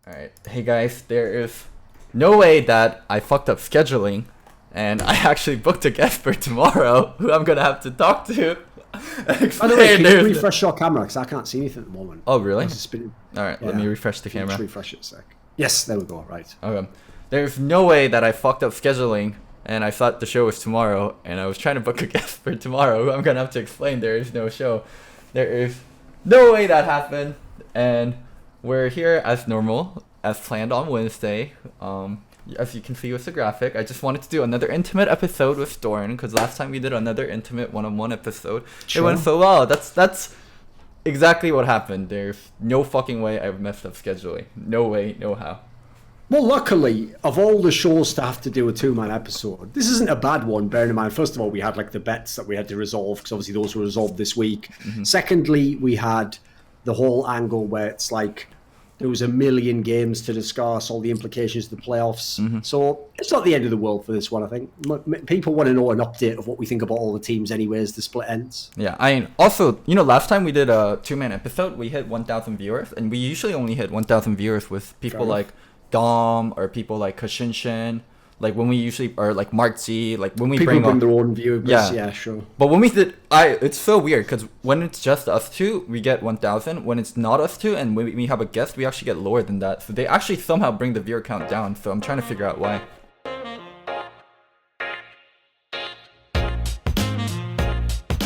Alright, hey guys, there is no way that I fucked up scheduling, and I actually booked a guest for tomorrow who I'm gonna have to talk to. By the way, can you refresh your camera, because I can't see anything at the moment. Oh, really? Alright, let me refresh the camera. Just refresh it a sec. Yes, there we go, right. Okay. There's no way that I fucked up scheduling, and I thought the show was tomorrow, and I was trying to book a guest for tomorrow who I'm gonna have to explain there is no show. There is no way that happened, and we're here as normal, as planned on Wednesday. As you can see with the graphic, I just wanted to do another intimate episode with Doran, because last time we did another intimate one-on-one episode, It went so well. That's exactly what happened. There's no fucking way I've messed up scheduling. No way, no how. Well, luckily, of all the shows to have to do a two-man episode, this isn't a bad one, bearing in mind, first of all, we had like the bets that we had to resolve, because obviously those were resolved this week. Secondly, we had the whole angle where it's like there was a million games to discuss, all the implications of the playoffs. So it's not the end of the world for this one, I think. People want to know an update of what we think about all the teams anyway as the split ends. Yeah, I mean, also, last time we did a two-man episode, we hit 1,000 viewers, and we usually only hit 1,000 viewers with people like Dom or people like Kashinshin, like when we usually, or like Mark Z, like when we bring their own viewers. Yeah, sure. But when we did, it's so weird because when it's just us two, we get 1,000. When it's not us two and when we have a guest, we actually get lower than that. So they actually somehow bring the viewer count down. So I'm trying to figure out why.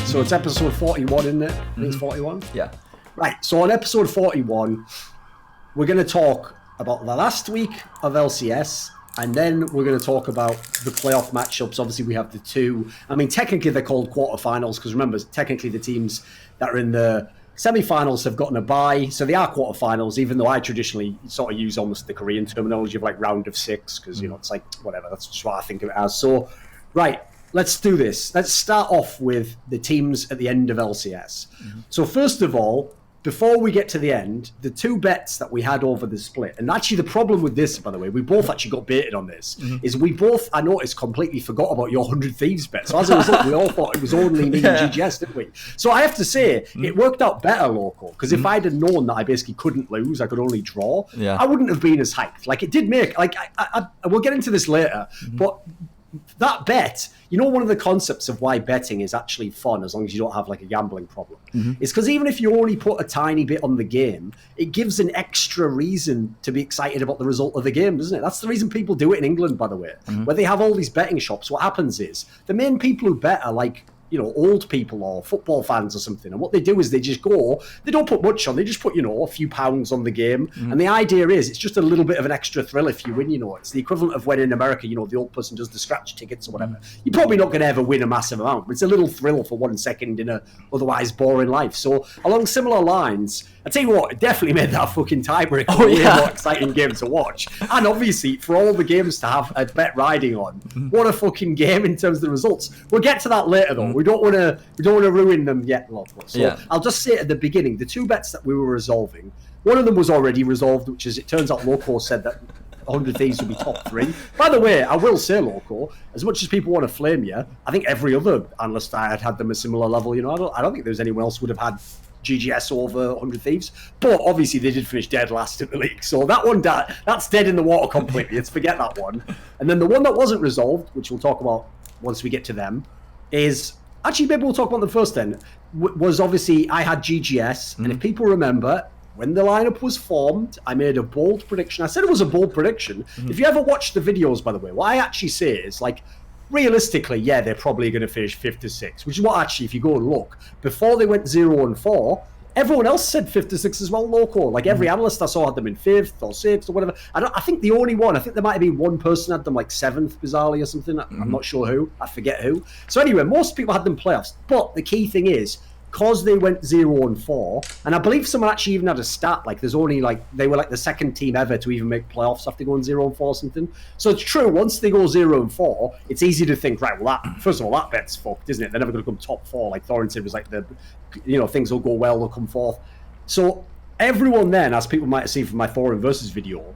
So it's episode 41, isn't it? I think it's 41? Yeah. Right, so on episode 41, we're going to talk about the last week of LCS, and then we're going to talk about the playoff matchups. Obviously, we have the two. I mean, technically, they're called quarterfinals because remember, technically, the teams that are in the semi-finals have gotten a bye, so they are quarterfinals. Even though I traditionally sort of use almost the Korean terminology of like round of six, because it's like whatever. That's just what I think of it as. So, right, let's do this. Let's start off with the teams at the end of LCS. So, first of all, before we get to the end, the two bets that we had over the split, and actually the problem with this, by the way, we both actually got baited on this, is we both, I noticed, completely forgot about your 100 Thieves bet. So as a result, we all thought it was only me and GGS, didn't we? So I have to say, it worked out better, Loco, because if I'd have known that I basically couldn't lose, I could only draw, I wouldn't have been as hyped. Like, it did make, like, I we'll get into this later, but that bet, one of the concepts of why betting is actually fun, as long as you don't have like a gambling problem, is because even if you only put a tiny bit on the game, it gives an extra reason to be excited about the result of the game, doesn't it? That's the reason people do it in England, by the way, where they have all these betting shops. What happens is the main people who bet are like, old people or football fans or something. And what they do is they just go, they don't put much on, they just put, a few pounds on the game. And the idea is it's just a little bit of an extra thrill if you win, It's the equivalent of when in America, the old person does the scratch tickets or whatever. You're probably not going to ever win a massive amount, but it's a little thrill for 1 second in a otherwise boring life. So along similar lines, I tell you what, it definitely made that fucking tiebreaker a way more exciting game to watch. And obviously, for all the games to have a bet riding on, what a fucking game in terms of the results. We'll get to that later, though. We don't want to ruin them yet, Loco. So I'll just say at the beginning, the two bets that we were resolving, one of them was already resolved, which is, it turns out Loco said that 100 Thieves would be top 3. By the way, I will say, Loco, as much as people want to flame you, I think every other analyst I had them a similar level. I don't think there's anyone else would have had GGS over 100 Thieves, but obviously they did finish dead last in the league, so that one that's dead in the water completely. Let's forget that one. And then the one that wasn't resolved, which we'll talk about once we get to them, is actually, maybe we'll talk about them first then, was obviously I had GGS, and if people remember, when the lineup was formed, I made a bold prediction. I said it was a bold prediction. If you ever watch the videos, by the way, what I actually say is, like, realistically, they're probably going to finish 5th to 6th, which is what actually, if you go and look, before they went 0-4, everyone else said 5th to 6th as well, Loco. Like, every analyst I saw had them in 5th or 6th or whatever. I think the only one, I think there might have been one person had them like 7th, bizarrely, or something. I'm not sure who. I forget who. So anyway, most people had them playoffs. But the key thing is, because they went 0-4, and I believe someone actually even had a stat, like there's only like, they were like the second team ever to even make playoffs after going 0-4 or something. So it's true, once they go 0-4, it's easy to think, right, well, that, first of all, that bet's fucked, isn't it? They're never going to come top 4. Like Thornton was like, things will go well, they'll come fourth. So everyone then, as people might have seen from my Thorin versus video,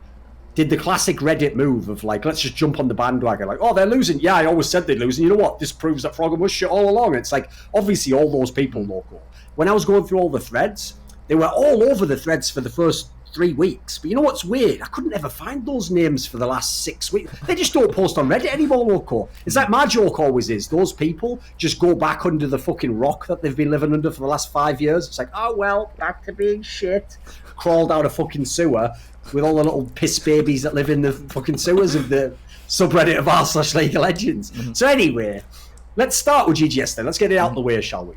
did the classic Reddit move of like, let's just jump on the bandwagon. Like, oh, they're losing. Yeah, I always said they'd lose. And you know what? This proves that Froggen was shit all along. It's like, obviously, all those people, Loco. When I was going through all the threads, they were all over the threads for the first 3 weeks. But you know what's weird? I couldn't ever find those names for the last 6 weeks. They just don't post on Reddit anymore, Loco. It's like my joke always is, those people just go back under the fucking rock that they've been living under for the last 5 years. It's like, oh well, back to being shit. Crawled out a fucking sewer with all the little piss babies that live in the fucking sewers of the subreddit of r/League of Legends. So anyway, let's start with GGS then. Let's get it out of the way, shall we?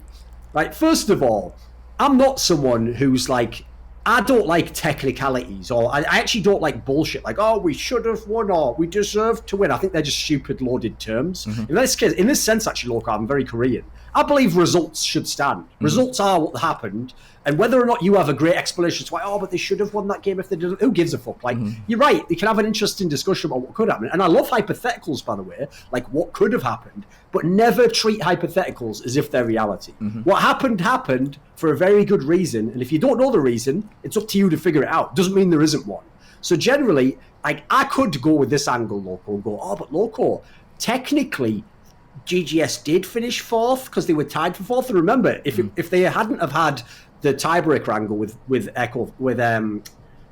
Right, first of all, I'm not someone who's like, I don't like technicalities, or I actually don't like bullshit like, oh, we should have won, or we deserve to win. I think they're just stupid, loaded terms. In this case, in this sense, actually, Loco, I'm very Korean. I believe results should stand. Results are what happened, and whether or not you have a great explanation to why, oh, but they should have won that game if they didn't, who gives a fuck? Like, you're right, you can have an interesting discussion about what could happen. And I love hypotheticals, by the way, like what could have happened, but never treat hypotheticals as if they're reality. What happened for a very good reason, and if you don't know the reason, it's up to you to figure it out. Doesn't mean there isn't one. So generally, like, I could go with this angle, Loco, and go, oh, but Loco, technically, GGS did finish 4th because they were tied for 4th. And remember, if they hadn't have had the tiebreaker angle with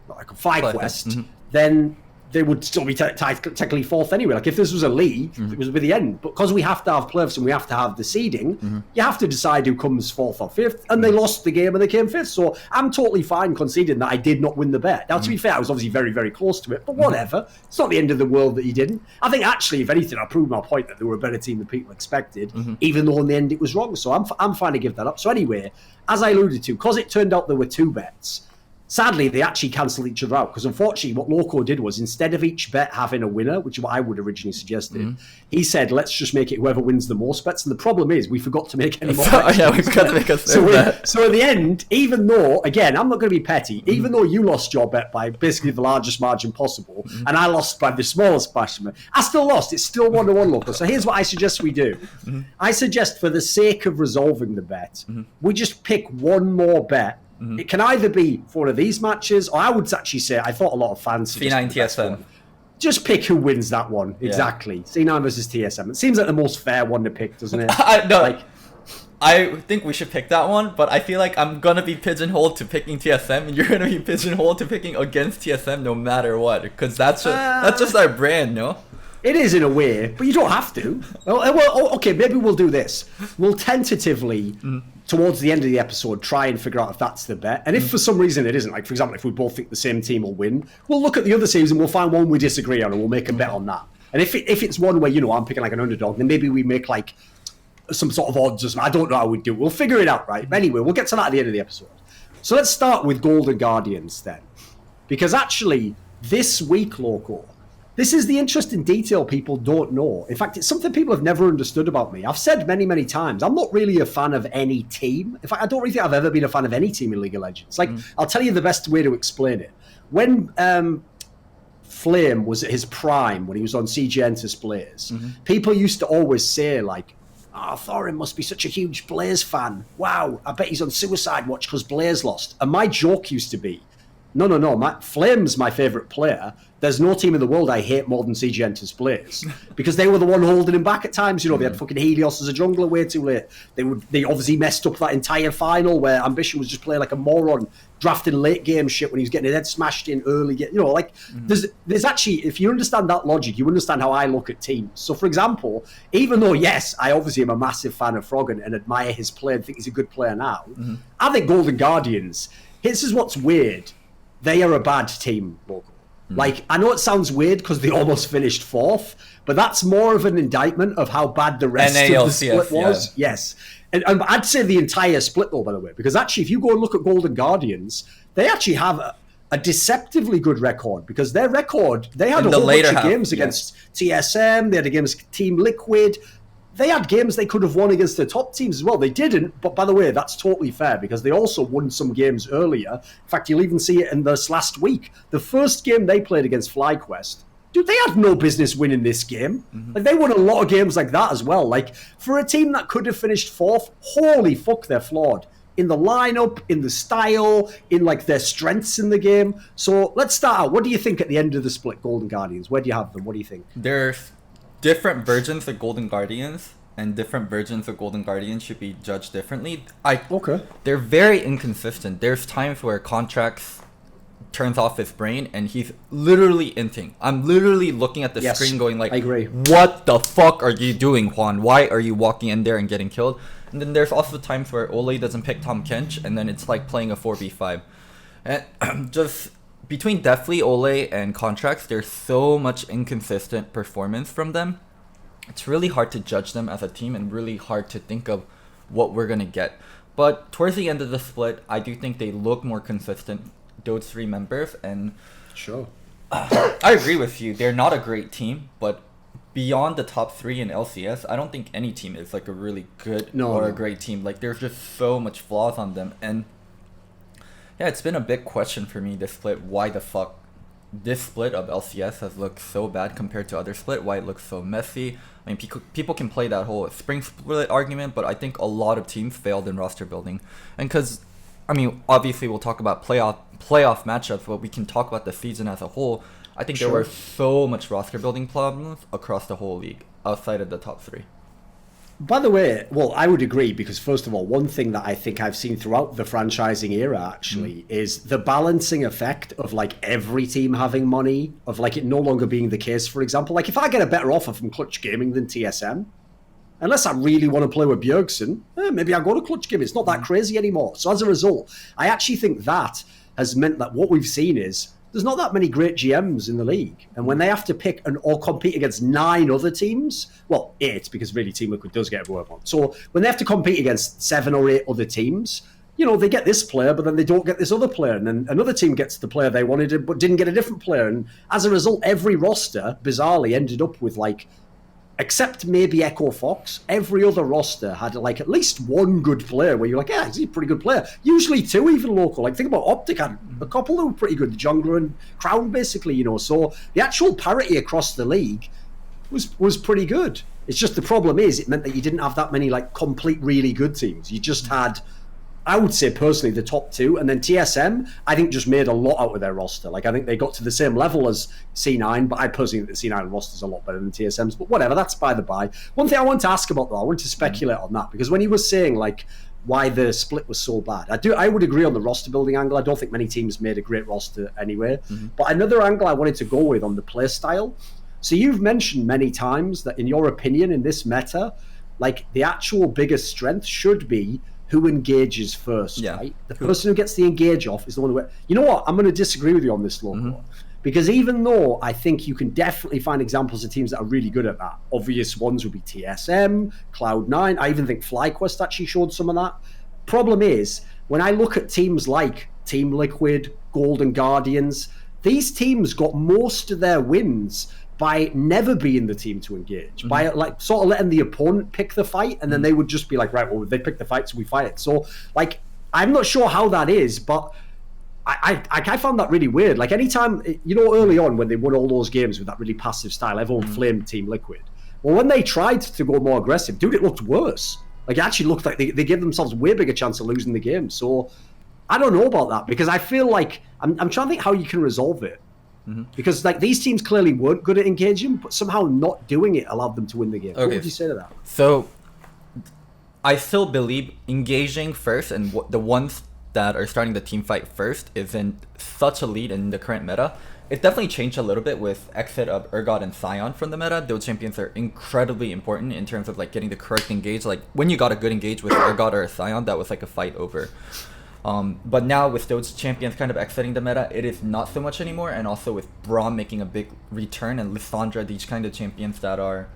FlyQuest, then they would still be technically 4th anyway. Like, if this was a league, it was with the end. But because we have to have playoffs and we have to have the seeding, you have to decide who comes 4th or 5th. And they lost the game and they came 5th. So I'm totally fine conceding that I did not win the bet. Now, to be fair, I was obviously very, very close to it. But whatever. It's not the end of the world that you didn't. I think, actually, if anything, I proved my point that they were a better team than people expected, even though in the end it was wrong. So I'm fine to give that up. So anyway, as I alluded to, because it turned out there were 2 bets, sadly, they actually cancelled each other out because, unfortunately, what Loco did was, instead of each bet having a winner, which is what I would originally suggested, he said, let's just make it whoever wins the most bets. And the problem is, we forgot to make any more bets. Yeah, we forgot to make a so in the end, even though, again, I'm not going to be petty, even though you lost your bet by basically the largest margin possible, and I lost by the smallest margin, I still lost. It's still 1-1, Loco. So here's what I suggest we do. I suggest, for the sake of resolving the bet, we just pick one more bet. It can either be for one of these matches, or I would actually say, I thought a lot of fans C9 TSM. Just pick who wins that one. Exactly. C9 versus TSM. It seems like the most fair one to pick, doesn't it? I think we should pick that one, but I feel like I'm gonna be pigeonholed to picking TSM, and you're gonna be pigeonholed to picking against TSM no matter what, because that's just our brand, no? It is in a way, but you don't have to. Well, okay, maybe we'll do this. We'll tentatively, towards the end of the episode, try and figure out if that's the bet. And if for some reason it isn't, like, for example, if we both think the same team will win, we'll look at the other teams and we'll find one we disagree on and we'll make a bet on that. And if it's one where, you know, I'm picking like an underdog, then maybe we make like some sort of odds or something. I don't know how we do. We'll figure it out, right? But anyway, we'll get to that at the end of the episode. So let's start with Golden Guardians then. Because actually, this week, Loco, this is the interesting detail people don't know. In fact, it's something people have never understood about me. I've said many, many times, I'm not really a fan of any team. In fact, I don't really think I've ever been a fan of any team in League of Legends. Like, I'll tell you the best way to explain it. When Flame was at his prime, when he was on CG Enter's Blaze, people used to always say, like, oh, Thorin must be such a huge Blaze fan. Wow, I bet he's on Suicide Watch because Blaze lost. And my joke used to be, no, Flame's my favourite player. There's no team in the world I hate more than CG Enter's Blaze, because they were the one holding him back at times. You know, they had fucking Helios as a jungler way too late. They obviously messed up that entire final where Ambition was just playing like a moron, drafting late game shit when he was getting his head smashed in early. You know, like there's actually, if you understand that logic, you understand how I look at teams. So, for example, even though, yes, I obviously am a massive fan of Froggen and admire his play and think he's a good player now, I think Golden Guardians, this is what's weird. They are a bad team, Loco. Like, I know it sounds weird because they almost finished 4th, but that's more of an indictment of how bad the rest of the split was. Yeah. Yes. And I'd say the entire split, though, by the way, because actually, if you go and look at Golden Guardians, they actually have a deceptively good record, because their record, they had a whole bunch of games against TSM, they had a game against Team Liquid. They had games they could have won against the top teams as well. They didn't, but by the way, that's totally fair, because they also won some games earlier. In fact, you'll even see it in this last week. The first game they played against FlyQuest, dude, they had no business winning this game. Like, they won a lot of games like that as well. Like, for a team that could have finished 4th, holy fuck, they're flawed. In the lineup, in the style, in like their strengths in the game. So let's start out. What do you think at the end of the split, Golden Guardians? Where do you have them? What do you think? There's different versions of Golden Guardians, and different versions of Golden Guardians should be judged differently. Okay. They're very inconsistent. There's times where contracts turns off his brain and he's literally inting. I'm literally looking at the Yes, screen going like, I agree. what the fuck are you doing, Juan? Why are you walking in there and getting killed? And then there's also times where Ole doesn't pick Tom Kench, and then it's like playing a 4v5. And just between Deftly, Ole, and Contracts, there's so much inconsistent performance from them. It's really hard to judge them as a team and really hard to think of what we're going to get. But towards the end of the split, I do think they look more consistent, those three members. And Sure. I agree with you. They're not a great team, but beyond the top three in LCS, I don't think any team is like a really good a great team. Like, there's just so much flaws on them. And yeah, it's been a big question for me, this split. Why the fuck this split of LCS has looked so bad compared to other split? Why it looks so messy? I mean, people can play that whole spring split argument, but I think a lot of teams failed in roster building. And because, I mean, obviously we'll talk about playoff matchups, but we can talk about the season as a whole. I think there were so much roster building problems across the whole league, outside of the top three. By the way, well, I would agree, because first of all, one thing that I think I've seen throughout the franchising era actually is the balancing effect of like every team having money, of like it no longer being the case. For example, like if I get a better offer from Clutch Gaming than TSM, unless I really want to play with Bjergsen, maybe I'll go to Clutch Gaming. It's not that crazy anymore. So as a result, I actually think that has meant that what we've seen is there's not that many great GMs in the league. And when they have to pick or compete against 9 other teams, well, 8, because really Team Liquid does get everyone on. So when they have to compete against 7 or 8 other teams, you know, they get this player, but then they don't get this other player. And then another team gets the player they wanted, but didn't get a different player. And as a result, every roster, bizarrely, ended up with like, except maybe Echo Fox, every other roster had like at least one good player where you're like, yeah, he's a pretty good player. Usually 2, even Loco. Like, think about Optic had a couple who were pretty good, the jungler and Crown, basically, you know. So the actual parity across the league was pretty good. It's just the problem is it meant that you didn't have that many like complete really good teams. You just had, I would say personally, the top 2, and then TSM, I think, just made a lot out of their roster. Like, I think they got to the same level as C9, but I personally think the C9 roster is a lot better than TSM's. But whatever, that's by the by. One thing I want to ask about, though, I want to speculate on that, because when he was saying, like, why the split was so bad, I would agree on the roster building angle. I don't think many teams made a great roster anyway. But another angle I wanted to go with on the play style. So you've mentioned many times that, in your opinion, in this meta, like, the actual biggest strength should be who engages first, right? The person who gets the engage off is the one who... You know what? I'm going to disagree with you on this, Loco. Because even though I think you can definitely find examples of teams that are really good at that, obvious ones would be TSM, Cloud9. I even think FlyQuest actually showed some of that. Problem is, when I look at teams like Team Liquid, Golden Guardians, these teams got most of their wins by never being the team to engage, by like sort of letting the opponent pick the fight, and then they would just be like, right, well, they pick the fight, so we fight it. So, like, I'm not sure how that is, but I found that really weird. Like, anytime, you know, early on when they won all those games with that really passive style, everyone flamed Team Liquid. Well, when they tried to go more aggressive, dude, it looked worse. Like, it actually looked like they gave themselves way bigger chance of losing the game. So, I don't know about that, because I feel like, I'm trying to think how you can resolve it. Because like these teams clearly weren't good at engaging, but somehow not doing it allowed them to win the game. Okay. What would you say to that? So I still believe engaging first, and the ones that are starting the team fight first is in such a lead in the current meta. It definitely changed a little bit with exit of Urgot and Sion from the meta. Those champions are incredibly important in terms of like getting the correct engage. Like when you got a good engage with Urgot or a Sion, that was like a fight over. But now with those champions kind of exiting the meta, it is not so much anymore. And also with Braum making a big return and Lissandra, these kind of champions that are,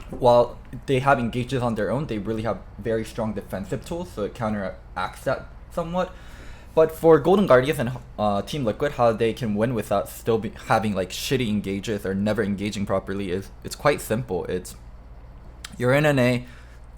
while they have engages on their own, they really have very strong defensive tools, so it counteracts that somewhat. But for Golden Guardians and Team Liquid, how they can win without still having like shitty engages or never engaging properly it's quite simple. It's you're in NA.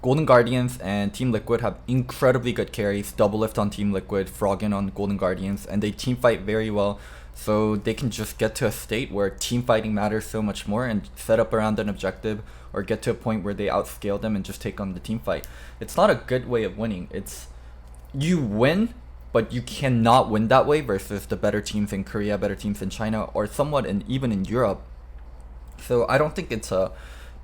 Golden Guardians and Team Liquid have incredibly good carries. Double lift on Team Liquid, Froggen on Golden Guardians, and they team fight very well. So they can just get to a state where team fighting matters so much more and set up around an objective, or get to a point where they outscale them and just take on the team fight. It's not a good way of winning. It's you win, but you cannot win that way versus the better teams in Korea, better teams in China, or somewhat even in Europe. So I don't think it's a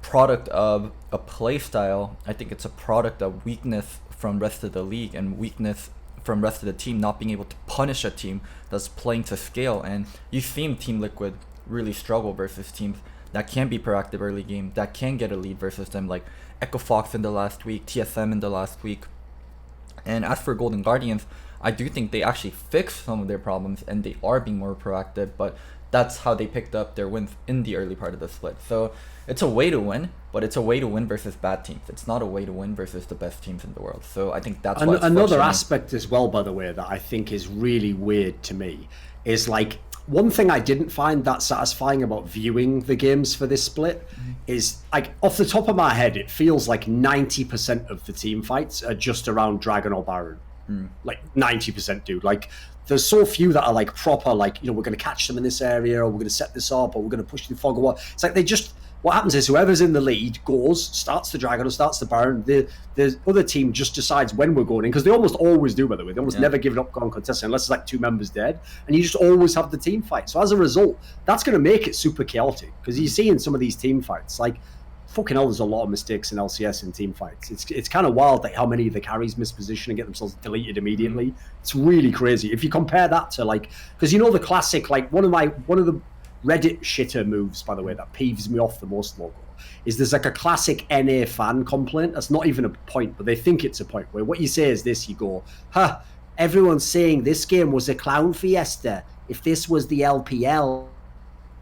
product of a play style. I think it's a product of weakness from rest of the league and weakness from rest of the team not being able to punish a team that's playing to scale. And you've seen Team Liquid really struggle versus teams that can be proactive early game, that can get a lead versus them, like Echo Fox in the last week, TSM in the last week. And as for Golden Guardians, I do think they actually fixed some of their problems and they are being more proactive, but that's how they picked up their wins in the early part of the split. So it's a way to win, but it's a way to win versus bad teams. It's not a way to win versus the best teams in the world. So I think that's why it's another aspect as well, by the way, that I think is really weird to me is like, one thing I didn't find that satisfying about viewing the games for this split is, like, off the top of my head, it feels like 90% of the team fights are just around Dragon or Baron. Like 90%, dude. Like, there's so few that are like proper, like, you know, we're going to catch them in this area, or we're going to set this up, or we're going to push the fog, or what. It's like they just, what happens is whoever's in the lead goes, starts the Dragon or starts the Baron. The other team just decides when we're going in, because they almost always do, by the way. They almost never give it up on contesting unless it's like 2 members dead, and you just always have the team fight. So as a result, that's going to make it super chaotic, because you see in some of these team fights, like, fucking hell, there's a lot of mistakes in LCS in team fights. It's kind of wild, like, how many of the carries miss position and get themselves deleted immediately. It's really crazy. If you compare that to, like, because you know the classic, like, one of the Reddit shitter moves, by the way, that peeves me off the most, Loco, is there's like a classic NA fan complaint. That's not even a point, but they think it's a point, where what you say is this, you go, everyone's saying this game was a clown fiesta. If this was the LPL,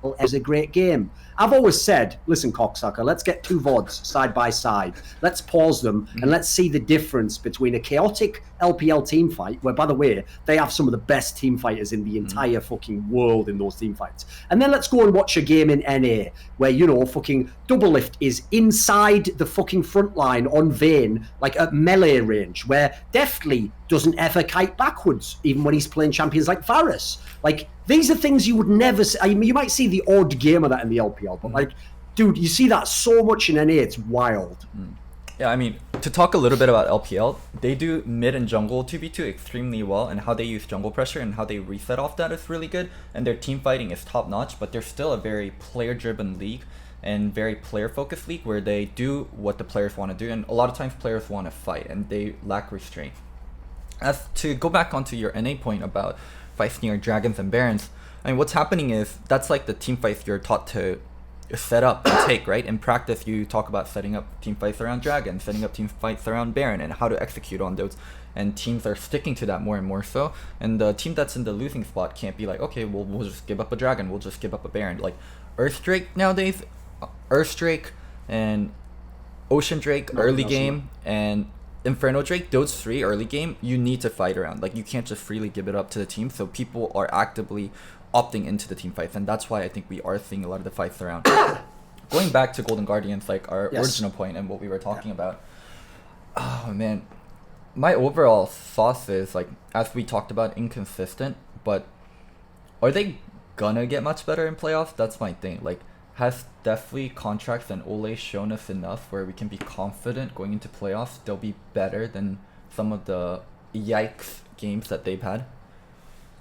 it was a great game. I've always said, listen, cocksucker, let's get 2 VODs side by side. Let's pause them and let's see the difference between a chaotic LPL team fight, where, by the way, they have some of the best team fighters in the entire fucking world in those team fights. And then let's go and watch a game in NA where, you know, fucking Double Lift is inside the fucking front line on Vayne, like at melee range, where Deftly doesn't ever kite backwards, even when he's playing champions like Varus. Like, these are things you would never see. I mean, you might see the odd game of that in the LPL, but like, dude, you see that so much in NA, it's wild. Yeah, I mean, to talk a little bit about LPL, they do mid and jungle 2v2 extremely well, and how they use jungle pressure and how they reset off that is really good, and their team fighting is top notch, but they're still a very player-driven league and very player-focused league where they do what the players want to do, and a lot of times players want to fight, and they lack restraint. As to go back onto your NA point about fights near Dragons and Barons, I mean, what's happening is that's like the team fights you're taught to set up and take, right? In practice, you talk about setting up team fights around Dragon, setting up team fights around Baron, and how to execute on those. And teams are sticking to that more and more so. And the team that's in the losing spot can't be like, okay, well, we'll just give up a Dragon, we'll just give up a Baron. Like, Earthdrake nowadays, Earthdrake and Ocean Drake early game, and Inferno Drake, those 3 early game, you need to fight around. Like, you can't just freely give it up to the team, so people are actively opting into the team fights, and that's why I think we are seeing a lot of the fights around. Going back to Golden Guardians, like our original point and what we were talking about, oh man, my overall thoughts is, like, as we talked about, inconsistent, but are they gonna get much better in playoffs? That's my thing. Like, has Deftly, Contracts, and Ole shown us enough where we can be confident going into playoffs they'll be better than some of the yikes games that they've had?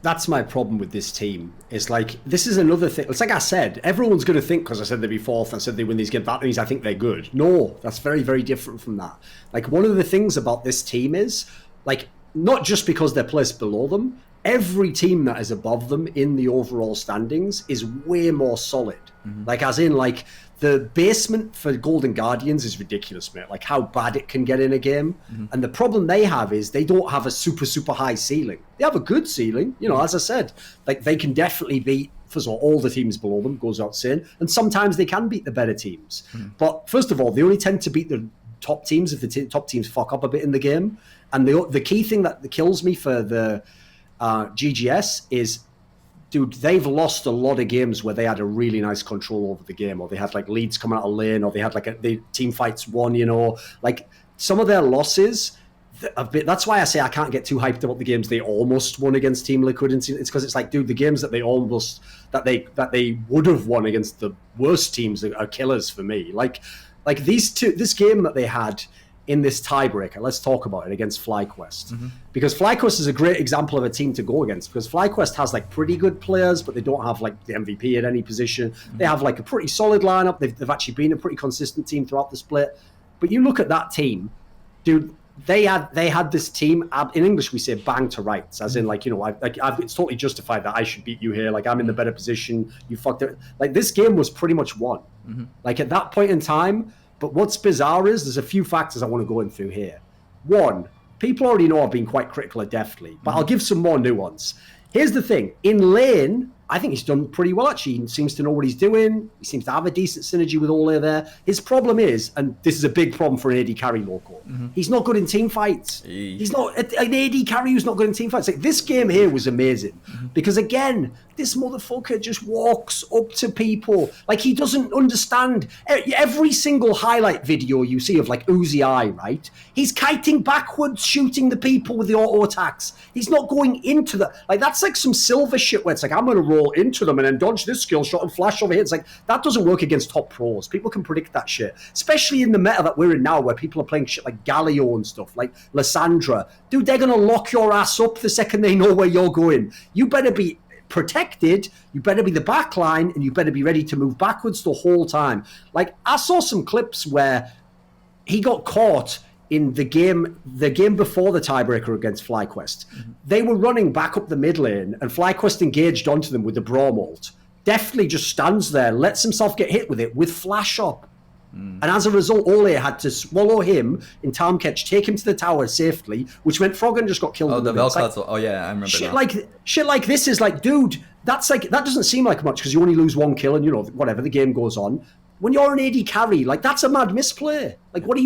That's my problem with this team. It's like, this is another thing. It's like I said, everyone's going to think, because I said they'd be 4th, I said they win these games, that means I think they're good. No, that's very, very different from that. Like, one of the things about this team is, like, not just because they're placed below them, every team that is above them in the overall standings is way more solid. Like, as in, like, the basement for Golden Guardians is ridiculous, mate. Like, how bad it can get in a game. And the problem they have is they don't have a super, super high ceiling. They have a good ceiling. You know, as I said, like, they can definitely beat, first of all the teams below them, goes out saying. And sometimes they can beat the better teams. But first of all, they only tend to beat the top teams if the top teams fuck up a bit in the game. And the key thing that kills me for the GGS is, dude, they've lost a lot of games where they had a really nice control over the game, or they had like leads coming out of lane, or they had like the team fights won, you know. Like, some of their losses, that's why I say I can't get too hyped about the games they almost won against Team Liquid. It's because it's like, dude, the games that they almost, that they would have won against the worst teams are killers for me. Like this game that they had in this tiebreaker, let's talk about it, against FlyQuest. Because FlyQuest is a great example of a team to go against, because FlyQuest has like pretty good players, but they don't have like the MVP at any position. They have like a pretty solid lineup. They've actually been a pretty consistent team throughout the split. But you look at that team, dude, they had this team. In English, we say "bang to rights," as in like, you know, it's totally justified that I should beat you here. Like, I'm in the better position. You fucked it. Like, this game was pretty much won. Like, at that point in time. But what's bizarre is there's a few factors I want to go in through here. One, people already know I've been quite critical of Deftly, but I'll give some more nuance. Here's the thing. In lane, I think he's done pretty well, actually. He seems to know what he's doing. He seems to have a decent synergy with Ole there. His problem is, and this is a big problem for an AD carry, Loco, he's not good in team fights. He's not an AD carry who's not good in team fights. Like, this game here was amazing because, again, this motherfucker just walks up to people. Like, he doesn't understand. Every single highlight video you see of, like, Uzi Eye, right? He's kiting backwards, shooting the people with the auto attacks. He's not going into the... Like, that's like some silver shit where it's like, I'm going to roll into them and then dodge this skill shot and flash over here. It's like, that doesn't work against top pros. People can predict that shit, especially in the meta that we're in now, where people are playing shit like Galio and stuff, like Lysandra. Dude, they're gonna lock your ass up the second they know where you're going. You better be protected, you better be the back line, and you better be ready to move backwards the whole time. Like, I saw some clips where he got caught in the game before the tiebreaker against FlyQuest. They were running back up the mid lane, and FlyQuest engaged onto them with the Braum ult. Deftly just stands there, lets himself get hit with it with flash up. And as a result, Ole had to swallow him in time catch, take him to the tower safely, which meant Froggen just got killed. Oh, the Velcrots. Like, oh yeah, I remember. Shit like this is like, dude, that doesn't seem like much because you only lose one kill and, you know, whatever, the game goes on. When you're an AD carry, like, that's a mad misplay. Like, why are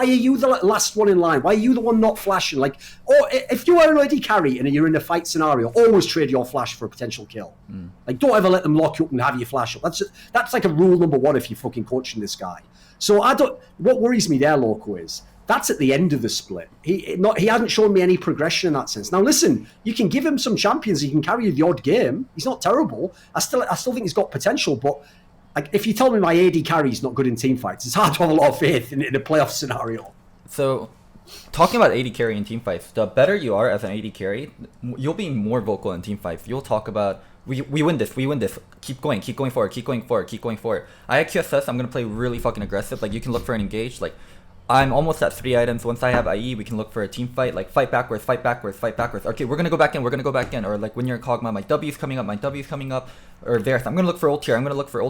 you the last one in line? Why are you the one not flashing? Like, or if you are an AD carry and you're in a fight scenario, always trade your flash for a potential kill. Like, don't ever let them lock you up and have you flash up. That's like a rule number one if you're fucking coaching this guy. So what worries me there, Loco, is that's at the end of the split. He hasn't shown me any progression in that sense. Now, listen, you can give him some champions. He can carry you the odd game. He's not terrible. I still think he's got potential, but like, if you tell me my AD carry is not good in team fights, it's hard to have a lot of faith in a playoff scenario. So, talking about AD carry in team fights, the better you are as an AD carry, you'll be more vocal in team fights. You'll talk about, we win this, keep going forward. I at QSS, I'm going to play really fucking aggressive. Like, you can look for an engage. Like, I'm almost at 3 items. Once I have IE, we can look for a team fight. Like, fight backwards. Okay, we're going to go back in. Or, like, when you're Kog'Maw, my W's coming up. Or Varus, I'm going to look for ult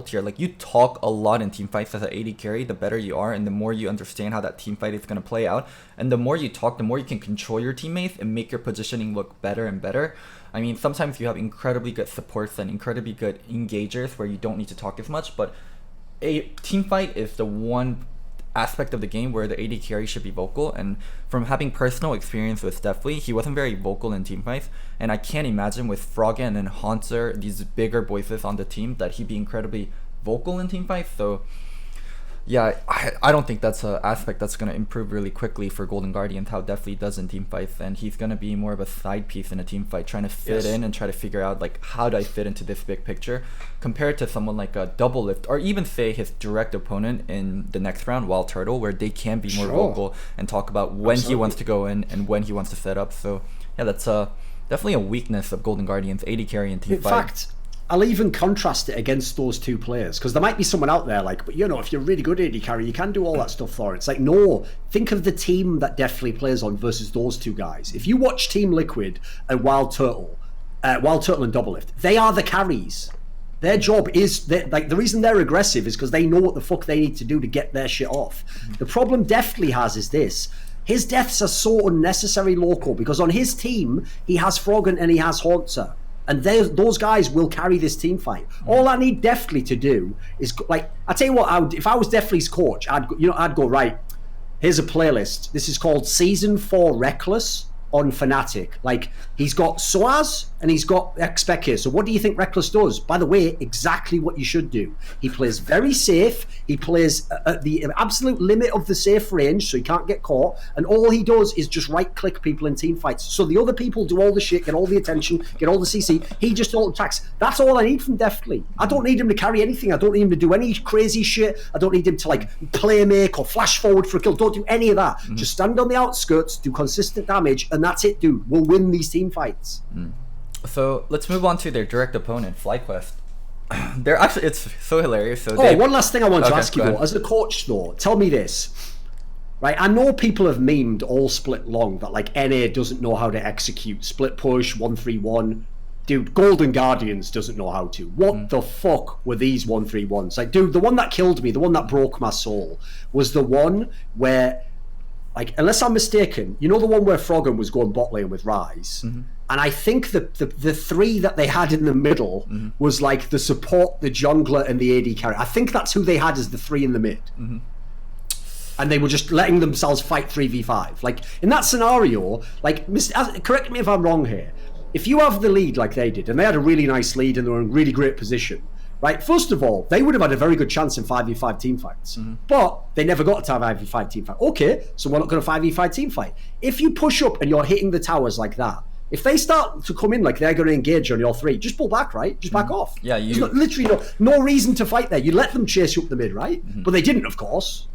here. Like, you talk a lot in team fights as an AD carry. The better you are, and the more you understand how that team fight is going to play out. And the more you talk, the more you can control your teammates and make your positioning look better and better. I mean, sometimes you have incredibly good supports and incredibly good engagers where you don't need to talk as much. But a team fight is the one aspect of the game where the AD carry should be vocal, and from having personal experience with Deftly, he wasn't very vocal in team fights, and I can't imagine with Froggen and Haunter, these bigger voices on the team, that he'd be incredibly vocal in team fights. So yeah, I don't think that's an aspect that's going to improve really quickly for Golden Guardians, how Deftly does in team fights, and he's going to be more of a side piece in a team fight, trying to fit in and try to figure out, like, how do I fit into this big picture, compared to someone like a Double Lift, or even say his direct opponent in the next round, Wild Turtle, where they can be more vocal and talk about when he wants to go in and when he wants to set up. So yeah, that's definitely a weakness of Golden Guardians, AD carry in team fight. In fact, I'll even contrast it against those two players, because there might be someone out there like, but you know, if you're really good AD carry, you can do all that stuff for it. It's like, no, think of the team that Deftly plays on versus those two guys. If you watch Team Liquid and Wild Turtle and Double Lift, they are the carries. Their job is, like, the reason they're aggressive is because they know what the fuck they need to do to get their shit off. The problem Deftly has is this. His deaths are so unnecessary, Loco, because on his team, he has Froggen and he has Haunter. And those guys will carry this team fight. All I need Deftly to do is, like, I tell you what, if I was Deftly's coach, I'd go, right, here's a playlist. This is called Season 4 Reckless on Fnatic. Like, he's got Soaz and he's got Expecke. So what do you think Reckless does? By the way, exactly what you should do. He plays very safe. He plays at the absolute limit of the safe range, so he can't get caught. And all he does is just right-click people in team fights. So the other people do all the shit, get all the attention, get all the CC. He just auto-attacks. That's all I need from Deftly. I don't need him to carry anything. I don't need him to do any crazy shit. I don't need him to, like, play make or flash forward for a kill. Don't do any of that. Just stand on the outskirts, do consistent damage, and that's it, dude. We'll win these team fights. So let's move on to their direct opponent, FlyQuest. They're actually, it's so hilarious. So one last thing I want to ask you though, as a coach though, tell me this. right? I know people have memed all split long that like NA doesn't know how to execute split push 1-3-1. Dude, Golden Guardians doesn't know how to. What the fuck were these 1-3-1s? Like, dude, the one that killed me, the one that broke my soul, was the one where, like, unless I'm mistaken, you know the one where Froggen was going bot lane with Rise? And I think the three that they had in the middle was like the support, the jungler, and the AD carry. I think that's who they had as the three in the mid. And they were just letting themselves fight 3v5. Like, in that scenario, like, correct me if I'm wrong here, if you have the lead like they did, and they had a really nice lead and they were in really great position, right? First of all, they would have had a very good chance in 5v5 team fights, but they never got to 5v5 team fight. Okay, so we're not going to 5v5 team fight. If you push up and you're hitting the towers like that, if they start to come in like they're going to engage on your three, just pull back, right? Just back off. Yeah, There's literally no reason to fight there. You let them chase you up the mid, right? But they didn't, of course.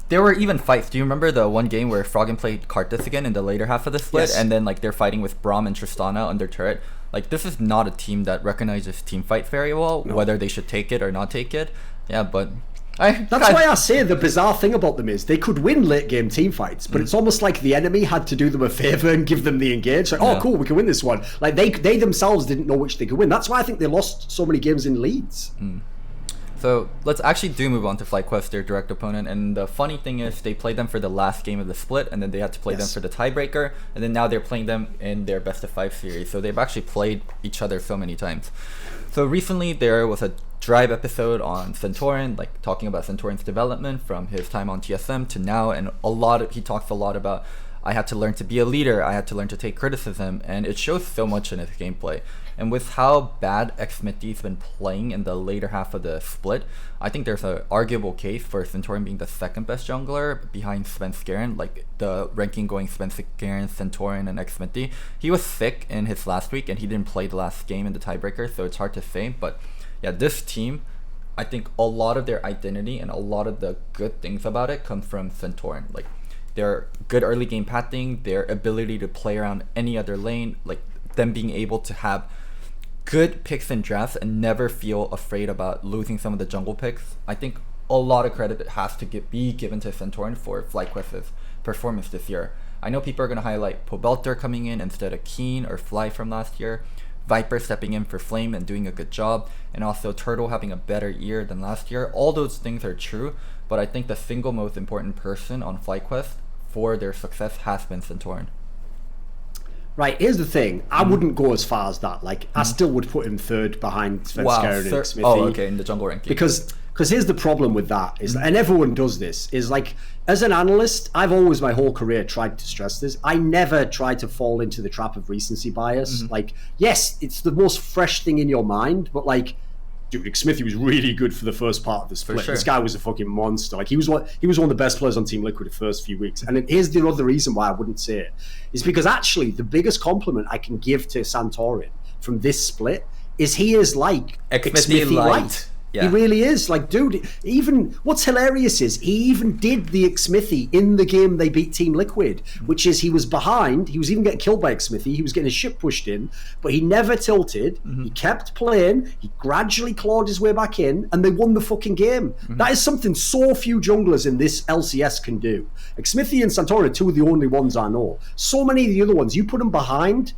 There were even fights. Do you remember the one game where Froggen played Karthus again in the later half of the split, and then like they're fighting with Braum and Tristana under turret? Like, this is not a team that recognizes team fight very well, whether they should take it or not take it. Yeah, but that's why I say the bizarre thing about them is they could win late game team fights, but it's almost like the enemy had to do them a favor and give them the engage. Like, oh, cool, we can win this one. Like they themselves didn't know which they could win. That's why I think they lost so many games in leads. So let's actually move on to FlyQuest, their direct opponent. And the funny thing is they played them for the last game of the split, and then they had to play them for the tiebreaker, and then now they're playing them in their best of 5 series. So they've actually played each other so many times. So recently there was a Drive episode on Centauran, like talking about Centauran's development from his time on TSM to now, and he talks a lot about, I had to learn to be a leader, I had to learn to take criticism, and it shows so much in his gameplay. And with how bad Xmithy's been playing in the later half of the split, I think there's an arguable case for Centauran being the second best jungler behind Svenskeren, like the ranking going Svenskeren, Centauran, and Xmithy. He was sick in his last week and he didn't play the last game in the tiebreaker, so it's hard to say. But yeah, this team, I think a lot of their identity and a lot of the good things about it come from Centauran. Like, their good early game pathing, their ability to play around any other lane, like them being able to have good picks and drafts and never feel afraid about losing some of the jungle picks. I think a lot of credit has to be given to Centauran for FlyQuest's performance this year. I know people are going to highlight Pobelter coming in instead of Keen or Fly from last year, Viper stepping in for Flame and doing a good job, and also Turtle having a better year than last year. All those things are true, but I think the single most important person on FlyQuest for their success has been Centauran. Right, here's the thing. I wouldn't go as far as that. Like, I still would put him third behind Svenskeren and Smithy. Oh, okay, in the jungle ranking. Because here's the problem with that, is, and everyone does this, is like, as an analyst, I've always my whole career tried to stress this. I never try to fall into the trap of recency bias. Like, yes, it's the most fresh thing in your mind, but like, dude, Smithy was really good for the first part of the split. This guy was a fucking monster. Like, he was one of the best players on Team Liquid the first few weeks. And here's the other reason why I wouldn't say it, is because actually the biggest compliment I can give to Centauran from this split is he is like Smithy light. Yeah. He really is. Like, dude, even what's hilarious is he even did the Xmithy in the game they beat Team Liquid, which is he was behind. He was even getting killed by Xmithy. He was getting his ship pushed in, but he never tilted. He kept playing. He gradually clawed his way back in, and they won the fucking game. That is something so few junglers in this LCS can do. Xmithy and Centauran are two of the only ones I know. So many of the other ones, you put them behind,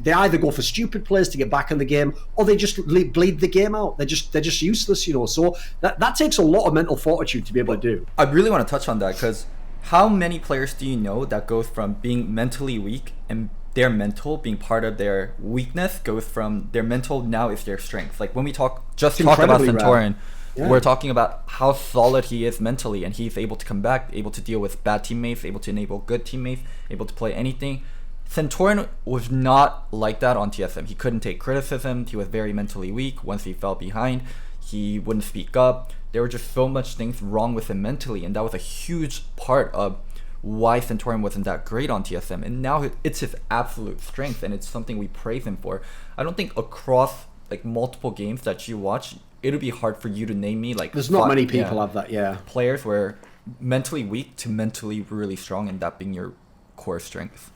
they either go for stupid plays to get back in the game, or they just bleed the game out. They're just useless, you know. So that takes a lot of mental fortitude to be able to do. I really want to touch on that, because how many players do you know that goes from being mentally weak and their mental being part of their weakness goes from their mental now is their strength? Like, when we talk about Centauran, we're talking about how solid he is mentally, and he's able to come back, able to deal with bad teammates, able to enable good teammates, able to play anything. Centauran was not like that on TSM. He couldn't take criticism. He was very mentally weak. Once he fell behind, he wouldn't speak up. There were just so much things wrong with him mentally, and that was a huge part of why Centauran wasn't that great on TSM. And now it's his absolute strength, and it's something we praise him for. I don't think across like multiple games that you watch, it'll be hard for you to name me like. There's not many people have that. Yeah, players were mentally weak to mentally really strong, and that being your core strength.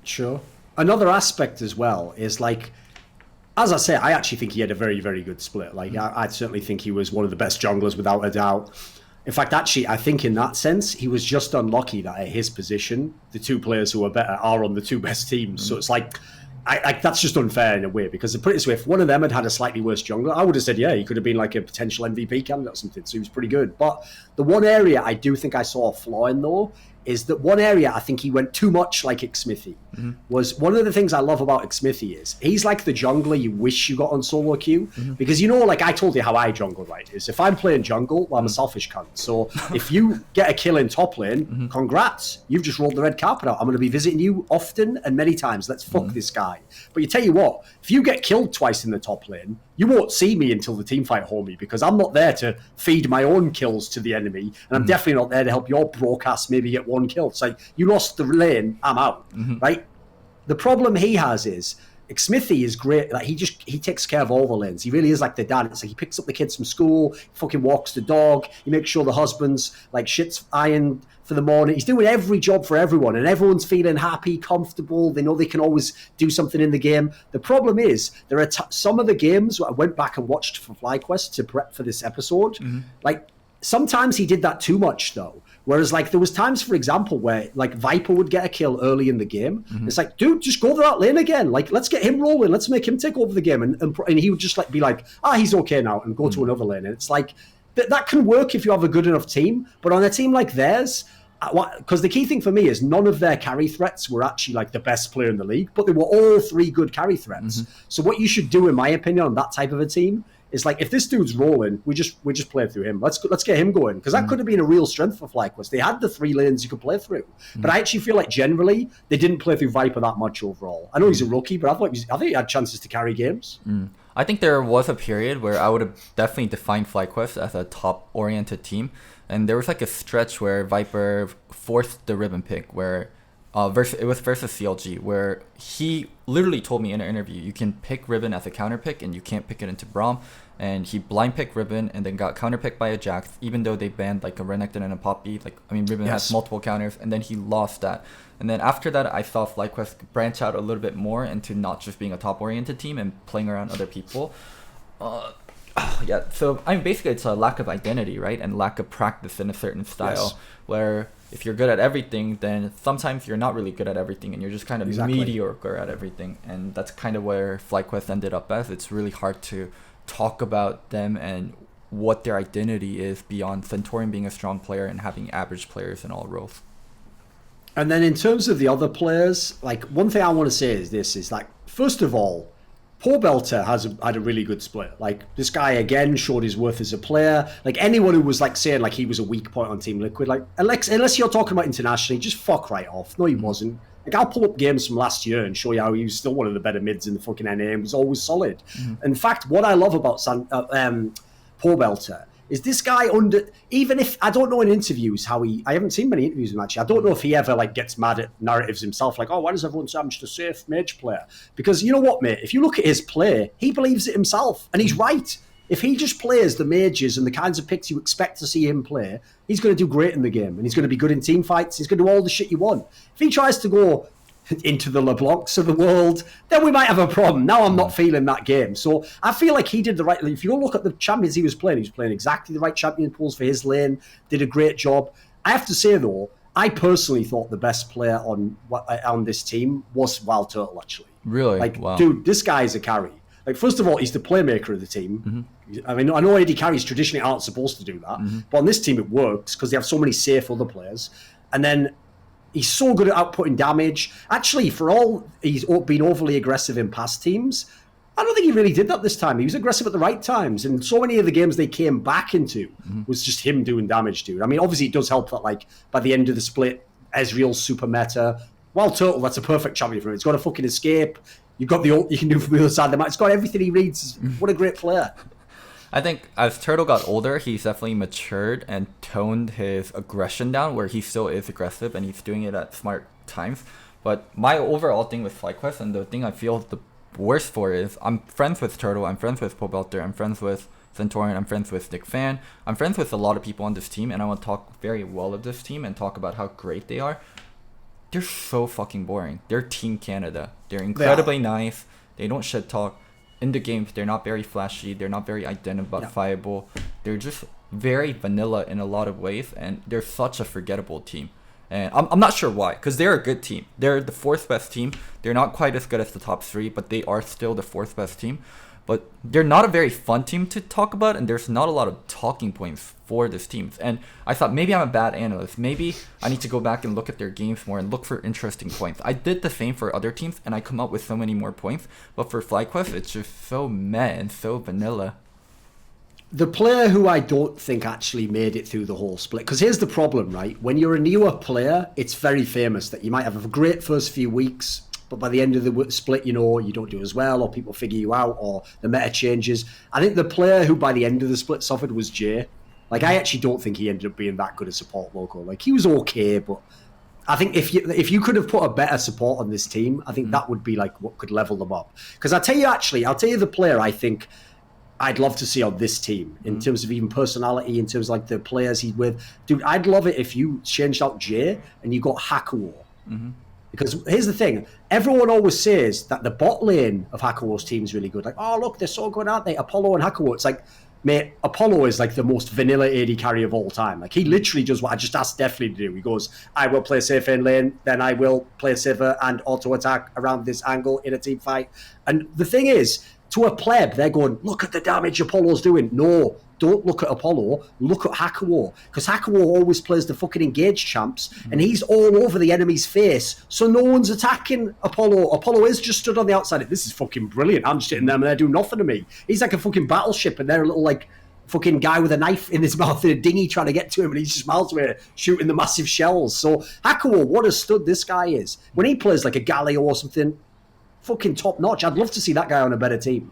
Sure. Another aspect as well is, like, as I say, I actually think he had a very, very good split. Like, I certainly think he was one of the best junglers without a doubt. In fact, actually, I think in that sense, he was just unlucky that at his position, the two players who are better are on the two best teams. So it's like, that's just unfair in a way, because to put it this way, if one of them had a slightly worse jungler, I would have said, yeah, he could have been like a potential MVP candidate or something. So he was pretty good. But the one area I do think I saw a flaw in, though, is that one area I think he went too much like Xmithy. Was one of the things I love about Xmithy is he's like the jungler you wish you got on solo queue, because like I told you how I jungle, right? Is if I'm playing jungle, well, I'm a selfish cunt. So if you get a kill in top lane, congrats, you've just rolled the red carpet out. I'm going to be visiting you often and many times. Let's fuck this guy. But you tell you what, if you get killed twice in the top lane, you won't see me until the teamfight homie, because I'm not there to feed my own kills to the enemy, and I'm definitely not there to help your broadcast maybe get one kill. It's like, you lost the lane, I'm out, right? The problem he has is Xmithy is great. Like he takes care of all the lanes. He really is like the dad. It's like he picks up the kids from school, he fucking walks the dog, he makes sure the husband's like shit's ironed for the morning. He's doing every job for everyone, and everyone's feeling happy, comfortable. They know they can always do something in the game. The problem is there are some of the games I went back and watched for FlyQuest to prep for this episode. Like sometimes he did that too much though. Whereas, like, there was times, for example, where, like, Viper would get a kill early in the game. It's like, dude, just go to that lane again. Like, let's get him rolling. Let's make him take over the game. And he would just, like, be like, he's okay now, and go to another lane. And it's like, that can work if you have a good enough team. But on a team like theirs, because the key thing for me is none of their carry threats were actually, like, the best player in the league. But they were all three good carry threats. So what you should do, in my opinion, on that type of a team, it's like, if this dude's rolling, we just play through him. Let's get him going, because that could have been a real strength for FlyQuest. They had the three lanes you could play through, but I actually feel like generally they didn't play through Viper that much overall. I know he's a rookie, but I think he had chances to carry games. I think there was a period where I would have definitely defined FlyQuest as a top-oriented team, and there was like a stretch where Viper forced the ribbon pick, where it was versus CLG, where he literally told me in an interview, you can pick Ribbon as a counter pick and you can't pick it into Braum. And he blind picked Ribbon and then got counter picked by a Jax, even though they banned like a Renekton and a Poppy. Like, I mean, Ribbon has multiple counters, and then he lost that. And then after that, I saw FlyQuest branch out a little bit more into not just being a top-oriented team and playing around other people. So I mean, basically it's a lack of identity, right? And lack of practice in a certain style, where if you're good at everything, then sometimes you're not really good at everything, and you're just kind of mediocre at everything. And that's kind of where FlyQuest ended up as. It's really hard to talk about them and what their identity is beyond Centaurian being a strong player and having average players in all roles. And then in terms of the other players, like, one thing I want to say is this, is like, first of all, Poor Belter had a really good split. Like, this guy again showed his worth as a player. Like, anyone who was like saying like he was a weak point on Team Liquid, like, unless you're talking about internationally, just fuck right off. No, he wasn't. Like, I'll pull up games from last year and show you how he was still one of the better mids in the fucking NA and was always solid. In fact, what I love about Poor Belter is this guy even if, I don't know in interviews I haven't seen many interviews with him actually, I don't know if he ever like gets mad at narratives himself, like, why does everyone say I'm just a safe mage player? Because you know what, mate, if you look at his play, he believes it himself, and he's right. If he just plays the mages and the kinds of picks you expect to see him play, he's going to do great in the game, and he's going to be good in team fights, he's going to do all the shit you want. If he tries to go into the LeBlancs of the world, then we might have a problem. Now I'm not feeling that game. So I feel like he did the right... If you go look at the champions he was playing exactly the right champion pools for his lane, did a great job. I have to say, though, I personally thought the best player on this team was Wild Turtle, actually. Really? Like, wow. Dude, this guy is a carry. Like, first of all, he's the playmaker of the team. I mean, I know AD carries traditionally aren't supposed to do that, but on this team it works because they have so many safe other players. And then he's so good at outputting damage. Actually, for all he's been overly aggressive in past teams, I don't think he really did that this time. He was aggressive at the right times. And so many of the games they came back into was just him doing damage, dude. I mean, obviously it does help that, like, by the end of the split, Ezreal's super meta. Wild Turtle, that's a perfect champion for him. It's got a fucking escape. You've got the ult you can do from the other side of the map. It's got everything he needs. What a great player. I think as Turtle got older, he's definitely matured and toned his aggression down, where he still is aggressive and he's doing it at smart times. But my overall thing with FlyQuest, and the thing I feel the worst for, is I'm friends with Turtle, I'm friends with Pobelter, I'm friends with Centaurian, I'm friends with Nick Fan, I'm friends with a lot of people on this team, and I want to talk very well of this team and talk about how great they are. They're so fucking boring. They're Team Canada. They're incredibly nice. They don't shit talk. In the games, they're not very flashy. They're not very identifiable. They're just very vanilla in a lot of ways, and they're such a forgettable team. And I'm not sure why, because they're a good team. They're the fourth best team. They're not quite as good as the top three, but they are still the fourth best team. But they're not a very fun team to talk about, and there's not a lot of talking points for this team. And I thought maybe I'm a bad analyst. Maybe I need to go back and look at their games more and look for interesting points. I did the same for other teams, and I come up with so many more points. But for FlyQuest, it's just so meh and so vanilla. The player who I don't think actually made it through the whole split, because here's the problem, right? When you're a newer player, it's very famous that you might have a great first few weeks, but by the end of the split, you don't do as well, or people figure you out, or the meta changes. I think the player who by the end of the split suffered was Jay. Like, I actually don't think he ended up being that good a support Loco. Like, he was okay, but I think if you could have put a better support on this team, I think that would be like what could level them up. Because I'll tell you the player I think I'd love to see on this team in terms of even personality, in terms of like the players he's with. Dude, I'd love it if you changed out Jay and you got Hakuo. Because here's the thing, everyone always says that the bot lane of Hakuo's team is really good. Like, oh, look, they're so good, aren't they? Apollo and Hakuo. It's like, mate, Apollo is like the most vanilla AD carry of all time. Like, he literally does what I just asked Deftly to do. He goes, I will play safe in lane, then I will play safer and auto-attack around this angle in a team fight. And the thing is, to a pleb, they're going, look at the damage Apollo's doing. No, don't look at Apollo, look at Hakuo. Because Hakuo always plays the fucking engaged champs, and he's all over the enemy's face, so no one's attacking Apollo. Apollo is just stood on the outside. This is fucking brilliant. I'm just sitting there and they're doing nothing to me. He's like a fucking battleship, and they're a little like fucking guy with a knife in his mouth and a dinghy trying to get to him, and he's just miles away shooting the massive shells. So Hakuo, what a stud this guy is. When he plays like a Galio or something, fucking top notch. I'd love to see that guy on a better team.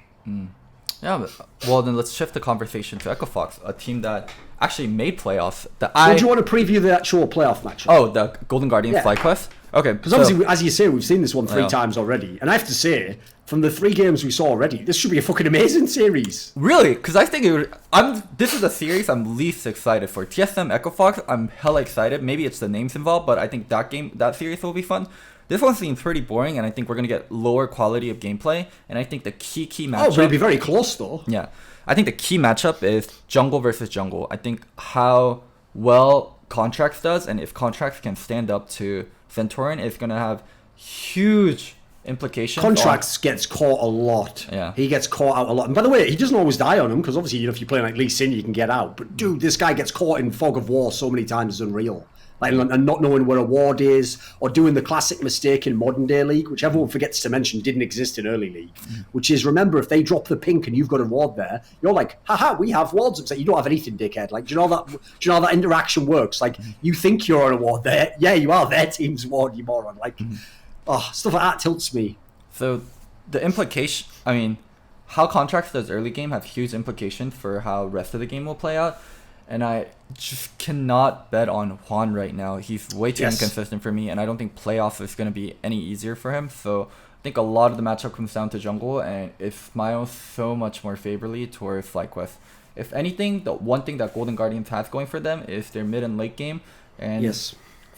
Yeah, well then let's shift the conversation to Echo Fox, a team that actually made playoffs. Do you want to preview the actual playoff match? Oh, the Golden Guardians FlyQuest? Okay. Because obviously, as you say, we've seen this one three times already. And I have to say, from the 3 games we saw already, this should be a fucking amazing series. Really? Because I think this is a series I'm least excited for. TSM Echo Fox, I'm hella excited. Maybe it's the names involved, but I think that series will be fun. This one seems pretty boring, and I think we're going to get lower quality of gameplay. And I think the key matchup... Oh, but it'll be very close, though. Yeah. I think the key matchup is jungle versus jungle. I think how well Contracts does, and if Contracts can stand up to Centurion, is going to have huge implications. Contracts gets caught a lot. Yeah. He gets caught out a lot. And by the way, he doesn't always die on him, because obviously, if you're playing like Lee Sin, you can get out. But dude, this guy gets caught in fog of war so many times, it's unreal. Like, and not knowing where a ward is, or doing the classic mistake in modern day League, which everyone forgets to mention didn't exist in early League, which is, remember, if they drop the pink and you've got a ward there, you're like, haha, we have wards. It's like, you don't have anything, dickhead. Like, do you know how that interaction works? Like, you think you're on a ward there. Yeah, you are their team's ward, you moron. Like, stuff like that tilts me. So the implication, I mean, how Contracts does early game have huge implications for how rest of the game will play out. And I just cannot bet on Juan right now. He's way too inconsistent for me, and I don't think playoffs is going to be any easier for him. So I think a lot of the matchup comes down to jungle, and it smiles so much more favorably towards FlyQuest. If anything, the one thing that Golden Guardians has going for them is their mid and late game, and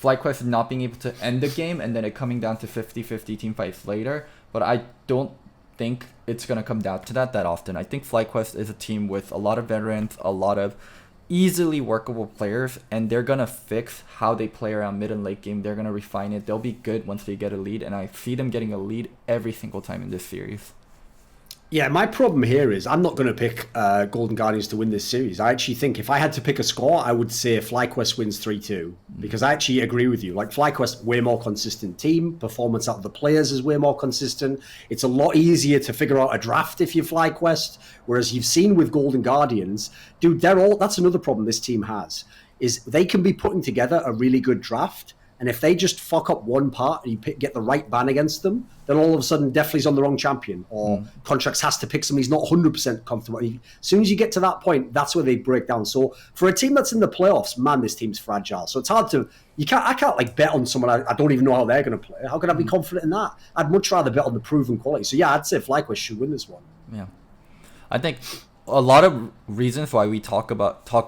FlyQuest not being able to end the game, and then it coming down to 50-50 team fights later. But I don't think it's going to come down to that often. I think FlyQuest is a team with a lot of veterans, a lot of easily workable players, and they're gonna fix how they play around mid and late game. They're gonna refine it. They'll be good once they get a lead, and I see them getting a lead every single time in this series. Yeah, my problem here is I'm not going to pick Golden Guardians to win this series. I actually think if I had to pick a score, I would say FlyQuest wins 3-2. Because I actually agree with you. Like, FlyQuest, way more consistent team. Performance out of the players is way more consistent. It's a lot easier to figure out a draft if you're FlyQuest. Whereas you've seen with Golden Guardians, dude, that's another problem this team has, is they can be putting together a really good draft. And if they just fuck up one part and you get the right ban against them, then all of a sudden Deftly's on the wrong champion, or Contracts has to pick somebody he's not 100% comfortable. As soon as you get to that point, that's where they break down. So for a team that's in the playoffs, man, this team's fragile. So it's hard to, I can't like bet on someone I don't even know how they're going to play. How can I be confident in that? I'd much rather bet on the proven quality. So yeah, I'd say FlyQuest should win this one. Yeah, I think a lot of reasons why we talk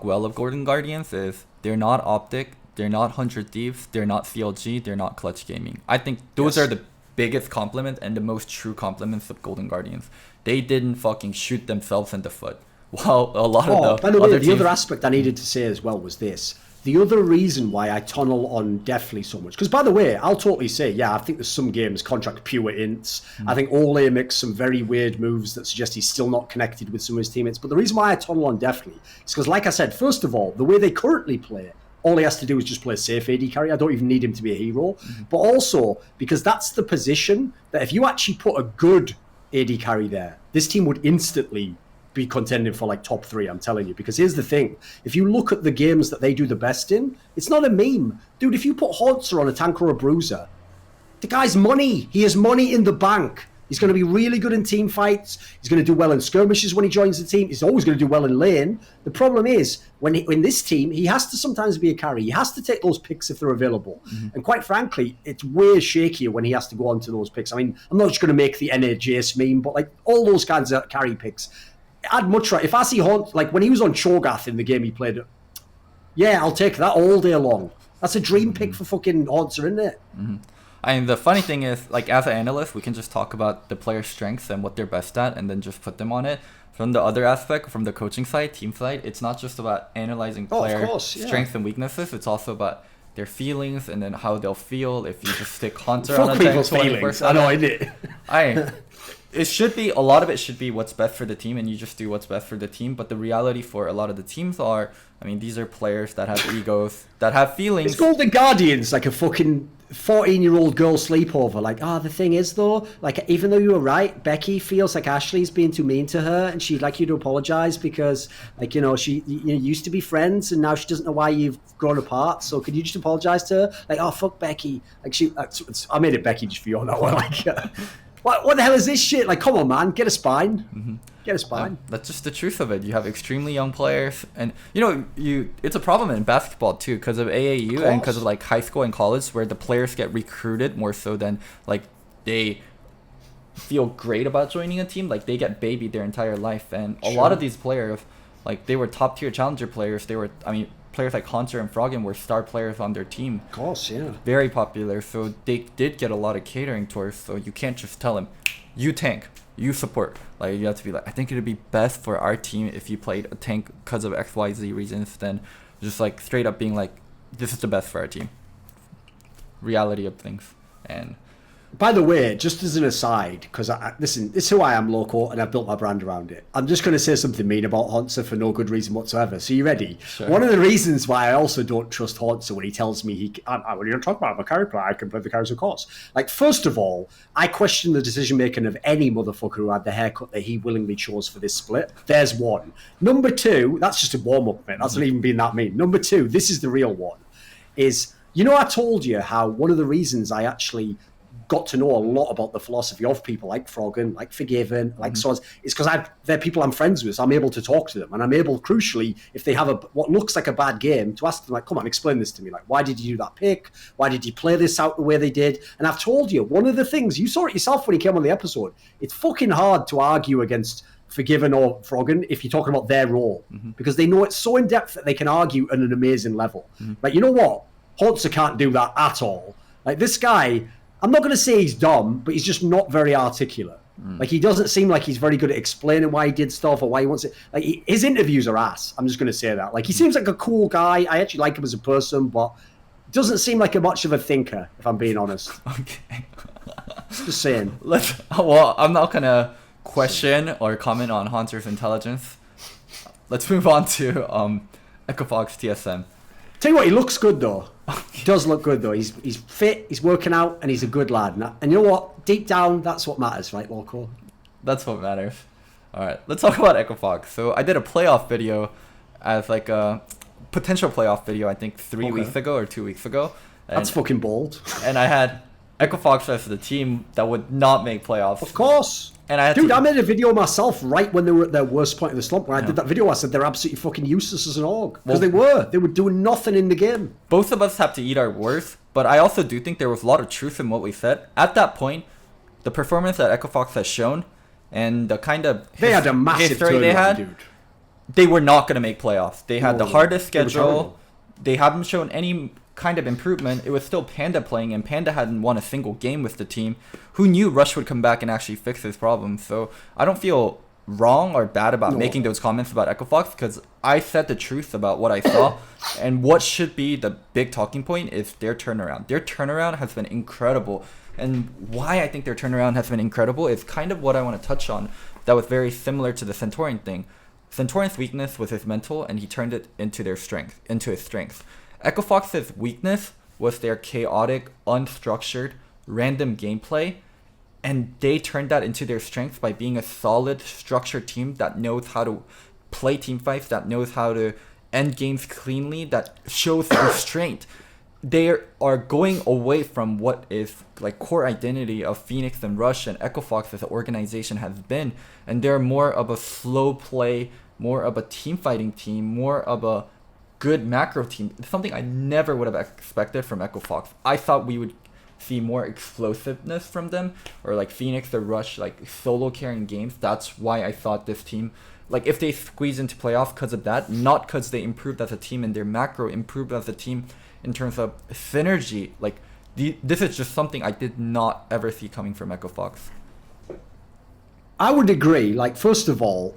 well of Golden Guardians is they're not Optic. They're not 100 Thieves, they're not CLG, they're not Clutch Gaming. I think those are the biggest compliment and the most true compliments of Golden Guardians. They didn't fucking shoot themselves in the foot. while a lot Oh, of by the the way, other the teams. other aspect I needed to say as well was this. The other reason why I tunnel on Deftly so much, because by the way, I'll totally say, yeah, I think there's some games contract pure ints. I think Ole makes some very weird moves that suggest he's still not connected with some of his teammates. But the reason why I tunnel on Deftly is because, like I said, first of all, the way they currently play, all he has to do is just play a safe AD carry. I don't even need him to be a hero. But also, because that's the position that if you actually put a good AD carry there, this team would instantly be contending for like top 3, I'm telling you. Because here's the thing. If you look at the games that they do the best in, it's not a meme. Dude, if you put Haunter on a tank or a bruiser, the guy's money. He has money in the bank. He's going to be really good in team fights. He's going to do well in skirmishes when he joins the team. He's always going to do well in lane. The problem is, in this team, he has to sometimes be a carry. He has to take those picks if they're available. And quite frankly, it's way shakier when he has to go on to those picks. I mean, I'm not just going to make the NAJS meme, but like all those kinds of carry picks, I'd much rather, if I see Hunt, like when he was on Cho'Gath in the game he played, yeah, I'll take that all day long. That's a dream pick for fucking Haunter, isn't it? I mean, the funny thing is, like, as an analyst, we can just talk about the player's strengths and what they're best at and then just put them on it. From the other aspect, from the coaching side, team side, it's not just about analyzing player strengths and weaknesses. It's also about their feelings and then how they'll feel if you just stick Haunter on a tank 24/7. I know, I did. It should be, a lot of it should be what's best for the team, and you just do what's best for the team. But the reality for a lot of the teams are, I mean, these are players that have egos, that have feelings. It's Golden Guardians, like a fucking 14-year-old girl sleepover. Like, the thing is though, like, even though you were right, Becky feels like Ashley's being too mean to her, and she'd like you to apologize because, like, you know, she used to be friends, and now she doesn't know why you've grown apart. So could you just apologize to her? Like, oh fuck Becky. Like I made it Becky just for you on that one. Like. What the hell is this shit? Like, come on, man, get a spine. Get a spine. That's just the truth of it. You have extremely young players, and you know, it's a problem in basketball too because of AAU and because of like high school and college, where the players get recruited more so than like they feel great about joining a team. Like they get babied their entire life, and a lot of these players, like they were top tier challenger players. They were, I mean, players like Haunter and Froggen were star players on their team. Of course, yeah. Very popular, so they did get a lot of catering towards, so you can't just tell them, you tank, you support. Like, you have to be like, I think it would be best for our team if you played a tank because of XYZ reasons, than just like straight up being like, this is the best for our team. Reality of things. And by the way, just as an aside, because listen, this is who I am, Loco, and I've built my brand around it. I'm just going to say something mean about Haunter for no good reason whatsoever. So you ready? Sure. One of the reasons why I also don't trust Haunter when he tells me when you don't talk about my carry player, I can play the carries of course. Like, first of all, I question the decision making of any motherfucker who had the haircut that he willingly chose for this split. There's one. Number two, that's just a warm up, man. That's not even being that mean. Number two, this is the real one. Is, you know, I told you how one of the reasons I actually got to know a lot about the philosophy of people like Froggen, like Forgiven, like Soz, is because they're people I'm friends with, so I'm able to talk to them, and I'm able, crucially, if they have what looks like a bad game, to ask them, like, come on, explain this to me. Like, why did you do that pick? Why did you play this out the way they did? And I've told you, one of the things, you saw it yourself when he came on the episode, it's fucking hard to argue against Forgiven or Froggen if you're talking about their role, because they know it's so in depth that they can argue at an amazing level. Like, you know what? Haunter can't do that at all. Like, this guy, I'm not going to say he's dumb, but he's just not very articulate. Like, he doesn't seem like he's very good at explaining why he did stuff or why he wants it. Like, his interviews are ass. I'm just going to say that. Like, he seems like a cool guy. I actually like him as a person, but doesn't seem like much of a thinker, if I'm being honest. okay. Just saying. Well, I'm not going to question or comment on Haunter's intelligence. Let's move on to EchoFox TSM. Tell you what, he looks good though. He does look good though. He's fit, he's working out, and he's a good lad. And you know what? Deep down, that's what matters, right, Loco? That's what matters. All right, let's talk about EchoFox. So I did a playoff video as like a potential playoff video, I think 3 weeks ago or 2 weeks ago. And, that's fucking bold. And I had EchoFox as the team that would not make playoffs. Of course. And I made a video myself right when they were at their worst point of the slump. When I did that video, I said they're absolutely fucking useless as an org. Because they were doing nothing in the game. Both of us have to eat our words, but I also do think there was a lot of truth in what we said. At that point, the performance that EchoFox has shown and the kind of they had a massive history they had, dude. They were not going to make playoffs. They had the hardest schedule. They haven't shown any kind of improvement. It was still Panda playing, and Panda hadn't won a single game with the team. Who knew Rush would come back and actually fix his problem? So I don't feel wrong or bad about making those comments about Echo Fox, because I said the truth about what I saw. And what should be the big talking point is their turnaround. Their turnaround has been incredible. And why I think their turnaround has been incredible is kind of what I want to touch on. That was very similar to the Centaurian thing. Centaurian's weakness was his mental, and he turned it into his strength. Echo Fox's weakness was their chaotic, unstructured, random gameplay, and they turned that into their strength by being a solid, structured team that knows how to play team fights, that knows how to end games cleanly, that shows restraint. They are going away from what is like core identity of Phoenix and Rush and Echo Fox as an organization has been, and they're more of a slow play, more of a team fighting team, more of a good macro team. Something I never would have expected from Echo Fox. I thought we would see more explosiveness from them, or like Phoenix or Rush like solo carrying games. That's why I thought this team, like if they squeeze into playoffs because of that, not because they improved as a team and their macro improved as a team in terms of synergy. Like this is just something I did not ever see coming from Echo Fox. I would agree. Like, first of all,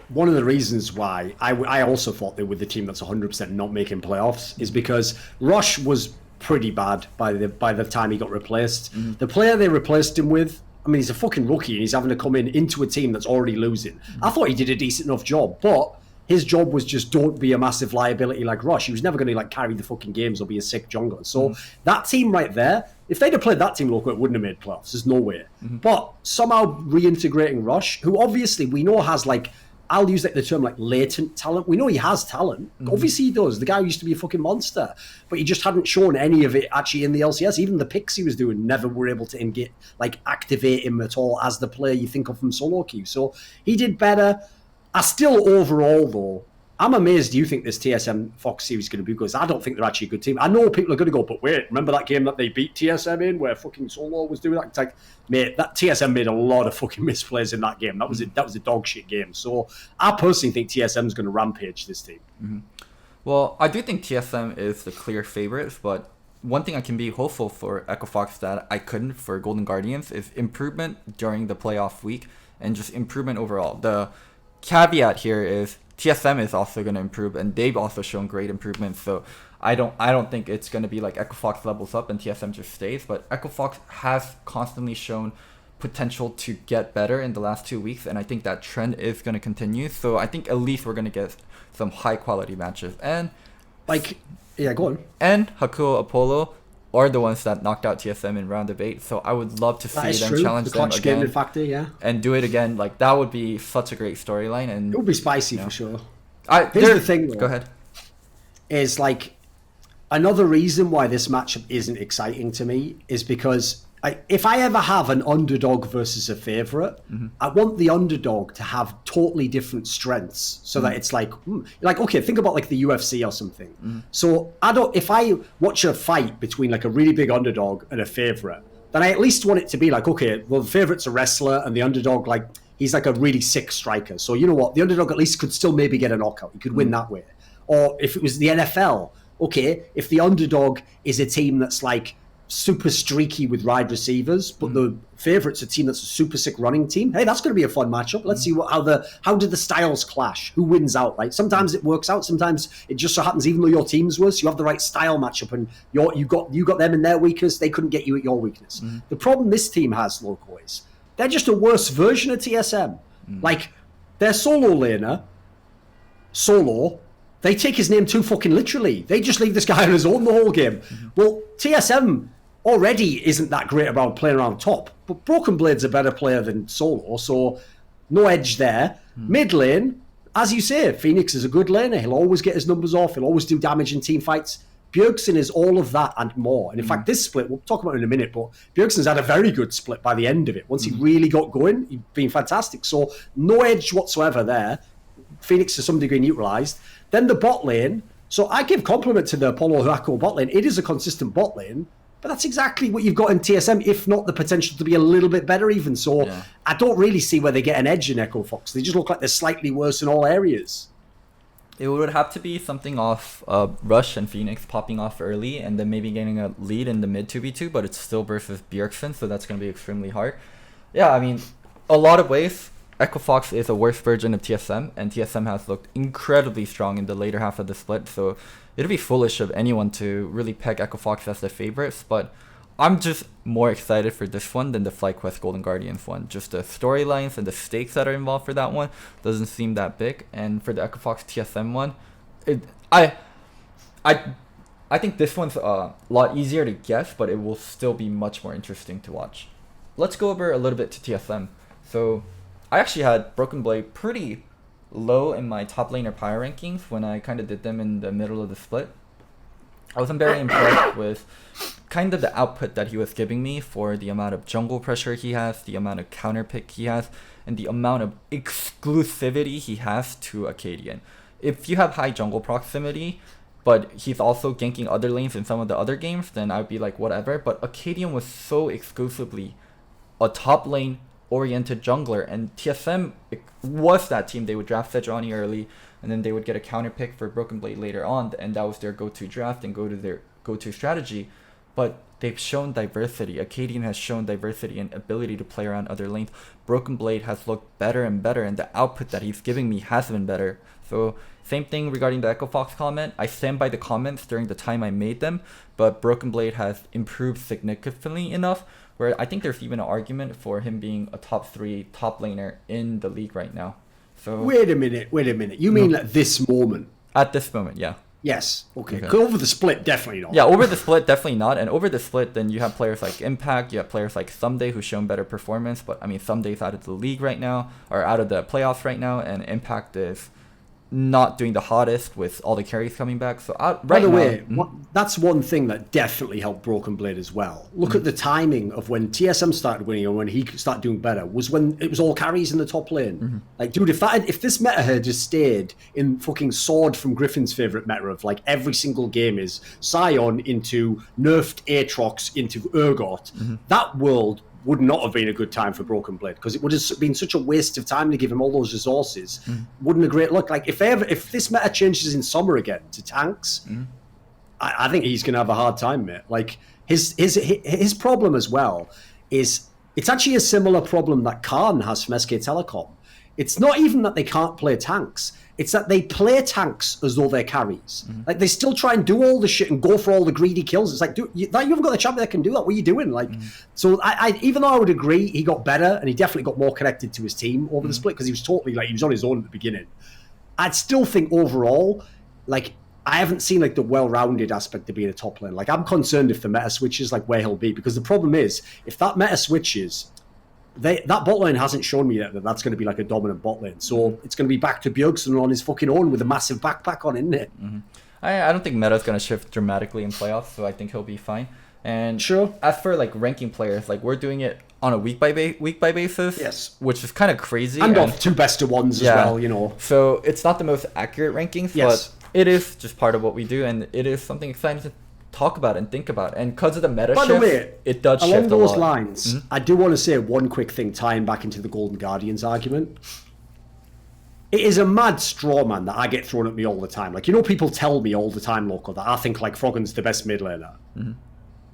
one of the reasons why I also thought they were the team that's 100% not making playoffs is because Rush was pretty bad by the time he got replaced. The player they replaced him with, I mean, he's a fucking rookie and he's having to come into a team that's already losing. I thought he did a decent enough job, but his job was just don't be a massive liability like Rush. He was never going to like carry the fucking games or be a sick jungler. So that team right there, if they'd have played that team Loco, it wouldn't have made playoffs. There's no way. But somehow reintegrating Rush, who obviously we know has like, I'll use like the term like latent talent. We know he has talent. Obviously he does. The guy used to be a fucking monster, but he just hadn't shown any of it actually in the LCS. Even the picks he was doing never were able to activate him at all as the player you think of from solo queue. So he did better. I still overall though, I'm amazed you think this TSM Fox series is going to be good, because I don't think they're actually a good team. I know people are going to go, but wait, remember that game that they beat TSM in where fucking Solo was doing that? It's like, mate, that TSM made a lot of fucking misplays in that game. That was a dog shit game. So I personally think TSM is going to rampage this team. Well, I do think TSM is the clear favorites, but one thing I can be hopeful for Echo Fox that I couldn't for Golden Guardians is improvement during the playoff week and just improvement overall. The caveat here is TSM is also going to improve, and they've also shown great improvements. So I don't think it's going to be like Echo Fox levels up and TSM just stays. But Echo Fox has constantly shown potential to get better in the last 2 weeks, and I think that trend is going to continue. So I think at least we're going to get some high quality matches. And go on. And Hakuo Apollo are the ones that knocked out TSM in round of 8. So I would love to see them challenge them again. Factor, yeah. And do it again. Like that would be such a great storyline, and it would be spicy for sure. Here's the thing, though, go ahead. Is like another reason why this matchup isn't exciting to me is because if I ever have an underdog versus a favorite, I want the underdog to have totally different strengths, so that it's like okay, think about like the UFC or something. So if I watch a fight between like a really big underdog and a favorite, then I at least want it to be like, okay, well the favorite's a wrestler and the underdog like he's like a really sick striker. So you know what, the underdog at least could still maybe get a knockout. He could win that way. Or if it was the NFL, okay, if the underdog is a team that's like super streaky with wide receivers, but the favourite's a team that's a super sick running team, hey, that's going to be a fun matchup. Let's see how do the styles clash? Who wins out, right? Sometimes it works out. Sometimes it just so happens, even though your team's worse, you have the right style matchup, and you got them in their weakness. They couldn't get you at your weakness. The problem this team has, Loco, is they're just a worse version of TSM. Like their solo laner, Solo. They take his name too fucking literally. They just leave this guy on his own the whole game. Well, TSM already isn't that great about playing around top, but Broken Blade's a better player than Solo, so no edge there. Mid lane, as you say, Phoenix is a good laner. He'll always get his numbers off. He'll always do damage in team fights. Bjergsen is all of that and more. And in fact, this split, we'll talk about it in a minute, but Bjergsen's had a very good split by the end of it. Once he really got going, he'd been fantastic. So no edge whatsoever there. Phoenix to some degree neutralized. Then the bot lane. So I give compliment to the Apollo Hako bot lane. It is a consistent bot lane, but that's exactly what you've got in TSM, if not the potential to be a little bit better even. So I don't really see where they get an edge in Echo Fox. They just look like they're slightly worse in all areas. It would have to be something off Rush and Phoenix popping off early and then maybe getting a lead in the mid 2v2, but it's still versus Bjergsen, so that's going to be extremely hard. Yeah, I mean, a lot of ways, Equifox is a worse version of TSM, and TSM has looked incredibly strong in the later half of the split, so it'd be foolish of anyone to really peg Equifox as their favorites, but I'm just more excited for this one than the FlyQuest Golden Guardians one. Just the storylines and the stakes that are involved for that one doesn't seem that big, and for the Equifox TSM one, I think this one's a lot easier to guess, but it will still be much more interesting to watch. Let's go over a little bit to TSM. So I actually had Broken Blade pretty low in my top laner power rankings when I kind of did them in the middle of the split. I wasn't very impressed with kind of the output that he was giving me for the amount of jungle pressure he has, the amount of counter pick he has, and the amount of exclusivity he has to Akkadian. If you have high jungle proximity, but he's also ganking other lanes in some of the other games, then I'd be like, whatever. But Akkadian was so exclusively a top lane oriented jungler, and TSM was that team. They would draft Sejuani early, and then they would get a counter pick for Broken Blade later on, and that was their go-to draft and their go-to strategy. But they've shown diversity. Akkadian has shown diversity and ability to play around other lanes. Broken Blade has looked better and better, and the output that he's giving me has been better. So same thing regarding the Equifox comment. I stand by the comments during the time I made them, but Broken Blade has improved significantly enough where I think there's even an argument for him being a top 3 top laner in the league right now. So wait a minute. You mean at this moment? At this moment, yeah. Yes. Okay. Over the split, definitely not. Yeah, over the split, definitely not. And over the split, then you have players like Impact, you have players like Someday who've shown better performance. But I mean, Someday's out of the league right now, or out of the playoffs right now, and Impact is not doing the hottest with all the carries coming back. So by the way, that's one thing that definitely helped Broken Blade as well. Look at the timing of when TSM started winning and when he started doing better was when it was all carries in the top lane. Like, dude, if this meta had just stayed in fucking Sword from Griffin's favorite meta of like every single game is Sion into nerfed Aatrox into Urgot, that world would not have been a good time for Broken Blade because it would have been such a waste of time to give him all those resources. Wouldn't a great look. Like if this meta changes in summer again to tanks, I think he's gonna have a hard time, mate. Like his problem as well is it's actually a similar problem that Khan has from SK Telecom. It's not even that they can't play tanks. It's that they play tanks as though they're carries. Like they still try and do all the shit and go for all the greedy kills. It's like, dude, you haven't got the champion that can do that. What are you doing? Like, so I even though I would agree he got better and he definitely got more connected to his team over the split because he was totally like he was on his own at the beginning. I'd still think overall, like I haven't seen like the well-rounded aspect of being a top lane. Like I'm concerned if the meta switches, like where he'll be, because the problem is if that meta switches. That bot lane hasn't shown me yet that that's going to be like a dominant bot lane. So it's going to be back to Bjergsen on his fucking own with a massive backpack on, isn't it? I don't think meta's going to shift dramatically in playoffs, so I think he'll be fine. And as for like ranking players, like we're doing it on a week by basis, yes, which is kind of crazy. And off 2 best of 1s as well, you know. So it's not the most accurate rankings, but it is just part of what we do, and it is something exciting to talk about and think about, and because of the meta shift, it does shift a lot. Along those lines, I do want to say one quick thing tying back into the Golden Guardians argument. It is a mad straw man that I get thrown at me all the time. Like, you know, people tell me all the time, Loco, that I think like Froggen's the best mid laner.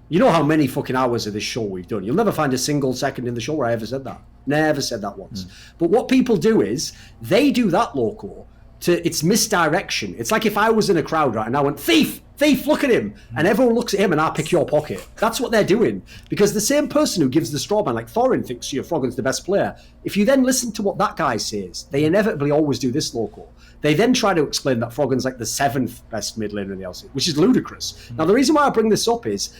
You know how many fucking hours of this show we've done. You'll never find a single second in the show where I ever said that. Never said that once. But what people do is they do that, Loco, it's misdirection. It's like if I was in a crowd, right, and I went, thief, look at him. And everyone looks at him and I pick your pocket. That's what they're doing. Because the same person who gives the straw man, like Thorin thinks Froggen's the best player. If you then listen to what that guy says, they inevitably always do this, Loco. They then try to explain that Froggen's like the 7th best mid laner in the LC, which is ludicrous. Now, the reason why I bring this up is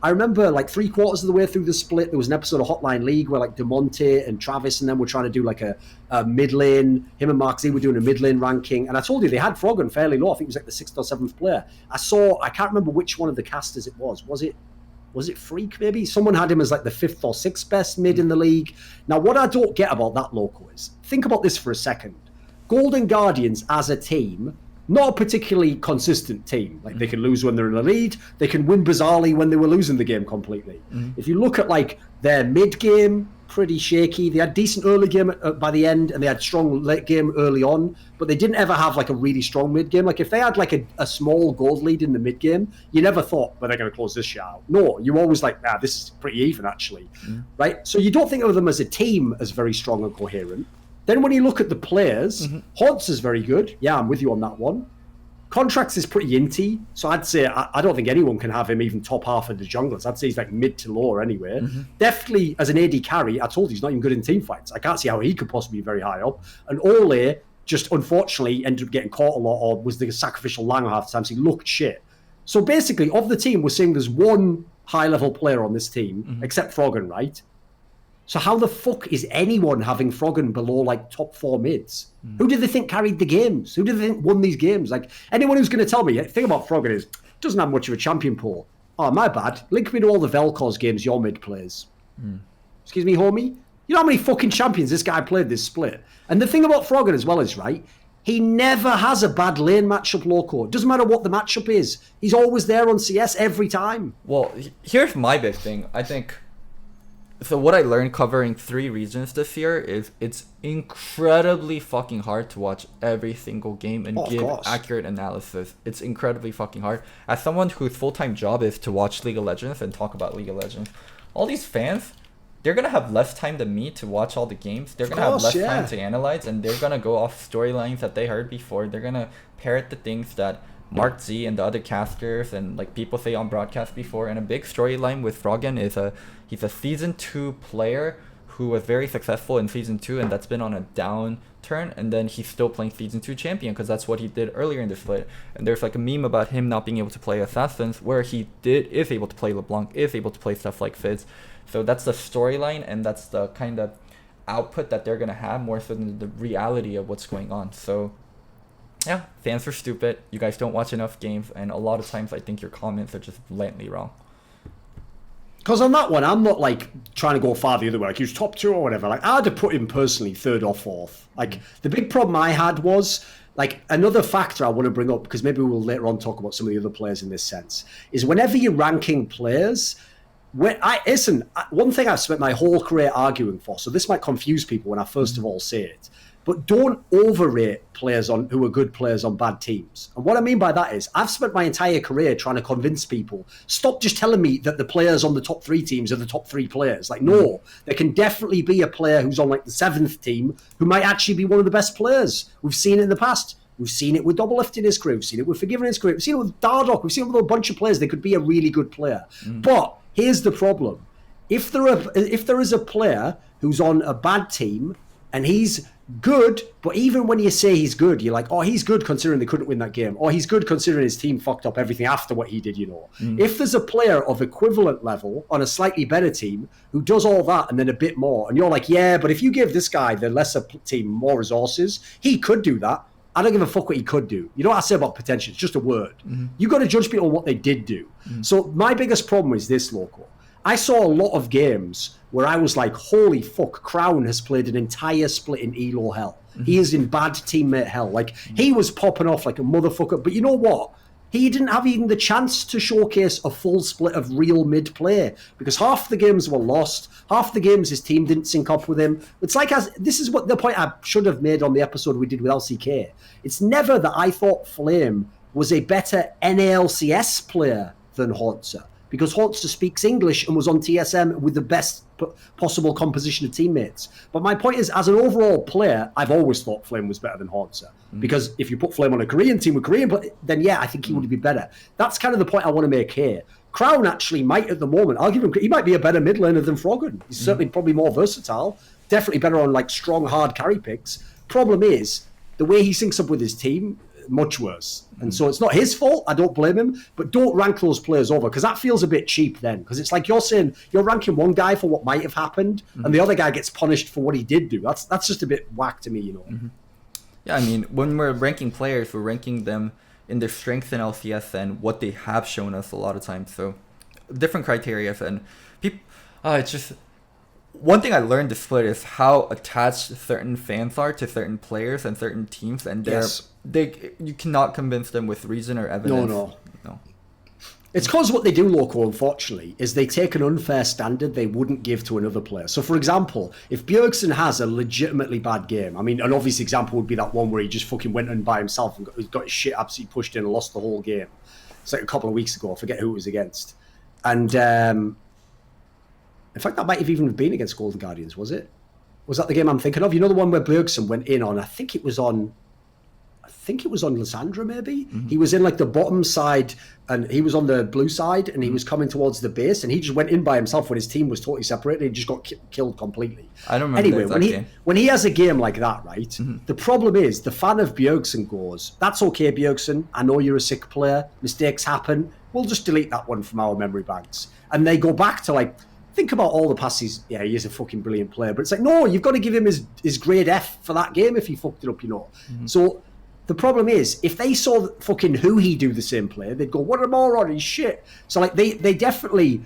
I remember like 3/4 of the way through the split, there was an episode of Hotline League where like Demonte and Travis and them were trying to do like a mid lane. Him and Mark Z were doing a mid lane ranking. And I told you they had Froggen fairly low. I think it was like the 6th or 7th player. I can't remember which one of the casters it was. Was it Freak maybe? Someone had him as like the 5th or 6th best mid in the league. Now, what I don't get about that, Loco, is think about this for a second. Golden Guardians as a team, not a particularly consistent team. Like they can lose when they're in the lead. They can win bizarrely when they were losing the game completely. If you look at like their mid game, pretty shaky. They had decent early game by the end, and they had strong late game early on, but they didn't ever have like a really strong mid game. Like if they had like a small gold lead in the mid game, you never thought, well, they're going to close this shit out. No, you always like, this is pretty even actually, right? So you don't think of them as a team as very strong and coherent. Then when you look at the players, Haunts is very good. Yeah, I'm with you on that one. Contracts is pretty inty, so I'd say I don't think anyone can have him even top half of the junglers. I'd say he's like mid to lower anyway. Deftly, as an AD carry, I told you he's not even good in team fights. I can't see how he could possibly be very high up. And Ole just unfortunately ended up getting caught a lot, or was the sacrificial lamb half the time, so he looked shit. So basically, of the team, we're saying there's one high-level player on this team, except Froggen, right? So how the fuck is anyone having Froggen below like top 4 mids? Who did they think carried the games? Who did they think won these games? Like anyone who's going to tell me, the thing about Froggen is doesn't have much of a champion pool. Oh, my bad. Link me to all the Vel'Koz games your mid plays. Excuse me, homie? You know how many fucking champions this guy played this split? And the thing about Froggen as well is, right, he never has a bad lane matchup, Loco. It doesn't matter what the matchup is. He's always there on CS every time. Well, here's my big thing. I think... So what I learned covering 3 regions this year is it's incredibly fucking hard to watch every single game and give accurate analysis. It's incredibly fucking hard. As someone whose full-time job is to watch League of Legends and talk about League of Legends, all these fans, they're going to have less time than me to watch all the games. They're going to have less time to analyze, and they're going to go off storylines that they heard before. They're going to parrot the things that Mark Z and the other casters and like people say on broadcast before. And a big storyline with Froggen is he's a season 2 player who was very successful in season 2, and that's been on a downturn, and then he's still playing season 2 champion because that's what he did earlier in the split. And there's like a meme about him not being able to play assassins, where he is able to play LeBlanc, is able to play stuff like Fizz. So that's the storyline, and that's the kind of output that they're gonna have more so than the reality of what's going on. So yeah, fans are stupid. You guys don't watch enough games, and a lot of times I think your comments are just blatantly wrong. Because on that one, I'm not like trying to go far the other way, like he was top 2 or whatever. Like I'd have put him personally 3rd or 4th. Like the big problem I had was like another factor I want to bring up, because maybe we'll later on talk about some of the other players in this sense, is whenever you're ranking players, one thing I've spent my whole career arguing for, so this might confuse people when I first of all say it, but don't overrate players who are good players on bad teams. And what I mean by that is I've spent my entire career trying to convince people, stop just telling me that the players on the top 3 teams are the top 3 players. Like, no, there can definitely be a player who's on like the 7th team who might actually be one of the best players. We've seen it in the past. We've seen it with Doublelift in his career. We've seen it with Forgiven in his career. We've seen it with Dardoch. We've seen it with a bunch of players. They could be a really good player. But here's the problem. If there is a player who's on a bad team and he's good, but even when you say he's good, you're like, oh, he's good considering they couldn't win that game, or he's good considering his team fucked up everything after what he did, you know. If there's a player of equivalent level on a slightly better team who does all that and then a bit more, and you're like, yeah, but if you give this guy, the lesser team, more resources, he could do that. I don't give a fuck what he could do. You know what I say about potential? It's just a word. You got to judge people on what they did do. So my biggest problem is this, Loco. I saw a lot of games where I was like, holy fuck, Crown has played an entire split in Elo hell. He is in bad teammate hell. Like, he was popping off like a motherfucker. But you know what? He didn't have even the chance to showcase a full split of real mid play, because half the games were lost. Half the games his team didn't sync up with him. It's like, this is what the point I should have made on the episode we did with LCK. It's never that I thought Flame was a better NALCS player than Haunter, because Haunter speaks English and was on TSM with the best possible composition of teammates. But my point is, as an overall player, I've always thought Flame was better than Haunter. Because if you put Flame on a Korean team with Korean, then yeah, I think he would be better. That's kind of the point I want to make here. Crown actually might, at the moment, I'll give him, he might be a better mid laner than Froggen. He's certainly probably more versatile, definitely better on like strong, hard carry picks. Problem is, the way he syncs up with his team, much worse. And so it's not his fault, I don't blame him, but don't rank those players over, because that feels a bit cheap then, because it's like you're saying you're ranking one guy for what might have happened and the other guy gets punished for what he did do. That's just a bit whack to me, you know. Yeah, I mean, when we're ranking players, we're ranking them in their strengths in LCS and what they have shown us a lot of times. So different criteria, and people, it's just one thing I learned this split is how attached certain fans are to certain players and certain teams, and you cannot convince them with reason or evidence. No. It's because what they do, Loco, unfortunately, is they take an unfair standard they wouldn't give to another player. So, for example, if Bjergsen has a legitimately bad game, I mean, an obvious example would be that one where he just fucking went in by himself and got his shit absolutely pushed in and lost the whole game. It's like a couple of weeks ago. I forget who it was against. And, in fact, that might have even been against Golden Guardians, was it? Was that the game I'm thinking of? You know the one where Bjergsen went in on, I think it was on Lysandra, maybe? Mm-hmm. He was in like the bottom side and he was on the blue side and he was coming towards the base and he just went in by himself when his team was totally separated and he just got killed completely. I don't remember. Anyway, when he has a game like that, right, the problem is the fan of Bjergsen goes, that's okay, Bjergsen, I know you're a sick player, mistakes happen, we'll just delete that one from our memory banks. And they go back to like, think about all the passes. Yeah, he is a fucking brilliant player, but it's like, no, you've got to give him his grade F for that game if he fucked it up, you know. So the problem is, if they saw fucking Huni do the same play, they'd go, what a moron, he's shit. So like they definitely,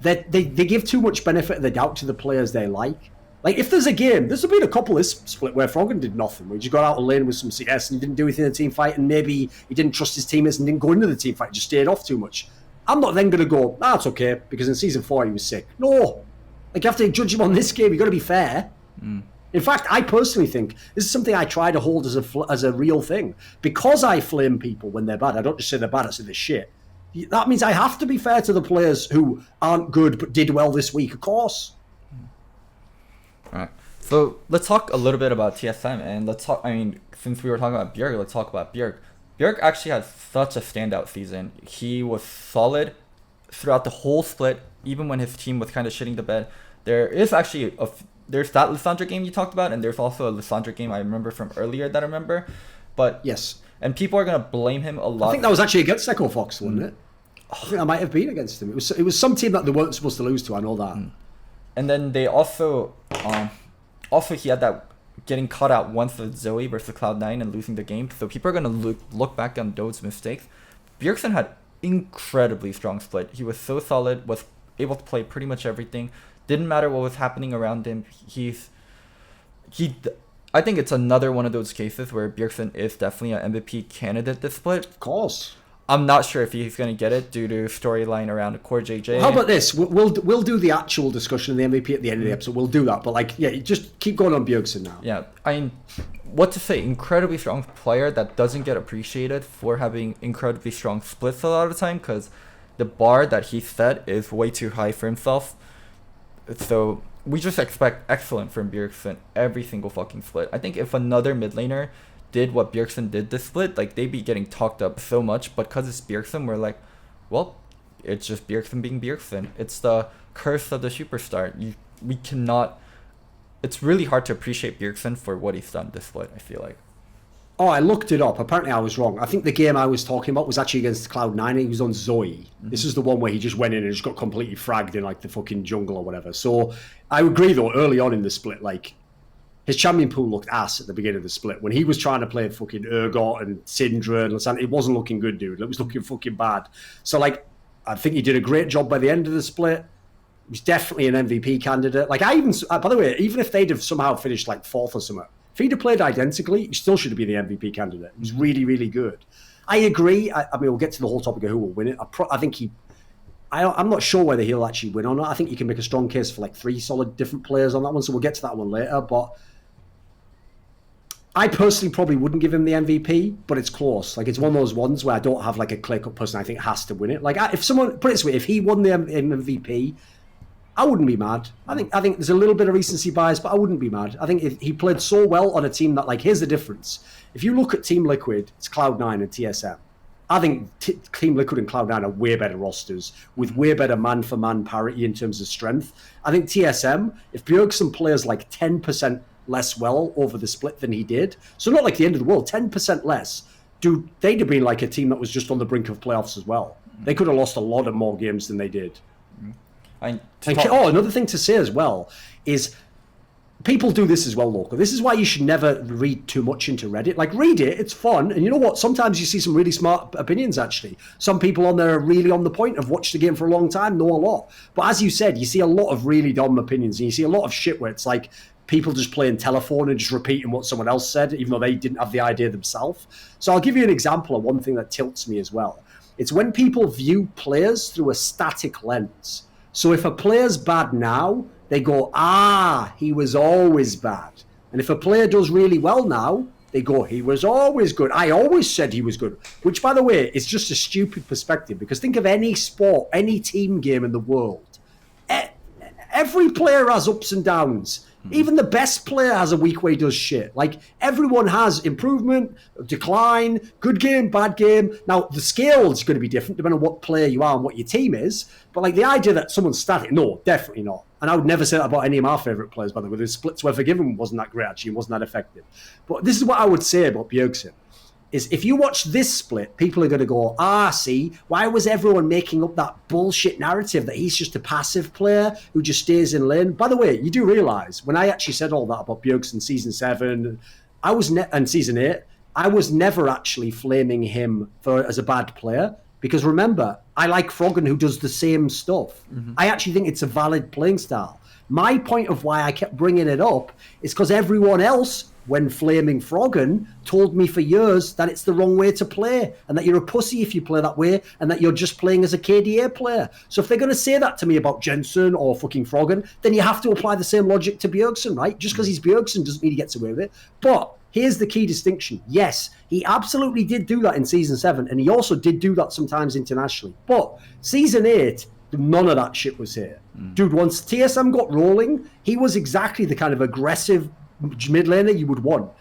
they give too much benefit of the doubt to the players they like. Like if there's a game, there's been a couple this split where Froggen did nothing, where he just got out of lane with some CS and he didn't do anything in the team fight and maybe he didn't trust his teammates and didn't go into the team fight, just stayed off too much. I'm not then going to go, it's okay, because in Season 4 he was sick. No. Like you have to judge him on this game, you've got to be fair. In fact, I personally think this is something I try to hold as a real thing. Because I flame people when they're bad, I don't just say they're bad, I say they're shit. That means I have to be fair to the players who aren't good but did well this week, of course. All right. So let's talk a little bit about TSM and let's talk, since we were talking about Bjerg, let's talk about Bjerg. Bjerg actually had such a standout season. He was solid throughout the whole split, even when his team was kind of shitting the bed. There is actually there's that Lysandra game you talked about, and there's also a Lysandra game I remember from earlier that I remember. But yes, and people are gonna blame him a lot. I think that was actually against Echo Fox, wasn't it? I think that might have been against him. It was some team that they weren't supposed to lose to. I know that. And then they also he had that getting caught out once with Zoe versus Cloud9 and losing the game. So people are gonna look back on those mistakes. Bjergsen had incredibly strong split. He was so solid, was able to play pretty much everything. Didn't matter what was happening around him. I think it's another one of those cases where Bjergsen is definitely an MVP candidate this split. Of course. I'm not sure if he's going to get it due to storyline around CoreJJ. How about this? We'll do the actual discussion of the MVP at the end of the episode. We'll do that. But just keep going on Bjergsen now. Yeah, what to say? Incredibly strong player that doesn't get appreciated for having incredibly strong splits a lot of the time because the bar that he set is way too high for himself. So we just expect excellent from Bjergsen every single fucking split. I think if another mid laner did what Bjergsen did this split, they'd be getting talked up so much. But because it's Bjergsen, we're like, well, it's just Bjergsen being Bjergsen. It's the curse of the superstar. We cannot. It's really hard to appreciate Bjergsen for what he's done this split, I feel like. Oh, I looked it up. Apparently I was wrong. I think the game I was talking about was actually against Cloud9. He was on Zoe. This is the one where he just went in and just got completely fragged in like the fucking jungle or whatever. So I agree though, early on in the split, his champion pool looked ass at the beginning of the split. When he was trying to play fucking Urgot and Syndra and Lysandra, it wasn't looking good, dude. It was looking fucking bad. So I think he did a great job by the end of the split. He was definitely an MVP candidate. By the way, even if they'd have somehow finished fourth or something, if he'd have played identically, he still should have been the MVP candidate. He was really, really good. I agree. We'll get to the whole topic of who will win it. I think I'm not sure whether he'll actually win or not. I think you can make a strong case for 3 solid different players on that one, so we'll get to that one later. But I personally probably wouldn't give him the MVP, but it's close. It's one of those ones where I don't have a clear-cut person I think has to win it. If someone, put it this way, if he won the MVP, I wouldn't be mad. I think there's a little bit of recency bias, but I wouldn't be mad. I think if he played so well on a team that, here's the difference. If you look at Team Liquid, it's Cloud9 and TSM. I think Team Liquid and Cloud9 are way better rosters with way better man-for-man parity in terms of strength. I think TSM, if Bjergsen plays 10% less well over the split than he did, so not the end of the world, 10% less, dude, they'd have been a team that was just on the brink of playoffs as well. They could have lost a lot of more games than they did. Another thing to say as well is people do this as well, Loco. This is why you should never read too much into Reddit. Read it, it's fun. And you know what? Sometimes you see some really smart opinions, actually. Some people on there are really on the point, have watched the game for a long time, know a lot. But as you said, you see a lot of really dumb opinions. And you see a lot of shit where it's people just playing telephone and just repeating what someone else said, even though they didn't have the idea themselves. So I'll give you an example of one thing that tilts me as well. It's when people view players through a static lens. So if a player's bad now, they go, he was always bad. And if a player does really well now, they go, he was always good. I always said he was good. Which, by the way, is just a stupid perspective, because think of any sport, any team game in the world. Every player has ups and downs. Even the best player has a week where he does shit. Like, everyone has improvement, decline, good game, bad game. Now, the scale is going to be different depending on what player you are and what your team is. But, like, the idea that someone's static, no, definitely not. And I would never say that about any of my favourite players, by the way. The splits were forgiven wasn't that great, actually. It wasn't that effective. But this is what I would say about Bjergsen. Is if you watch this split, people are going to go, see, why was everyone making up that bullshit narrative that he's just a passive player who just stays in lane? By the way, you do realise, when I actually said all that about Bjergsen season 7 and season 8, I was never actually flaming him as a bad player. Because remember, I like Froggen, who does the same stuff. Mm-hmm. I actually think it's a valid playing style. My point of why I kept bringing it up is because everyone else, when flaming Froggen, told me for years that it's the wrong way to play and that you're a pussy if you play that way and that you're just playing as a KDA player. So if they're going to say that to me about Jensen or fucking Froggen, then you have to apply the same logic to Bjergsen, right? Just because he's Bjergsen doesn't mean he gets away with it. But here's the key distinction. Yes, he absolutely did do that in Season 7, and he also did do that sometimes internationally. But Season 8, none of that shit was here. Dude, once TSM got rolling, he was exactly the kind of aggressive mid laner you would want.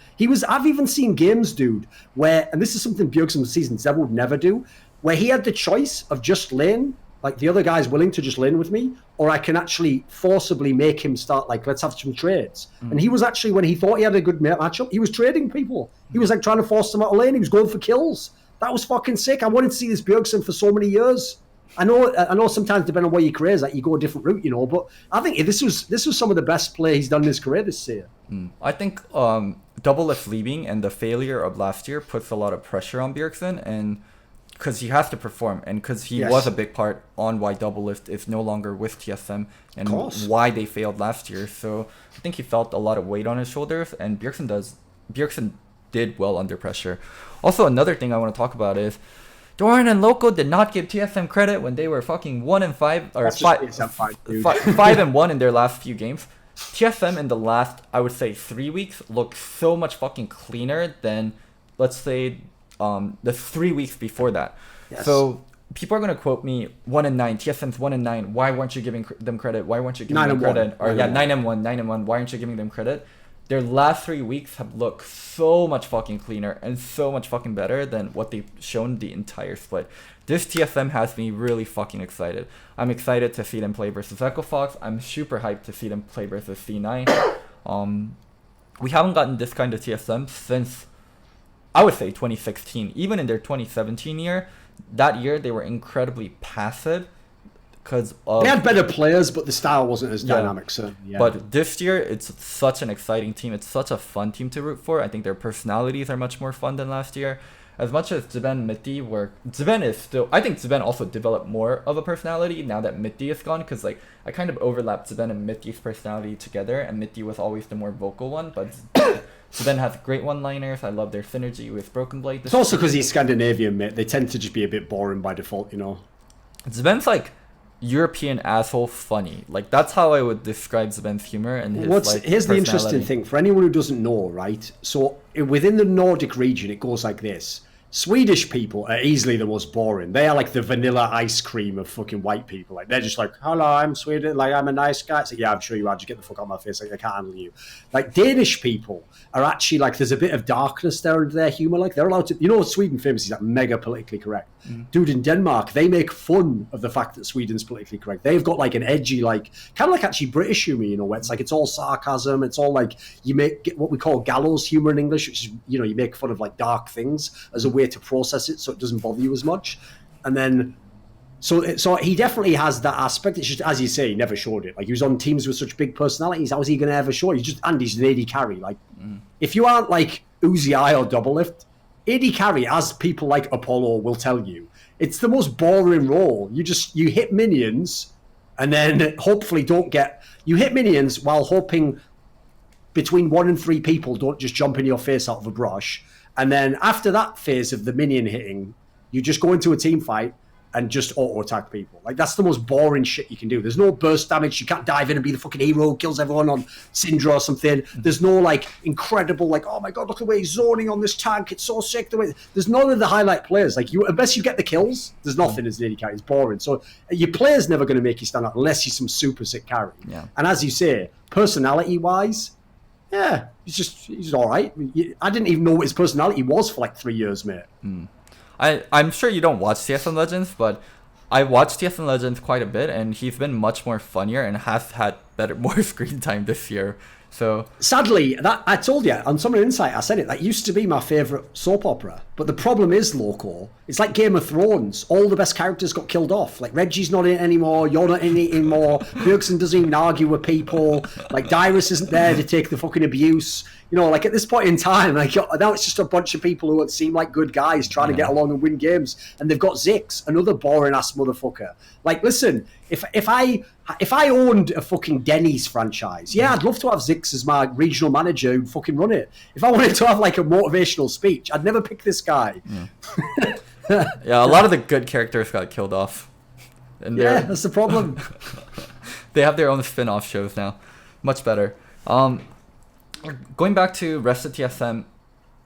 I've even seen games, dude, where, and this is something Bjergsen Season 7 would never do, where he had the choice of just lane, like the other guy's willing to just lane with me, or I can actually forcibly make him start, like, let's have some trades. And he was actually, when he thought he had a good matchup, he was trading people. He was like trying to force them out of lane. He was going for kills. That was fucking sick. I wanted to see this Bjergsen for so many years. I know sometimes depending on where your career is, like, you go a different route, but I think this was some of the best play he's done in his career this year. I think Doublelift leaving and the failure of last year puts a lot of pressure on Bjergsen, and because he has to perform, and because he was a big part on why Doublelift is no longer with TSM and why they failed last year. So I think he felt a lot of weight on his shoulders, and Bjergsen did well under pressure. Also, another thing I want to talk about is Doran and Loco did not give TSM credit when they were fucking 1-5 or 5-1 in their last few games. TSM in the last, I would say, 3 weeks looked so much fucking cleaner than, let's say, the 3 weeks before that. Yes. So people are gonna quote me 1-9. TSM's 1-9. Why weren't you giving them credit? Why weren't you giving them credit? Or 9-1. Why aren't you giving them credit? Their last 3 weeks have looked so much fucking cleaner and so much fucking better than what they've shown the entire split. This TSM has me really fucking excited. I'm excited to see them play versus Echo Fox. I'm super hyped to see them play versus C9. We haven't gotten this kind of TSM since, I would say, 2016. Even in their 2017 year, that year they were incredibly passive. They had better players, but the style wasn't as dynamic. So, But this year, it's such an exciting team. It's such a fun team to root for. I think their personalities are much more fun than last year. As much as Ziben and Mitty were... Ziben is still... I think Ziben also developed more of a personality now that Mitty is gone, because I kind of overlapped Ziben and Mitty's personality together, and Mitty was always the more vocal one, but Ziben has great one-liners. I love their synergy with Broken Blade. It's also because he's Scandinavian, mate. They tend to just be a bit boring by default, Ziben's like European asshole funny. Like, that's how I would describe Ziben's humor and his Here's the interesting thing for anyone who doesn't know, right? So within the Nordic region, it goes like this. Swedish people are easily the most boring. They are like the vanilla ice cream of fucking white people. Like, they're just like, hello, I'm Sweden. Like, I'm a nice guy. It's like, yeah, I'm sure you are. Just get the fuck out of my face. Like, I can't handle you. Like, Danish people are actually like, there's a bit of darkness there in their humor. Like, they're allowed to, Sweden famously is like mega politically correct. Dude, in Denmark, they make fun of the fact that Sweden's politically correct. They've got like an edgy, like, kind of like actually British humor, where it's like, it's all sarcasm. It's all like, you make what we call gallows humor in English, which is, you make fun of like dark things as a way to process it so it doesn't bother you as much. And then so he definitely has that aspect. It's just, as you say, he never showed it. Like, he was on teams with such big personalities. How was he going to ever show it? He's an AD carry. Like, if you aren't like Uzi I or Doublelift, AD carry, as people like Apollo will tell you, it's the most boring role. You hit minions and then hopefully you hit minions while hoping between 1 and 3 people don't just jump in your face out of a brush. And then after that phase of the minion hitting, You just go into a team fight and just auto-attack people. Like, that's the most boring shit you can do. There's no burst damage. You can't dive in and be the fucking hero who kills everyone on Syndra or something. There's no, like, incredible, like, oh my god, look at the way he's zoning on this tank. It's so sick. There's none of the highlight players. Like, unless you get the kills, there's nothing as an AD carry. It's boring. So your player's never going to make you stand out unless he's some super sick carry. Yeah. And as you say, personality-wise, yeah, he's all right. I didn't even know what his personality was for, like, 3 years, mate. I'm sure you don't watch TSM Legends, but I watched TSM Legends quite a bit, and he's been much more funnier and has had more screen time this year. So sadly, that I told you on Summer Insight, I said it. That used to be my favourite soap opera, but the problem is, Loco. It's like Game of Thrones. All the best characters got killed off. Like Reggie's not in it anymore. You're not in it anymore. Bjergsen doesn't even argue with people. Like Dyrus isn't there to take the fucking abuse. You know, like at this point in time, like now it's just a bunch of people who seem like good guys trying to get along and win games, and they've got Zix, another boring ass motherfucker. Like, listen, if I owned a fucking Denny's franchise, yeah, I'd love to have Zix as my regional manager who'd fucking run it. If I wanted to have like a motivational speech, I'd never pick this guy. Yeah, a lot of the good characters got killed off. And yeah, that's the problem. They have their own spin-off shows now. Much better. Going back to rest of TSM,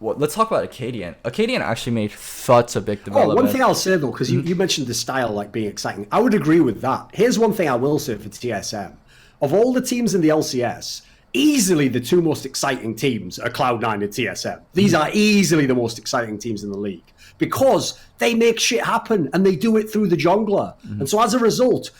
let's talk about Akkadian. Akkadian actually made such a big development. One thing I'll say though, because you mentioned the style like being exciting, I would agree with that. Here's one thing I will say for TSM. Of all the teams in the LCS, easily the two most exciting teams are Cloud9 and TSM. These are easily the most exciting teams in the league because they make shit happen and they do it through the jungler. And so as a result,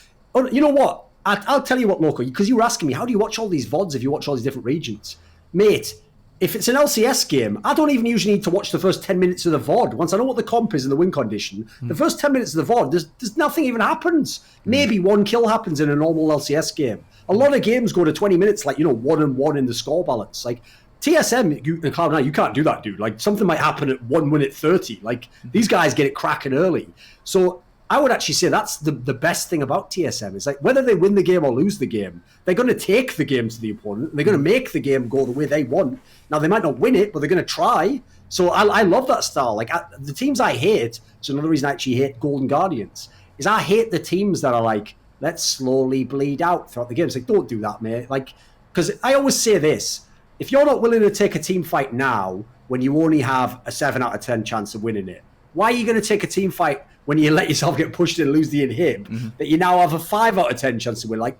you know what? I'll tell you what, Loco, because you were asking me, how do you watch all these VODs if you watch all these different regions? Mate, if it's an LCS game, I don't even usually need to watch the first 10 minutes of the VOD. Once I know what the comp is and the win condition, the first 10 minutes of the VOD, there's nothing even happens. Maybe one kill happens in a normal LCS game. A lot of games go to 20 minutes, like, 1-1 in the score balance. Like, TSM and Cloud9, you can't do that, dude. Like, something might happen at 1 minute 30. Like, these guys get it cracking early. So I would actually say that's the best thing about TSM. It's like whether they win the game or lose the game, they're going to take the game to the opponent. They're going to make the game go the way they want. Now, they might not win it, but they're going to try. So I love that style. Like the teams I hate, so another reason I actually hate Golden Guardians, is I hate the teams that are like, let's slowly bleed out throughout the game. It's like, don't do that, mate. Like, because I always say this, if you're not willing to take a team fight now when you only have a 7 out of 10 chance of winning it, why are you going to take a team fight when you let yourself get pushed and lose the inhib, that you now have a 5 out of 10 chance to win? Like,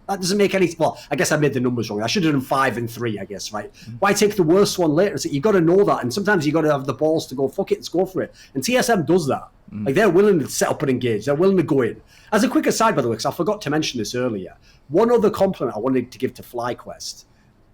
that doesn't make any... Well, I guess I made the numbers wrong. I should have done 5 and 3, I guess, right? Why take the worst one later? It's like, you've got to know that, and sometimes you've got to have the balls to go, fuck it, let's go for it. And TSM does that. Like, they're willing to set up and engage. They're willing to go in. As a quick aside, by the way, because I forgot to mention this earlier, one other compliment I wanted to give to FlyQuest,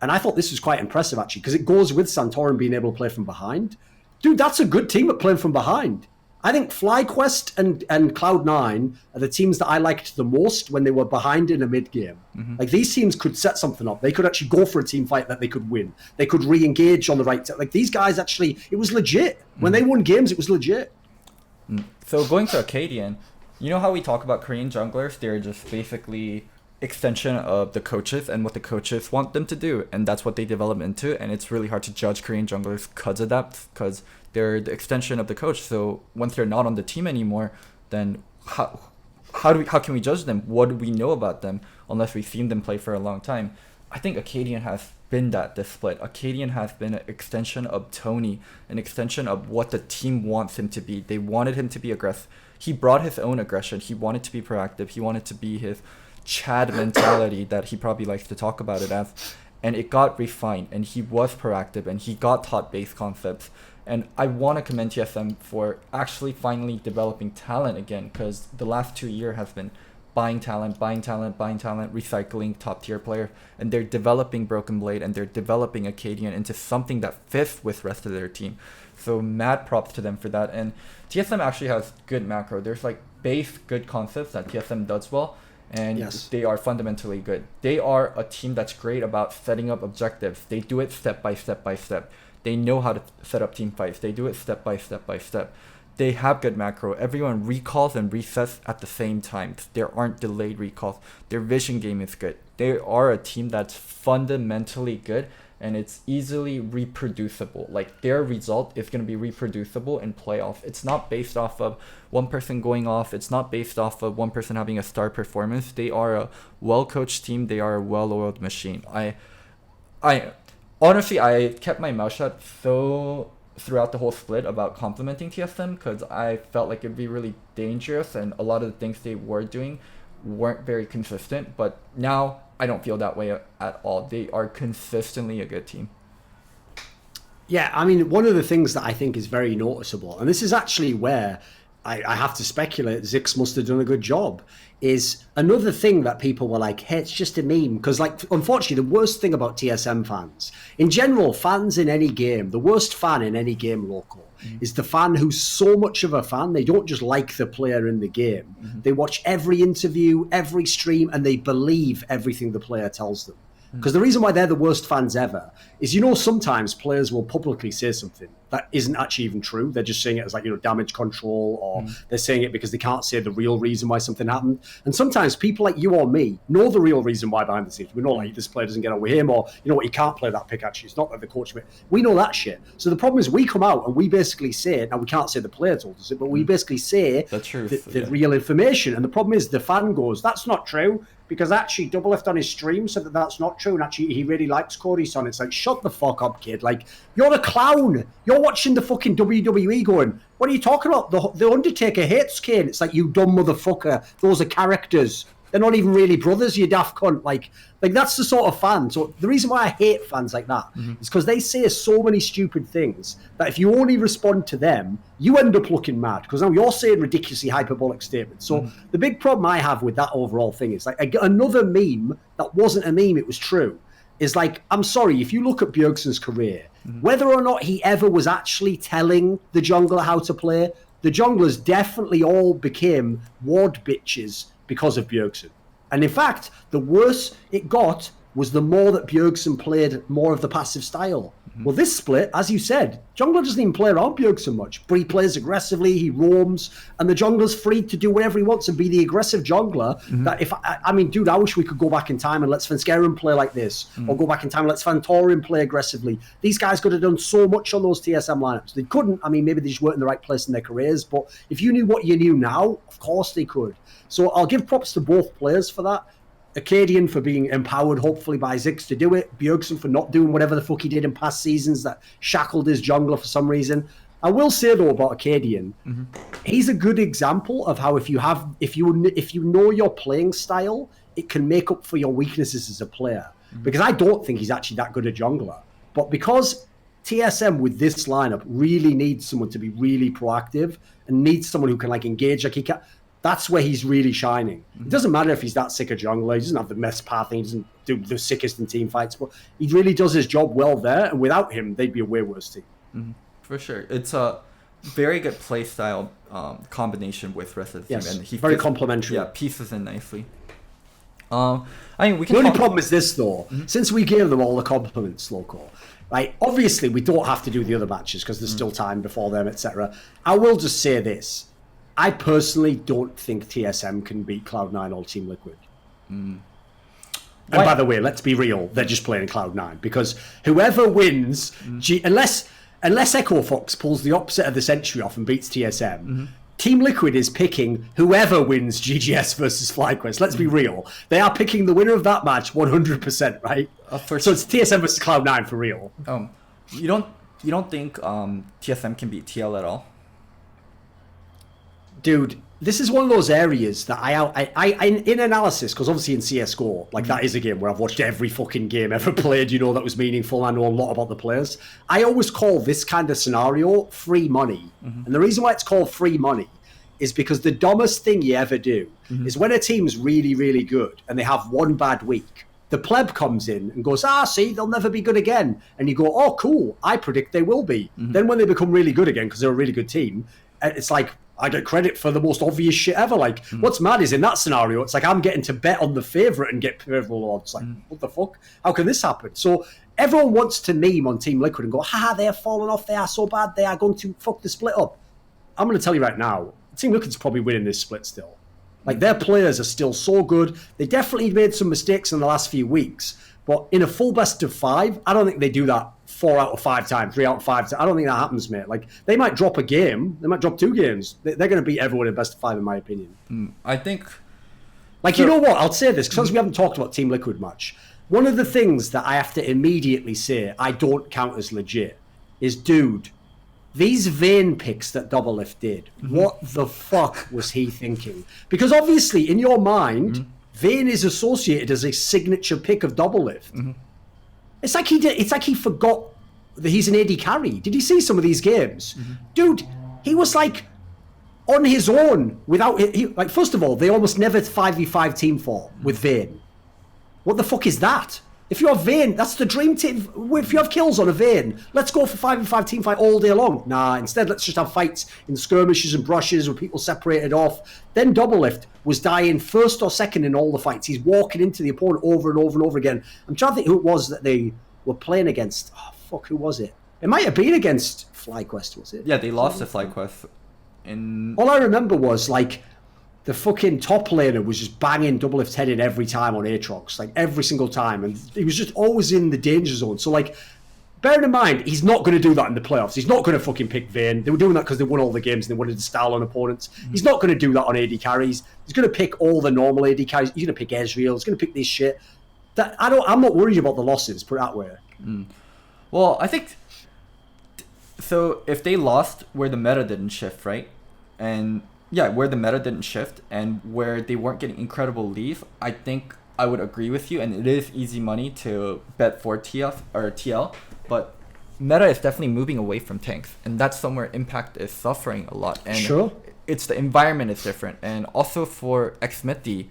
and I thought this was quite impressive, actually, because it goes with Santorum being able to play from behind. Dude, that's a good team at playing from behind. I think FlyQuest and Cloud9 are the teams that I liked the most when they were behind in a mid-game. Like, these teams could set something up. They could actually go for a team fight that they could win. They could re-engage on the right... Like, these guys actually... It was legit. When they won games, it was legit. So, going to Akkadian, you know how we talk about Korean junglers? They're just basically extension of the coaches and what the coaches want them to do. And that's what they develop into. And it's really hard to judge Korean junglers because of that, because they're the extension of the coach. So once they're not on the team anymore, then how can we judge them? What do we know about them unless we've seen them play for a long time? I think Akkadian has been that this split. Akkadian has been an extension of Tony, an extension of what the team wants him to be. They wanted him to be aggressive. He brought his own aggression. He wanted to be proactive. He wanted to be his Chad mentality that he probably likes to talk about it as. And it got refined, and he was proactive, and he got taught base concepts. And I want to commend TSM for actually finally developing talent again, because the last 2 years has been buying talent, recycling top tier player, and they're developing Broken Blade, and they're developing Akkadian into something that fits with the rest of their team. So mad props to them for that. And TSM actually has good macro. There's like base good concepts that TSM does well, and they are fundamentally good. They are a team that's great about setting up objectives. They do it step by step. They know how to set up team fights. They do it step by step. They have good macro. Everyone recalls and resets at the same time. There aren't delayed recalls. Their vision game is good. They are a team that's fundamentally good and it's easily reproducible. Like their result is going to be reproducible in playoff. It's not based off of one person going off. It's not based off of one person having a star performance. They are a well-coached team. They are a well-oiled machine. I honestly, I kept my mouth shut throughout the whole split about complimenting TSM because I felt like it'd be really dangerous, and a lot of the things they were doing weren't very consistent. But now I don't feel that way at all. They are consistently a good team. Yeah, I mean, one of the things that I think is very noticeable, and this is actually where I have to speculate Zix must have done a good job, is another thing that people were like, hey, it's just a meme. Because, like, unfortunately, the worst thing about TSM fans, in general, fans in any game, the worst fan in any game, Loco, is the fan who's so much of a fan, they don't just like the player in the game. They watch every interview, every stream, and they believe everything the player tells them. Because the reason why they're the worst fans ever is, you know, sometimes players will publicly say something that isn't actually even true. They're just saying it as, like, you know, damage control, or they're saying it because they can't say the real reason why something happened. And sometimes people like you or me know the real reason why behind the scenes. We know, like, this player doesn't get on with him, or, you know what, he can't play that pick, actually. It's not like the coach. We know that shit. So the problem is we come out and we basically say, now we can't say the player told us it, but we basically say the truth, the real information. And the problem is the fan goes, that's not true. Because actually, Doublelift on his stream said that that's not true, and actually he really likes Cody Son. It's like, shut the fuck up, kid. Like, you're a clown. You're watching the fucking WWE going, what are you talking about? The Undertaker hates Kane. It's like, you dumb motherfucker. Those are characters. They're not even really brothers, you daft cunt. Like that's the sort of fan. So the reason why I hate fans like that is because they say so many stupid things that if you only respond to them, you end up looking mad. Because now you're saying ridiculously hyperbolic statements. So the big problem I have with that overall thing is, like, another meme that wasn't a meme, it was true, is like, I'm sorry, if you look at Bjergsen's career, whether or not he ever was actually telling the jungler how to play, the junglers definitely all became ward bitches because of Bjergsen. And in fact, the worse it got was the more that Bjergsen played more of the passive style. Well, this split, as you said, jungler doesn't even play around Bjergsen much, but he plays aggressively, he roams, and the jungler's free to do whatever he wants and be the aggressive jungler. That if I mean, dude, I wish we could go back in time and let Svenskeren play like this, or go back in time and let Svantorian play aggressively. These guys could have done so much on those TSM lineups. They couldn't. I mean, maybe they just weren't in the right place in their careers, but if you knew what you knew now, of course they could. So I'll give props to both players for that. Akkadian for being empowered, hopefully, by Zix to do it. Bjergsen for not doing whatever the fuck he did in past seasons that shackled his jungler for some reason. I will say, though, about Akkadian, he's a good example of how if you know your playing style, it can make up for your weaknesses as a player. Because I don't think he's actually that good a jungler. But because TSM with this lineup really needs someone to be really proactive and needs someone who can, like, engage like he can, that's where he's really shining. It doesn't matter if he's that sick a jungler. He doesn't have the best path. He doesn't do the sickest in team fights. But he really does his job well there. And without him, they'd be a way worse team. For sure. It's a very good play style combination with rest of the team. And he very complementary. Yeah, pieces in nicely. I mean, we can. The only problem is this, though. Since we gave them all the compliments, Loco, right? Obviously, we don't have to do the other matches because there's still time before them, etc. I will just say this. I personally don't think TSM can beat Cloud9 or Team Liquid. And by the way, let's be real, they're just playing Cloud9 because whoever wins, unless Echo Fox pulls the opposite of the century off and beats TSM, Team Liquid is picking whoever wins GGS versus FlyQuest. Let's be real. They are picking the winner of that match 100%, right? So it's TSM versus Cloud9 for real. You don't think TSM can beat TL at all? Dude, this is one of those areas that I in analysis, because obviously in CSGO, like that is a game where I've watched every fucking game ever played, you know, that was meaningful. I know a lot about the players. I always call this kind of scenario free money. And the reason why it's called free money is because the dumbest thing you ever do is when a team's really, really good and they have one bad week, the pleb comes in and goes, see, they'll never be good again. And you go, oh, cool, I predict they will be. Then when they become really good again, because they're a really good team, it's like, I get credit for the most obvious shit ever. Like, what's mad is in that scenario, it's like I'm getting to bet on the favourite and get favourable odds. Like, what the fuck? How can this happen? So everyone wants to meme on Team Liquid and go, they're falling off. They are so bad. They are going to fuck the split up. I'm going to tell you right now, Team Liquid's probably winning this split still. Like, their players are still so good. They definitely made some mistakes in the last few weeks. But in a full best of 5, I don't think they do that 4 out of 5 times, 3 out of 5 times. I don't think that happens, mate. Like, they might drop a game. They might drop 2 games. They're going to beat everyone in best of 5, in my opinion. I think... Like, so, you know what? I'll say this, because we haven't talked about Team Liquid much. One of the things that I have to immediately say I don't count as legit is, dude, these Vayne picks that Doublelift did, what the fuck was he thinking? Because obviously, in your mind, Vayne is associated as a signature pick of Doublelift. It's like he forgot that he's an AD carry. Did you see some of these games? Dude, he was like on his own without... like, first of all, they almost never 5v5 team fought with Vayne. What the fuck is that? If you have Vayne, that's the dream team. If you have kills on a Vayne, let's go for 5v5 team fight all day long. Nah, instead let's just have fights in skirmishes and brushes with people separated off. Then Doublelift was dying first or second in all the fights. He's walking into the opponent over and over and over again. I'm trying to think who it was that they were playing against. Oh, fuck, who was it? It might have been against FlyQuest, was it? Yeah, they lost to FlyQuest. All I remember was, like, the fucking top laner was just banging Doublelift's head in every time on Aatrox, like every single time, and he was just always in the danger zone. So, like, bearing in mind, he's not going to do that in the playoffs. He's not going to fucking pick Vayne. They were doing that because they won all the games and they wanted to style on opponents. He's not going to do that on AD carries. He's going to pick all the normal AD carries. He's going to pick Ezreal. He's going to pick this shit. I'm not worried about the losses, put it that way. Well, I think... So, if they lost where the meta didn't shift, right? And... yeah, where the meta didn't shift and where they weren't getting incredible leave, I think I would agree with you. And it is easy money to bet for TL, but meta is definitely moving away from tanks, and that's somewhere Impact is suffering a lot. And sure, it's the environment is different. And also for Xmithie,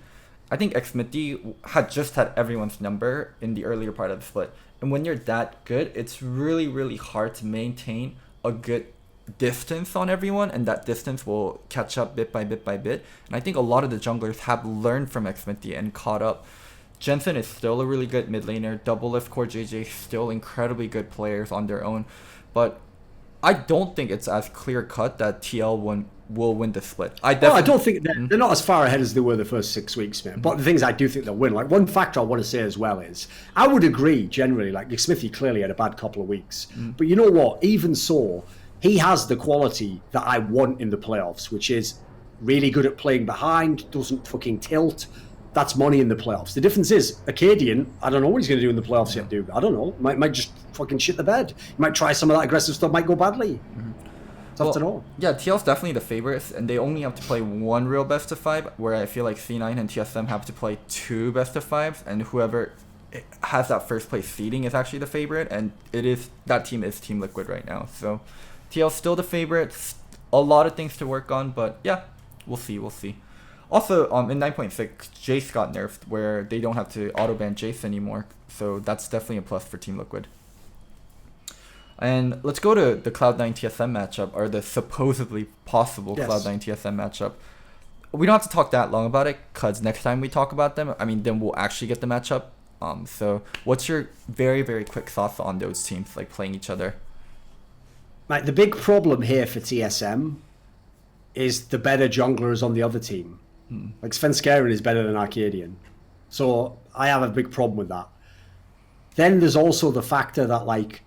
I think Xmithie had just had everyone's number in the earlier part of the split. And when you're that good, it's really, really hard to maintain a good distance on everyone, and that distance will catch up bit by bit by bit. And I think a lot of the junglers have learned from Xmithie and caught up. Jensen is still a really good mid laner. Doublelift, CoreJJ still incredibly good players on their own, but I don't think it's as clear cut that TL will win the split. I don't think they're not as far ahead as they were the first 6 weeks, man. But the things I do think they'll win. Like, one factor I want to say as well is I would agree generally. Like, Xmithie clearly had a bad couple of weeks, but you know what? Even so, he has the quality that I want in the playoffs, which is really good at playing behind, doesn't fucking tilt. That's money in the playoffs. The difference is, Akkadian, I don't know what he's going to do in the playoffs yet, dude. I don't know. Might just fucking shit the bed. He might try some of that aggressive stuff, might go badly. Tough to know. Yeah, TL's definitely the favorites, and they only have to play one real best of 5, where I feel like C9 and TSM have to play 2 best of 5s, and whoever has that first place seeding is actually the favorite, and that team is Team Liquid right now. So TL's still the favorite. A lot of things to work on, but yeah, we'll see. Also, in 9.6, Jace got nerfed, where they don't have to auto-ban Jace anymore, so that's definitely a plus for Team Liquid. And let's go to the Cloud9 TSM matchup, or the supposedly possible Cloud9 TSM matchup. We don't have to talk that long about it, because next time we talk about them, then we'll actually get the matchup. So what's your very, very quick thoughts on those teams, like, playing each other? Like, the big problem here for TSM is the better junglers on the other team. Like, Svenskeren is better than Akkadian. So I have a big problem with that. Then there's also the factor that, like,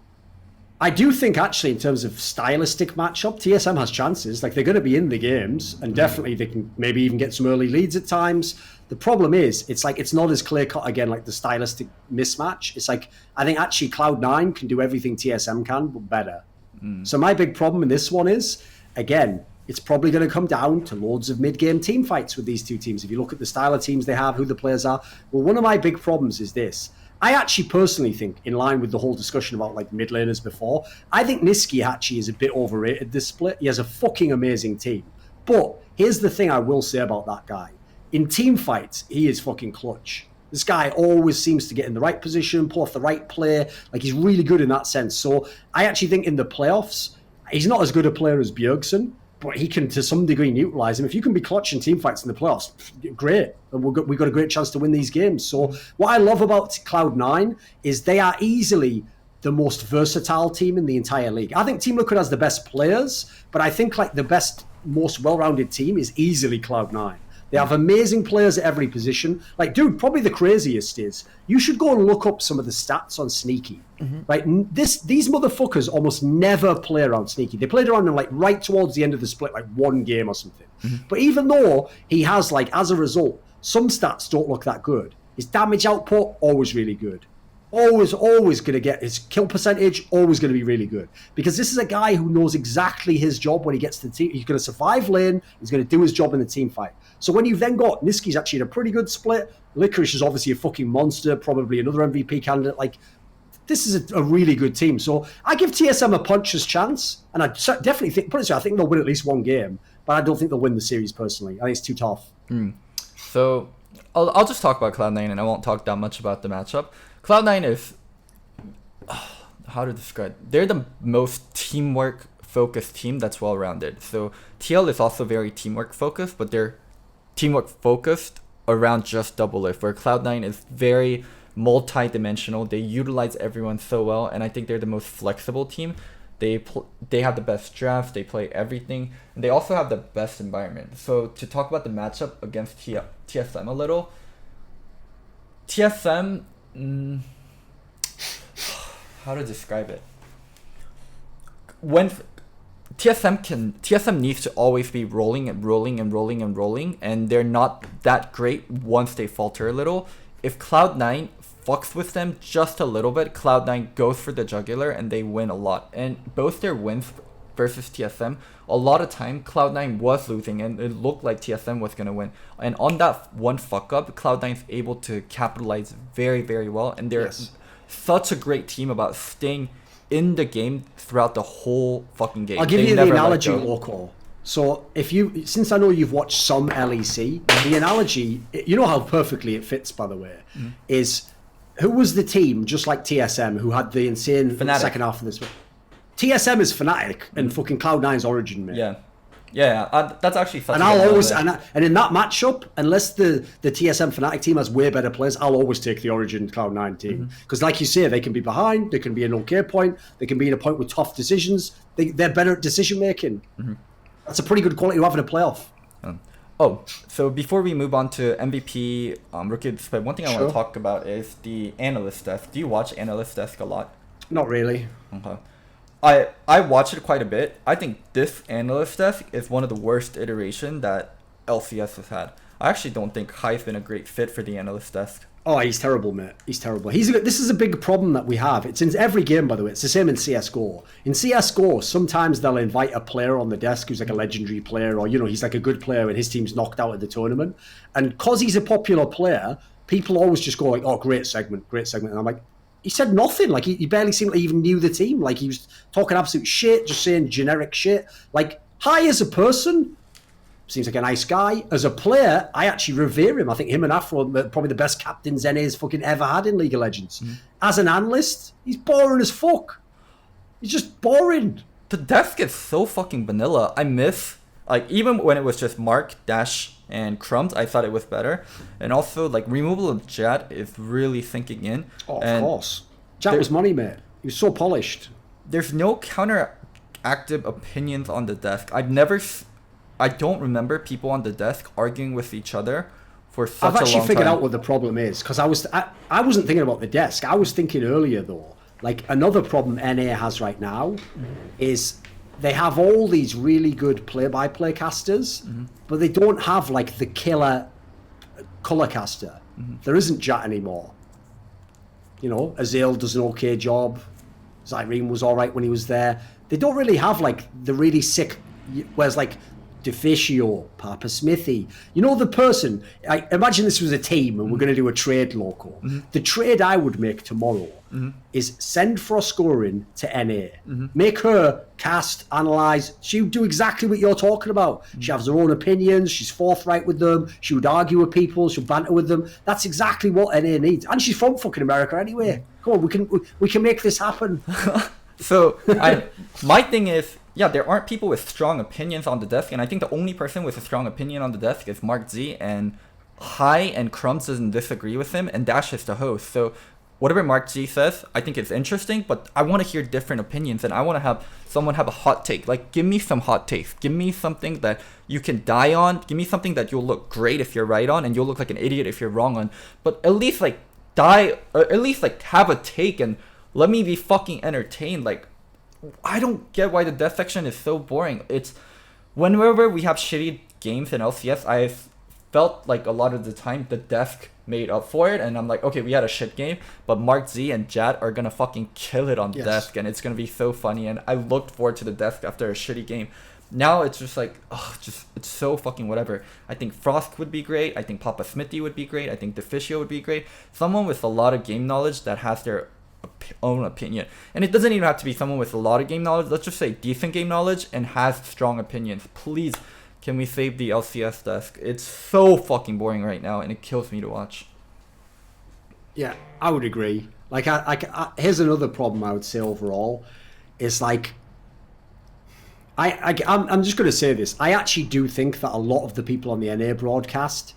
I do think actually in terms of stylistic matchup, TSM has chances. Like, they're going to be in the games, and definitely they can maybe even get some early leads at times. The problem is, it's like, it's not as clear cut again, like the stylistic mismatch. It's like, I think actually Cloud9 can do everything TSM can, but better. So my big problem in this one is, again, it's probably going to come down to loads of mid-game team fights with these two teams. If you look at the style of teams they have, who the players are. Well, one of my big problems is this. I actually personally think, in line with the whole discussion about, like, mid laners before, I think Niski actually is a bit overrated this split. He has a fucking amazing team. But here's the thing I will say about that guy. In team fights, he is fucking clutch. This guy always seems to get in the right position, pull off the right play. Like, he's really good in that sense. So I actually think in the playoffs, he's not as good a player as Bjergsen, but he can, to some degree, neutralize him. If you can be clutch in team fights in the playoffs, great. And we've got a great chance to win these games. So what I love about Cloud9 is they are easily the most versatile team in the entire league. I think Team Liquid has the best players, but I think, like, the best, most well-rounded team is easily Cloud9. They have amazing players at every position. Like, dude, probably the craziest is you should go and look up some of the stats on Sneaky. Right, these motherfuckers almost never play around Sneaky. They played around him like right towards the end of the split, like one game or something. But even though he has, like, as a result, some stats don't look that good. His damage output always really good. Always going to get his kill percentage, always going to be really good. Because this is a guy who knows exactly his job when he gets to the team. He's going to survive lane, he's going to do his job in the team fight. So when you've then got Niski's actually in a pretty good split, Licorice is obviously a fucking monster, probably another MVP candidate. Like, this is a really good team. So I give TSM a puncher's chance, and I definitely think, put it this way, I think they'll win at least one game, but I don't think they'll win the series personally. I think it's too tough. So I'll just talk about Cloud9, and I won't talk that much about the matchup. Cloud9 is, how to describe, they're the most teamwork focused team that's well rounded. So TL is also very teamwork focused, but they're teamwork focused around just double lift, where Cloud9 is very multi-dimensional. They utilize everyone so well, and I think they're the most flexible team. They have the best drafts, they play everything, and they also have the best environment. So to talk about the matchup against TSM a little, TSM, how to describe it? When TSM needs to always be rolling, and they're not that great once they falter a little. If Cloud9 fucks with them just a little bit, Cloud9 goes for the jugular and they win a lot. And both their wins versus TSM, a lot of time Cloud9 was losing and it looked like TSM was going to win. And on that one fuck up, Cloud9 is able to capitalize very, very well. And they're such a great team about staying in the game throughout the whole fucking game. I'll give you the analogy, Loco. So since I know you've watched some LEC, the analogy, you know how perfectly it fits, by the way, is who was the team, just like TSM, who had the insane second half of this? TSM is Fnatic and fucking Cloud9's Origin, mate. That's actually such and I'll always and in that matchup, unless the TSM Fnatic team has way better players, I'll always take the Origin Cloud9 team, because like you say, they can be behind, they can be an okay point, they can be in a point with tough decisions. They're better at decision making. That's a pretty good quality to have in a playoff. So before we move on to MVP, Rookie of the Split, one thing I want to talk about is the Analyst Desk. Do you watch Analyst Desk a lot? Not really. Okay. I watch it quite a bit. I think this Analyst Desk is one of the worst iteration that LCS has had. I actually don't think Hai's been a great fit for the Analyst Desk. Oh, he's terrible, mate. He's terrible. This is a big problem that we have. It's in every game, by the way. It's the same in CSGO. In CSGO, sometimes they'll invite a player on the desk who's like a legendary player, or, he's like a good player and his team's knocked out at the tournament. And because he's a popular player, people always just go like, oh, great segment. And I'm like, he said nothing. Like, he barely seemed like he even knew the team. Like, he was talking absolute shit, just saying generic shit. Like, Hai as a person seems like a nice guy. As a player, I actually revere him. I think him and Afro are probably the best captains NA's fucking ever had in League of Legends. As an analyst, he's boring as fuck. He's just boring. The desk is so fucking vanilla. I miss, like, even when it was just Mark, Dash, and Crumbs, I thought it was better. And also, like, removal of Jet is really sinking in. Oh, of course. Jet was money, mate. He was so polished. There's no counteractive opinions on the desk. I don't remember people on the desk arguing with each other for such a long time. I've actually figured out what the problem is, because I wasn't thinking about the desk. I was thinking earlier, though, like, another problem NA has right now is they have all these really good play-by-play casters, but they don't have, like, the killer color caster. There isn't Jat anymore. Azale does an okay job. Zyrene was all right when he was there. They don't really have, like, the really sick, whereas, like, Deficio, Papa Smithy. The person, I imagine this was a team and we're going to do a trade, Loco. The trade I would make tomorrow is send Froscorin to NA. Make her cast, analyze. She would do exactly what you're talking about. She has her own opinions. She's forthright with them. She would argue with people. She'll banter with them. That's exactly what NA needs. And she's from fucking America anyway. Come on, we can make this happen. So my thing is, there aren't people with strong opinions on the desk, and I think the only person with a strong opinion on the desk is Mark Z, and Hai and Crumbs doesn't disagree with him, and Dash is the host. So whatever Mark G says, I think it's interesting, but I want to hear different opinions, and I want to have someone have a hot take. Like, give me some hot takes. Give me something that you can die on. Give me something that you'll look great if you're right on, and you'll look like an idiot if you're wrong on. But at least like die, or at least like have a take, and let me be fucking entertained. Like, I don't get why the death section is so boring. It's whenever we have shitty games in LCS, I felt like a lot of the time the desk made up for it, and I'm like, okay, we had a shit game, but Mark Z and Jad are gonna fucking kill it on desk, and it's gonna be so funny, and I looked forward to the desk after a shitty game. Now it's just like, it's so fucking whatever. I think Frost would be great. I think Papa Smithy would be great. I think Deficio would be great. Someone with a lot of game knowledge that has their own opinion. And it doesn't even have to be someone with a lot of game knowledge. Let's just say decent game knowledge and has strong opinions. Please, can we save the LCS desk? It's so fucking boring right now, and it kills me to watch. Yeah, I would agree. Like, here's another problem I would say overall. Is like, I'm just going to say this. I actually do think that a lot of the people on the NA broadcast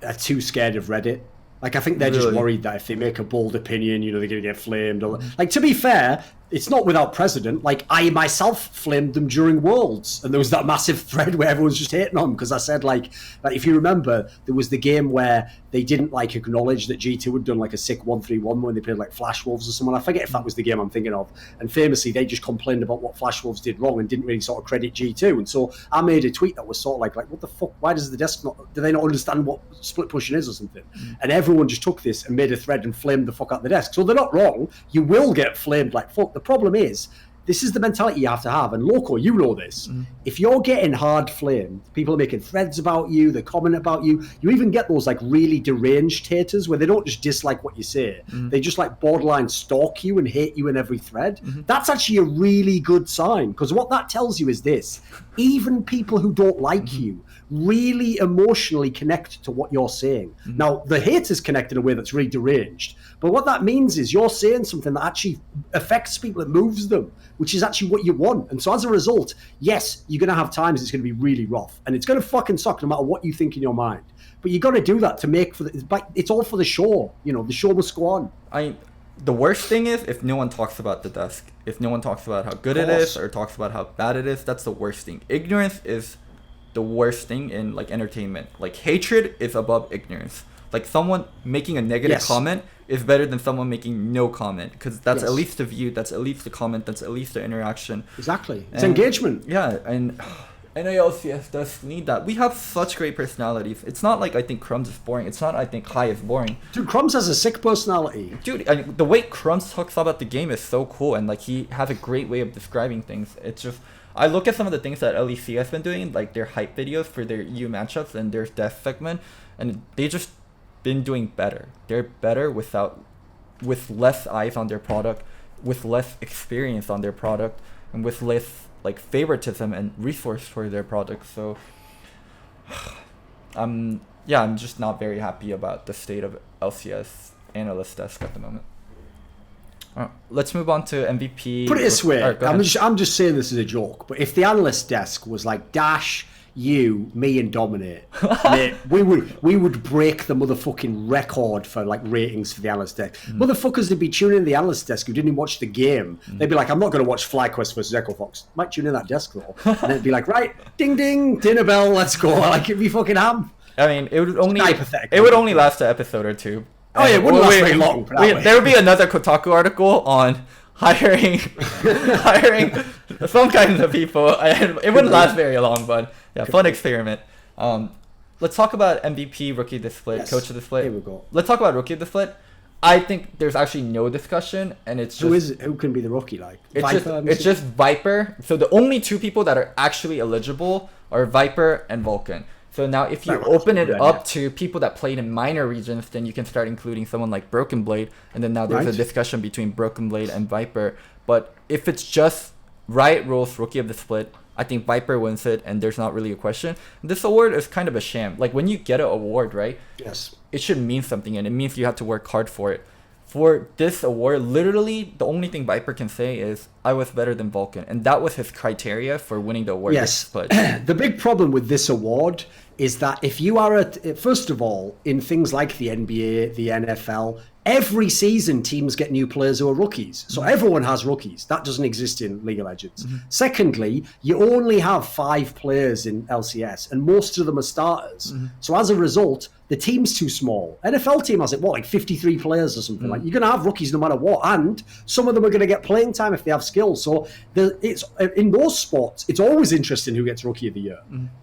are too scared of Reddit. Like, I think they're just worried that if they make a bold opinion, they're going to get flamed. Like, to be fair, it's not without precedent. Like, I myself flamed them during Worlds, and there was that massive thread where everyone's just hating on them because I said, like, if you remember, there was the game where they didn't, like, acknowledge that G2 had done, like, a sick 1-3-1 when they played, like, Flash Wolves or someone. I forget if that was the game I'm thinking of. And famously, they just complained about what Flash Wolves did wrong and didn't really sort of credit G2. And so I made a tweet that was sort of like what the fuck? Why does the desk not... Do they not understand what split pushing is or something? And everyone just took this and made a thread and flamed the fuck out the desk. So they're not wrong. You will get flamed like fuck. The problem is, this is the mentality you have to have. And Loco, you know this. If you're getting hard flamed, people are making threads about you, they comment about you. You even get those like really deranged haters where they don't just dislike what you say. They just like borderline stalk you and hate you in every thread. That's actually a really good sign, because what that tells you is this. Even people who don't like you really emotionally connect to what you're saying. Now, the haters connect in a way that's really deranged. But what that means is you're saying something that actually affects people, it moves them, which is actually what you want. And so as a result, yes, you're going to have times it's going to be really rough. And it's going to fucking suck no matter what you think in your mind. But you got to do that to make for it's all for the show. The show must go on. The worst thing is if no one talks about the desk. If no one talks about how good it is or talks about how bad it is, that's the worst thing. Ignorance is the worst thing in like entertainment. Like, hatred is above ignorance. Like, someone making a negative comment is better than someone making no comment, because that's at least the view, that's at least the comment, that's at least the interaction. Exactly. It's engagement. Yeah, and NALCS does need that. We have such great personalities. It's not like I think Crumbs is boring. It's not I think Kai is boring. Dude, Crumbs has a sick personality. Dude, the way Crumbs talks about the game is so cool, and like he has a great way of describing things. It's just, I look at some of the things that LEC has been doing, like their hype videos for their EU matchups and their death segment, and they just been doing better. They're better with less eyes on their product, with less experience on their product, and with less like favoritism and resource for their product. So I'm just not very happy about the state of LCS analyst desk at the moment. Let's move on to MVP. Put it this way, I'm just saying this as a joke, but if the analyst desk was like Dash, you, me, and Dominate, mate, we would break the motherfucking record for like ratings for the analyst desk. Motherfuckers would be tuning in the analyst desk who didn't even watch the game. They'd be like, I'm not going to watch FlyQuest versus Echo Fox. Might tune in that desk though, and it'd be like, right, ding ding, dinner bell, let's go. Like, it'd be fucking ham. I mean, it would only last an episode or two. Oh yeah, it wouldn't last very long. There would be another Kotaku article on hiring some kinds of people. It wouldn't last very long, but yeah, fun experiment. Let's talk about MVP, Rookie of the Split, Coach of the Split. Here we go. Let's talk about Rookie of the Split. I think there's actually no discussion, and it's just... Who can be the rookie, like? It's just Viper. So the only two people that are actually eligible are Viper and Vulcan. So now if you open it up to people that played in minor regions, then you can start including someone like Broken Blade, and then now there's a discussion between Broken Blade and Viper. But if it's just Riot Rules Rookie of the Split, I think Viper wins it, and there's not really a question. This award is kind of a sham. Like, when you get an award, right? Yes. It should mean something, and it means you have to work hard for it. For this award, literally, the only thing Viper can say is, I was better than Vulcan. And that was his criteria for winning the award. Yes. But the big problem with this award is that if you are first of all, in things like the NBA, the NFL, every season teams get new players who are rookies. So everyone has rookies. That doesn't exist in League of Legends. Secondly, you only have 5 players in LCS, and most of them are starters. So as a result, the team's too small. NFL team has like 53 players or something. Like, you're going to have rookies no matter what, and some of them are going to get playing time if they have skills. So it's in those sports, it's always interesting who gets Rookie of the Year.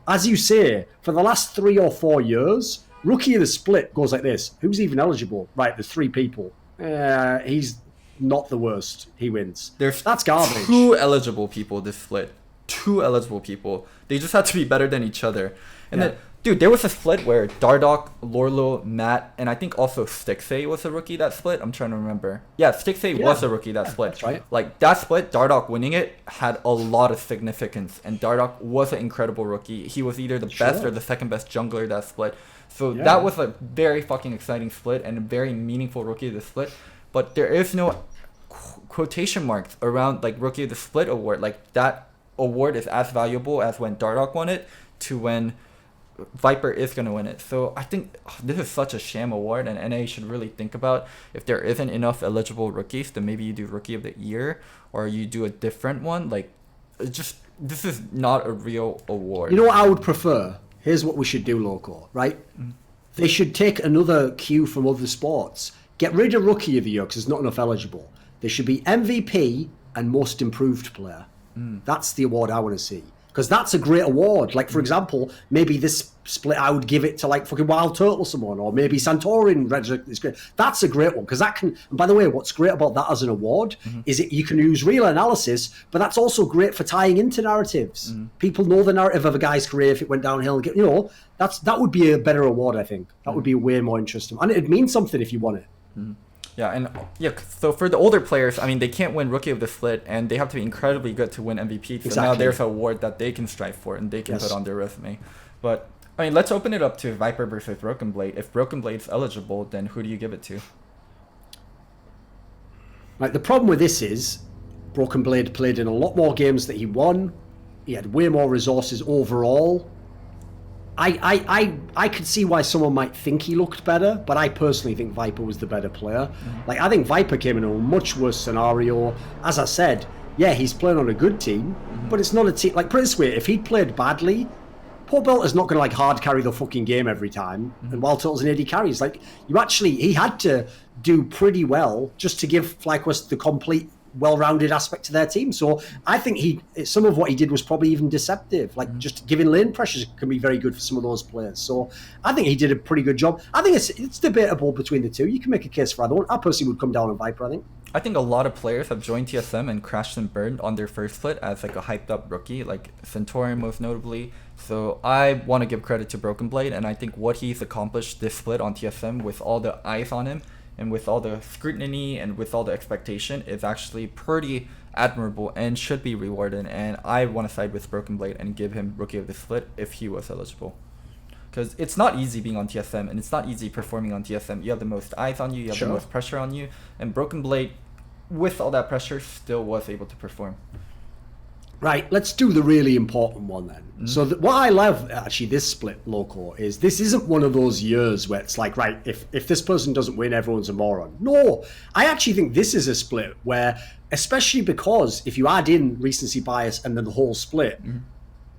As you say, for the last 3 or 4 years, Rookie of the Split goes like this. Who's even eligible? Right, there's 3 people. He's not the worst. He wins. That's garbage. 2 eligible people this split. 2 eligible people. They just had to be better than each other. And then, dude, there was a split where Dardoch, Lorlo, Matt, and I think also Stixay was a rookie that split. I'm trying to remember. Yeah, Stixay was a rookie that split. That's right. Like, that split, Dardoch winning it had a lot of significance. And Dardoch was an incredible rookie. He was either the best or the second best jungler that split. So that was a very fucking exciting split and a very meaningful Rookie of the Split. But there is no quotation marks around like Rookie of the Split award. Like, that award is as valuable as when Dardoch won it to when Viper is going to win it. So I think this is such a sham award, and NA should really think about if there isn't enough eligible rookies, then maybe you do Rookie of the Year or you do a different one. Like, this is not a real award. You know what I would prefer? Here's what we should do, Loco, right? They should take another cue from other sports. Get rid of Rookie of the Year because there's not enough eligible. There should be MVP and Most Improved Player. That's the award I want to see. Because that's a great award. Like, for example, maybe this split, I would give it to, like, fucking Wild Turtle or someone, or maybe Santorin. Is great. That's a great one, because that can... And by the way, what's great about that as an award is you can use real analysis, but that's also great for tying into narratives. People know the narrative of a guy's career if it went downhill. You know, that would be a better award, I think. That would be way more interesting. And it'd mean something if you won it. So for the older players, I mean, they can't win Rookie of the Split, and they have to be incredibly good to win MVP. So now there's an award that they can strive for and they can put on their resume. But I mean, let's open it up to Viper versus Broken Blade. If Broken Blade's eligible, then who do you give it to? Like, the problem with this is Broken Blade played in a lot more games that he won. He had way more resources overall. I could see why someone might think he looked better, but I personally think Viper was the better player. Like, I think Viper came in a much worse scenario. As I said, yeah, he's playing on a good team, but it's not a team. Like, put it this way, if he'd played badly, poor Belter's not going to, like, hard carry the fucking game every time. And Wild Turtles and AD carries, like, he had to do pretty well just to give FlyQuest the complete well-rounded aspect to their team. So I think some of what he did was probably even deceptive. Like, just giving lane pressures can be very good for some of those players. So I think he did a pretty good job. I think it's debatable between the two. You can make a case for either one. I personally would come down on Viper, I think. A lot of players have joined TSM and crashed and burned on their first split as like a hyped up rookie, like Centaurian most notably. So I want to give credit to Broken Blade, and I think what he's accomplished this split on TSM with all the eyes on him and with all the scrutiny and with all the expectation is actually pretty admirable and should be rewarded. And I want to side with Broken Blade and give him Rookie of the Split if he was eligible. Because it's not easy being on TSM, and it's not easy performing on TSM. You have the most eyes on you, you have the most pressure on you, and Broken Blade, with all that pressure, still was able to perform. Right, let's do the really important one then. So what I love, actually, this split, Loco, is this isn't one of those years where it's like, right, if this person doesn't win, everyone's a moron. No, I actually think this is a split where, especially because if you add in recency bias and then the whole split,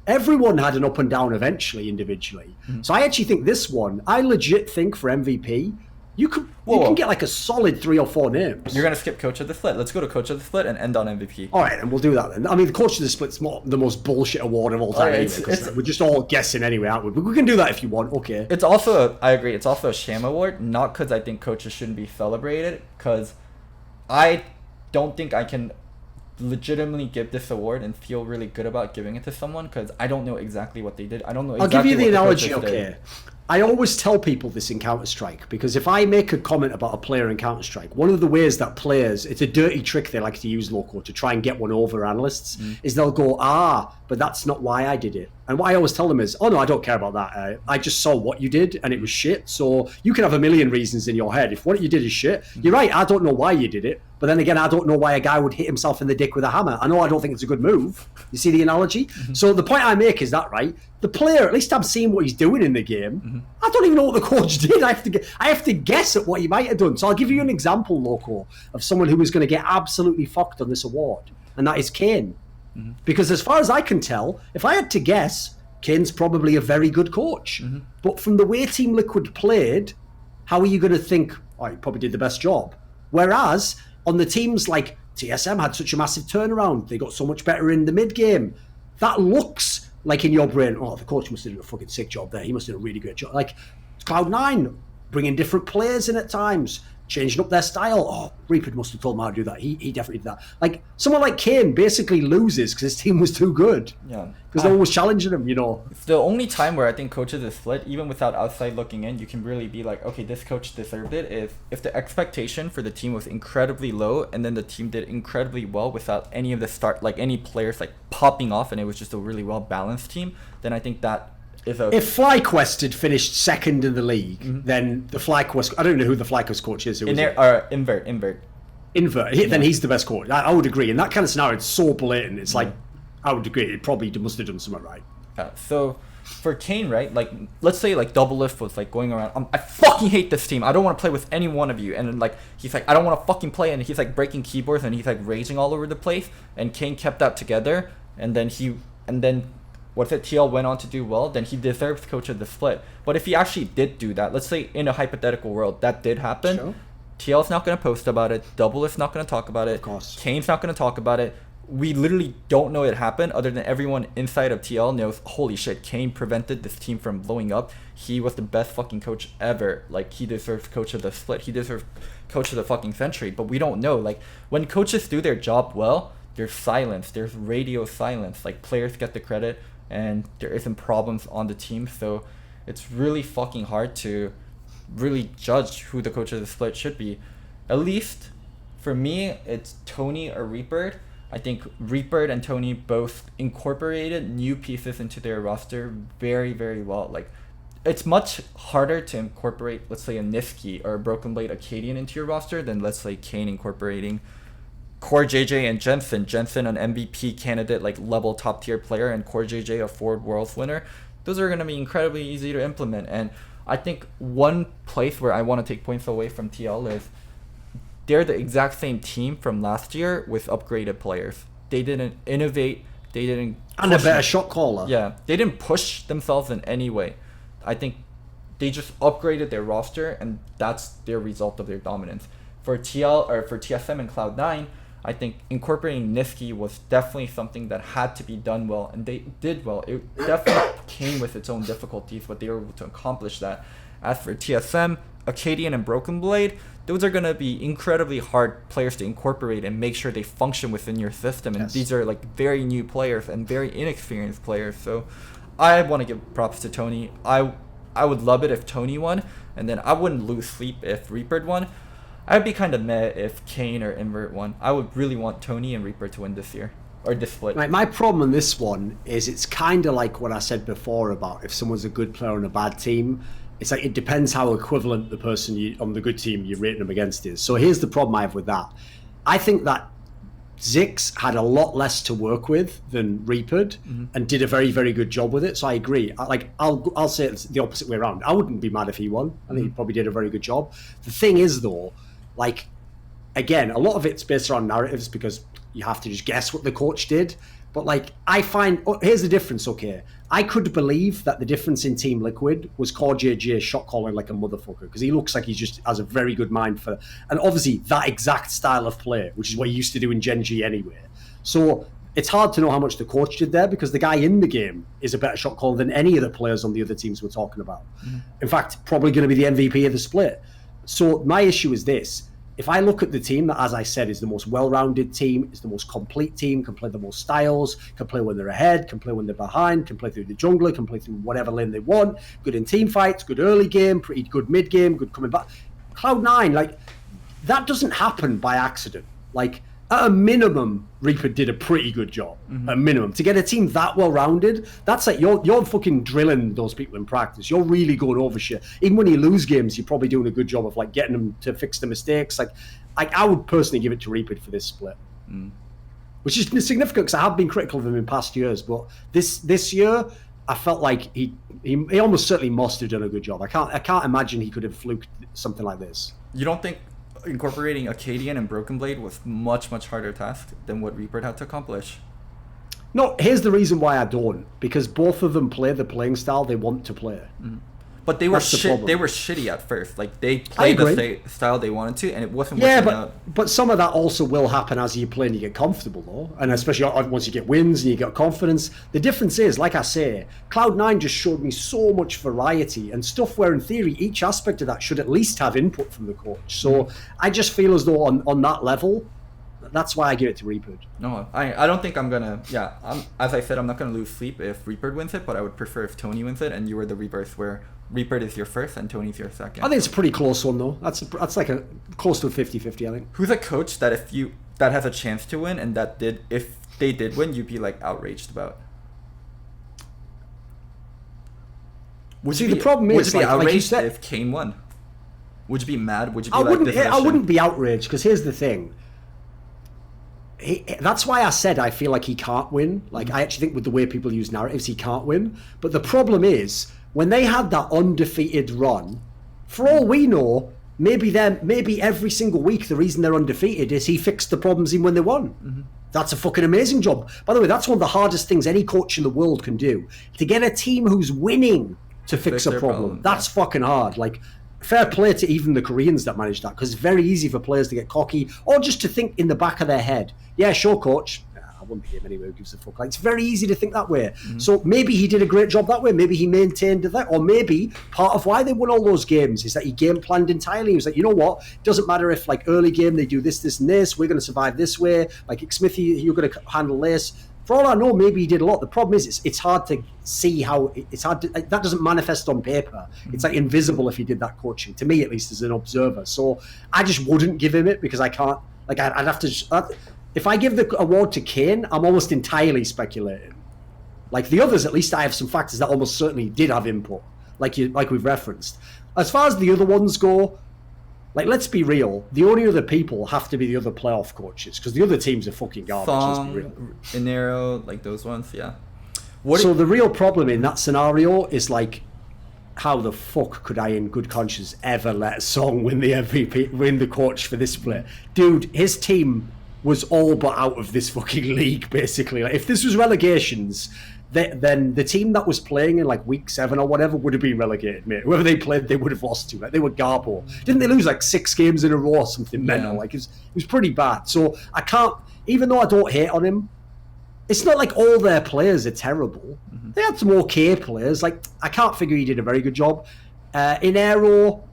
everyone had an up and down eventually, individually. So I actually think this one, I legit think for MVP, you can get like a solid 3 or 4 names. You're going to skip Coach of the Split. Let's go to Coach of the Split and end on MVP. All right, and we'll do that then. I mean, the Coach of the Split's the most bullshit award of all time. We're just all guessing anyway, aren't we? But we can do that if you want. Okay. It's also, I agree, it's also a sham award, not because I think coaches shouldn't be celebrated, because I don't think I can legitimately give this award and feel really good about giving it to someone, because I don't know exactly what they did. I don't know exactly. I'll give you the analogy, okay. I always tell people this in Counter-Strike, because if I make a comment about a player in Counter-Strike, one of the ways that players, it's a dirty trick they like to use, Loco, to try and get one over analysts, is they'll go, but that's not why I did it. And what I always tell them is, oh no, I don't care about that. I just saw what you did and it was shit. So you can have a million reasons in your head. If what you did is shit, you're right, I don't know why you did it. But then again, I don't know why a guy would hit himself in the dick with a hammer. I know I don't think it's a good move. You see the analogy? So the point I make is that, right, the player, at least I'm seeing what he's doing in the game. I don't even know what the coach did. I have to guess at what he might have done. So I'll give you an example, Loco, of someone who is going to get absolutely fucked on this award, and that is Kane. Because as far as I can tell, if I had to guess, Kane's probably a very good coach. But from the way Team Liquid played, how are you going to think, oh, he probably did the best job? Whereas on the teams like TSM had such a massive turnaround, they got so much better in the mid game. That looks like in your brain, oh, the coach must have done a fucking sick job there. He must have done a really great job. Like Cloud9, bringing different players in at times, changing up their style. Oh, Reaper must have told him how to do that. He definitely did that. Like someone like Kane basically loses because his team was too good. Yeah. Because no one was challenging him, It's the only time where I think coaches is split, even without outside looking in, you can really be like, okay, this coach deserved it. If the expectation for the team was incredibly low and then the team did incredibly well without any of the any players like popping off and it was just a really well balanced team, then I think that is a... If FlyQuest had finished second in the league, then the FlyQuest... I don't know who the FlyQuest coach is. Invert. Then he's the best coach. I would agree. In that kind of scenario, it's so blatant. It's like, I would agree. It probably must have done something right. So for Kane, right? Like, let's say like Double Lift was like going around. I fucking hate this team. I don't want to play with any one of you. And then like he's like, I don't want to fucking play. And he's like breaking keyboards and he's like raging all over the place. And Kane kept that together. And then TL went on to do well. Then he deserves coach of the split. But if he actually did do that, let's say in a hypothetical world that did happen. Sure. TL's not going to post about it. Double Lift's not going to talk about it. Of course. Kane's not going to talk about it. We literally don't know it happened other than everyone inside of TL knows, holy shit, Kane prevented this team from blowing up. He was the best fucking coach ever. Like, he deserves coach of the split. He deserves coach of the fucking century. But we don't know. Like, when coaches do their job well, there's silence. There's radio silence. Like, players get the credit and there isn't problems on the team. So it's really fucking hard to really judge who the coach of the split should be. At least for me, it's Tony or Reaper. I think Reaper and Tony both incorporated new pieces into their roster very, very well. Like, it's much harder to incorporate, let's say, a Niski or a Broken Blade Akkadian into your roster than, let's say, Kane incorporating CoreJJ and Jensen. Jensen, an MVP candidate, like level top tier player, and CoreJJ, a Ford Worlds winner. Those are going to be incredibly easy to implement. And I think one place where I want to take points away from TL is they're the exact same team from last year with upgraded players. They didn't innovate. They didn't... And a better shot caller. Yeah. They didn't push themselves in any way. I think they just upgraded their roster, and that's their result of their dominance. For TL or for TSM and Cloud9, I think incorporating Niski was definitely something that had to be done well, and they did well. It definitely came with its own difficulties, but they were able to accomplish that. As for TSM, Akkadian, and Broken Blade, those are going to be incredibly hard players to incorporate and make sure they function within your system. And these are like very new players and very inexperienced players. So I want to give props to Tony. I would love it if Tony won, and then I wouldn't lose sleep if Reaper won. I'd be kind of mad if Kane or Invert won. I would really want Tony and Reaper to win this year. Or this split. Right, my problem on this one is it's kind of like what I said before about if someone's a good player on a bad team. It's like it depends how equivalent the person on the good team you're rating them against is. So here's the problem I have with that. I think that Zix had a lot less to work with than Reapered and did a very, very good job with it. So I agree. I'll say it's the opposite way around. I wouldn't be mad if he won. I think he probably did a very good job. The thing is, though, like, again, a lot of it's based around narratives because you have to just guess what the coach did. But like, I find, here's the difference, okay? I could believe that the difference in Team Liquid was CoreJJ shot calling like a motherfucker because he looks like he just has a very good mind for, and obviously that exact style of play, which is what he used to do in Gen G anyway. So it's hard to know how much the coach did there because the guy in the game is a better shot caller than any of the players on the other teams we're talking about. In fact, probably going to be the MVP of the split. So my issue is this. If I look at the team that, as I said, is the most well-rounded team, is the most complete team, can play the most styles, can play when they're ahead, can play when they're behind, can play through the jungler, can play through whatever lane they want, good in team fights, good early game, pretty good mid game, good coming back. Cloud9, like, that doesn't happen by accident. Like, at a minimum, Reaper did a pretty good job. At a minimum. To get a team that well-rounded, that's like, you're fucking drilling those people in practice. You're really going over shit. Even when you lose games, you're probably doing a good job of like getting them to fix the mistakes. Like I would personally give it to Reaper for this split. Which is significant because I have been critical of him in past years. But this year, I felt like he almost certainly must have done a good job. I can't imagine he could have fluked something like this. You don't think incorporating Akkadian and Broken Blade was much harder task than what Reaper had to accomplish? No, here's the reason why I don't. Because both of them play the playing style they want to play. Mm-hmm. But they were They were shitty at first. Like they played the style they wanted to, and it wasn't working out. But some of that also will happen as you play and you get comfortable, though. And especially once you get wins and you get confidence. The difference is, like I say, Cloud9 just showed me so much variety and stuff where, in theory, each aspect of that should at least have input from the coach. So I just feel as though on that level, that's why I give it to Reaper. No, I don't think I'm gonna. Yeah, as I said, I'm not gonna lose sleep if Reaper wins it, but I would prefer if Tony wins it and you were the reverse, where Reaper is your first and Tony's your second. I think it's a pretty close one, though. That's like a close to a 50-50, I think. Who's a coach that that has a chance to win and if they did win, you'd be like outraged about? The problem is, would you be outraged if Kane won? Would you be mad? Would you be I wouldn't be outraged, because here's the thing. That's why I said I feel like he can't win. Like, I actually think with the way people use narratives, he can't win. But the problem is, when they had that undefeated run, for all we know, maybe every single week the reason they're undefeated is he fixed the problems even when they won. Mm-hmm. That's a fucking amazing job. By the way, that's one of the hardest things any coach in the world can do. To get a team who's winning to fix a problem. That's fucking hard. Like, fair play to even the Koreans that manage that, because it's very easy for players to get cocky or just to think in the back of their head, yeah, sure, coach, I wouldn't be him anyway, who gives a fuck. Like, it's very easy to think that way. Mm-hmm. So maybe he did a great job that way. Maybe he maintained that. Or maybe part of why they won all those games is that he game planned entirely. He was like, you know what? It doesn't matter if, like, early game they do this, and this. We're going to survive this way. Like, Smithy, you're going to handle this. For all I know, maybe he did a lot. The problem is, it's hard to see how it's hard to. That doesn't manifest on paper. It's like invisible if he did that coaching. To me, at least, as an observer. So I just wouldn't give him it because I can't. Like, I'd have to. If I give the award to Kane, I'm almost entirely speculating. Like the others, at least I have some factors that almost certainly did have input, like we've referenced. As far as the other ones go, like, let's be real. The only other people have to be the other playoff coaches, because the other teams are fucking garbage. Let's be real. Inero, like those ones, yeah. The real problem in that scenario is, like, how the fuck could I, in good conscience, ever let Song win the MVP, win the coach for this split? Dude, his team was all but out of this fucking league, basically. Like, if this was relegations, then the team that was playing in, like, week 7 or whatever would have been relegated, mate. Whoever they played, they would have lost to. Like, they were garbo. Didn't they lose, like, 6 games in a row or something mental? Like, it was pretty bad. So I can't, even though I don't hate on him, it's not like all their players are terrible. Mm-hmm. They had some okay players. Like, I can't figure he did a very good job. In Aero,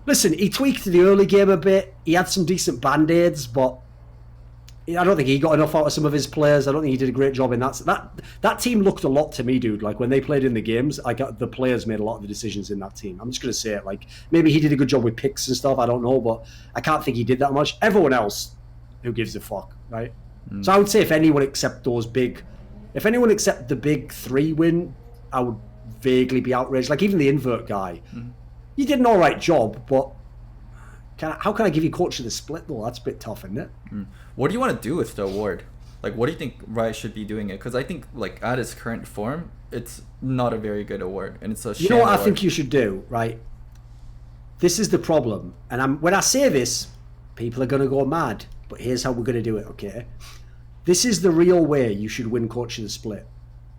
listen, he tweaked the early game a bit. He had some decent band-aids, but I don't think he got enough out of some of his players. I don't think he did a great job in that. That team looked a lot to me, dude. Like, when they played in the games, the players made a lot of the decisions in that team. I'm just going to say it. Like, maybe he did a good job with picks and stuff. I don't know, but I can't think he did that much. Everyone else, who gives a fuck, right? Mm. So I would say if anyone except the big 3 win, I would vaguely be outraged. Like, even the invert guy. Mm. He did an all right job, but how can I give you coach of the split, though? That's a bit tough, isn't it? Mm. What do you want to do with the award? Like, what do you think Riot should be doing it? Because I think, like, at its current form, it's not a very good award, and it's a shame. You know what award. I think you should do, right? This is the problem, and when I say this, people are going to go mad, but here's how we're going to do it, okay? This is the real way you should win coach of the split.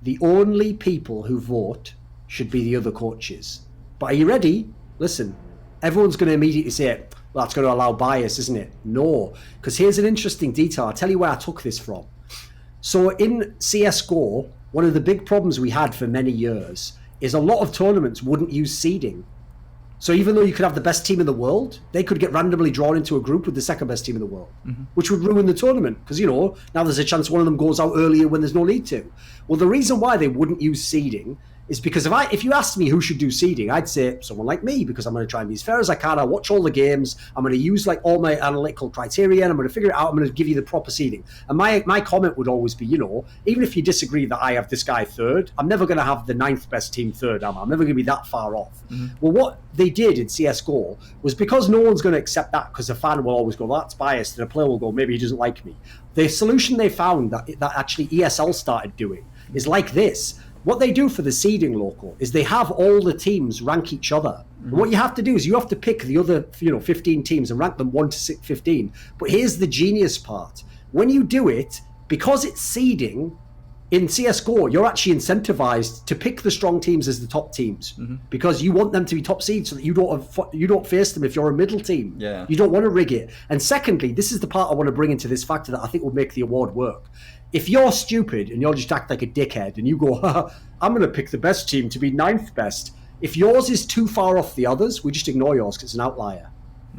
The only people who vote should be the other coaches. But are you ready? Listen, everyone's going to immediately say, well, that's going to allow bias, isn't it? No, because here's an interesting detail. I'll tell you where I took this from. So in CSGO, one of the big problems we had for many years is a lot of tournaments wouldn't use seeding. So even though you could have the best team in the world, they could get randomly drawn into a group with the second best team in the world, which would ruin the tournament. Because, you know, now there's a chance one of them goes out earlier when there's no need to. Well, the reason why they wouldn't use seeding is because if you asked me who should do seeding, I'd say someone like me, because I'm going to try and be as fair as I can. I watch all the games. I'm going to use, like, all my analytical criteria, and I'm going to figure it out. I'm going to give you the proper seeding. And my comment would always be, you know, even if you disagree that I have this guy 3rd, I'm never going to have the 9th best team 3rd, am I? I'm never going to be that far off. Well, what they did in CSGO was, because no one's going to accept that, because a fan will always go, that's biased, and a player will go, maybe he doesn't like me. The solution they found that actually ESL started doing is like this. What they do for the seeding, Loco, is they have all the teams rank each other. And what you have to do is you have to pick the other 15 teams and rank them 1 to 15. But here's the genius part. When you do it, because it's seeding, in CSGO, you're actually incentivized to pick the strong teams as the top teams because you want them to be top seeds so that you don't face them if you're a middle team. Yeah. You don't want to rig it. And secondly, this is the part I want to bring into this factor that I think will make the award work. If you're stupid and you'll just act like a dickhead and you go, I'm going to pick the best team to be 9th best. If yours is too far off the others, we just ignore yours because it's an outlier.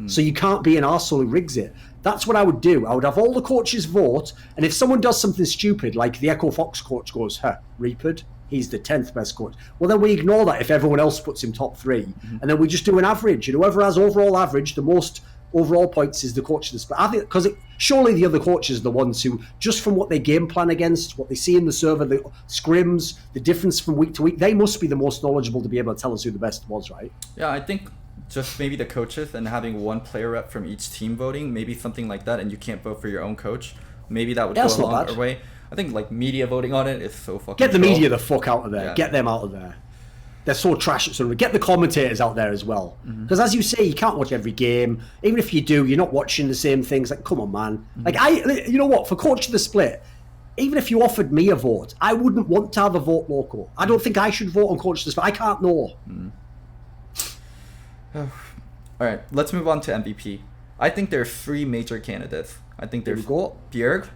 So you can't be an arsehole who rigs it. That's what I would do. I would have all the coaches vote, and if someone does something stupid, like the Echo Fox coach goes, Reapered, he's the 10th best coach. Well, then we ignore that if everyone else puts him top 3, and then we just do an average. And whoever has overall average, the most overall points is the coach of the split. I think because surely the other coaches are the ones who, just from what they game plan against, what they see in the server, the scrims, the difference from week to week, they must be the most knowledgeable to be able to tell us who the best was, right? Yeah, I think just maybe the coaches and having one player rep from each team voting, maybe something like that, and you can't vote for your own coach. Maybe that would go a longer way. I think like media voting on it is so fucking Get the media the fuck out of there. Yeah. Get them out of there. They're so trash at something. Get the commentators out there as well. Because as you say, you can't watch every game. Even if you do, you're not watching the same things. Like, come on, man. Like, you know what? For coach of the split, even if you offered me a vote, I wouldn't want to have a vote, Loco. I don't think I should vote on coach of the split. I can't know. All right, let's move on to MVP. I think there's 3 major candidates. I think there's Bjerg,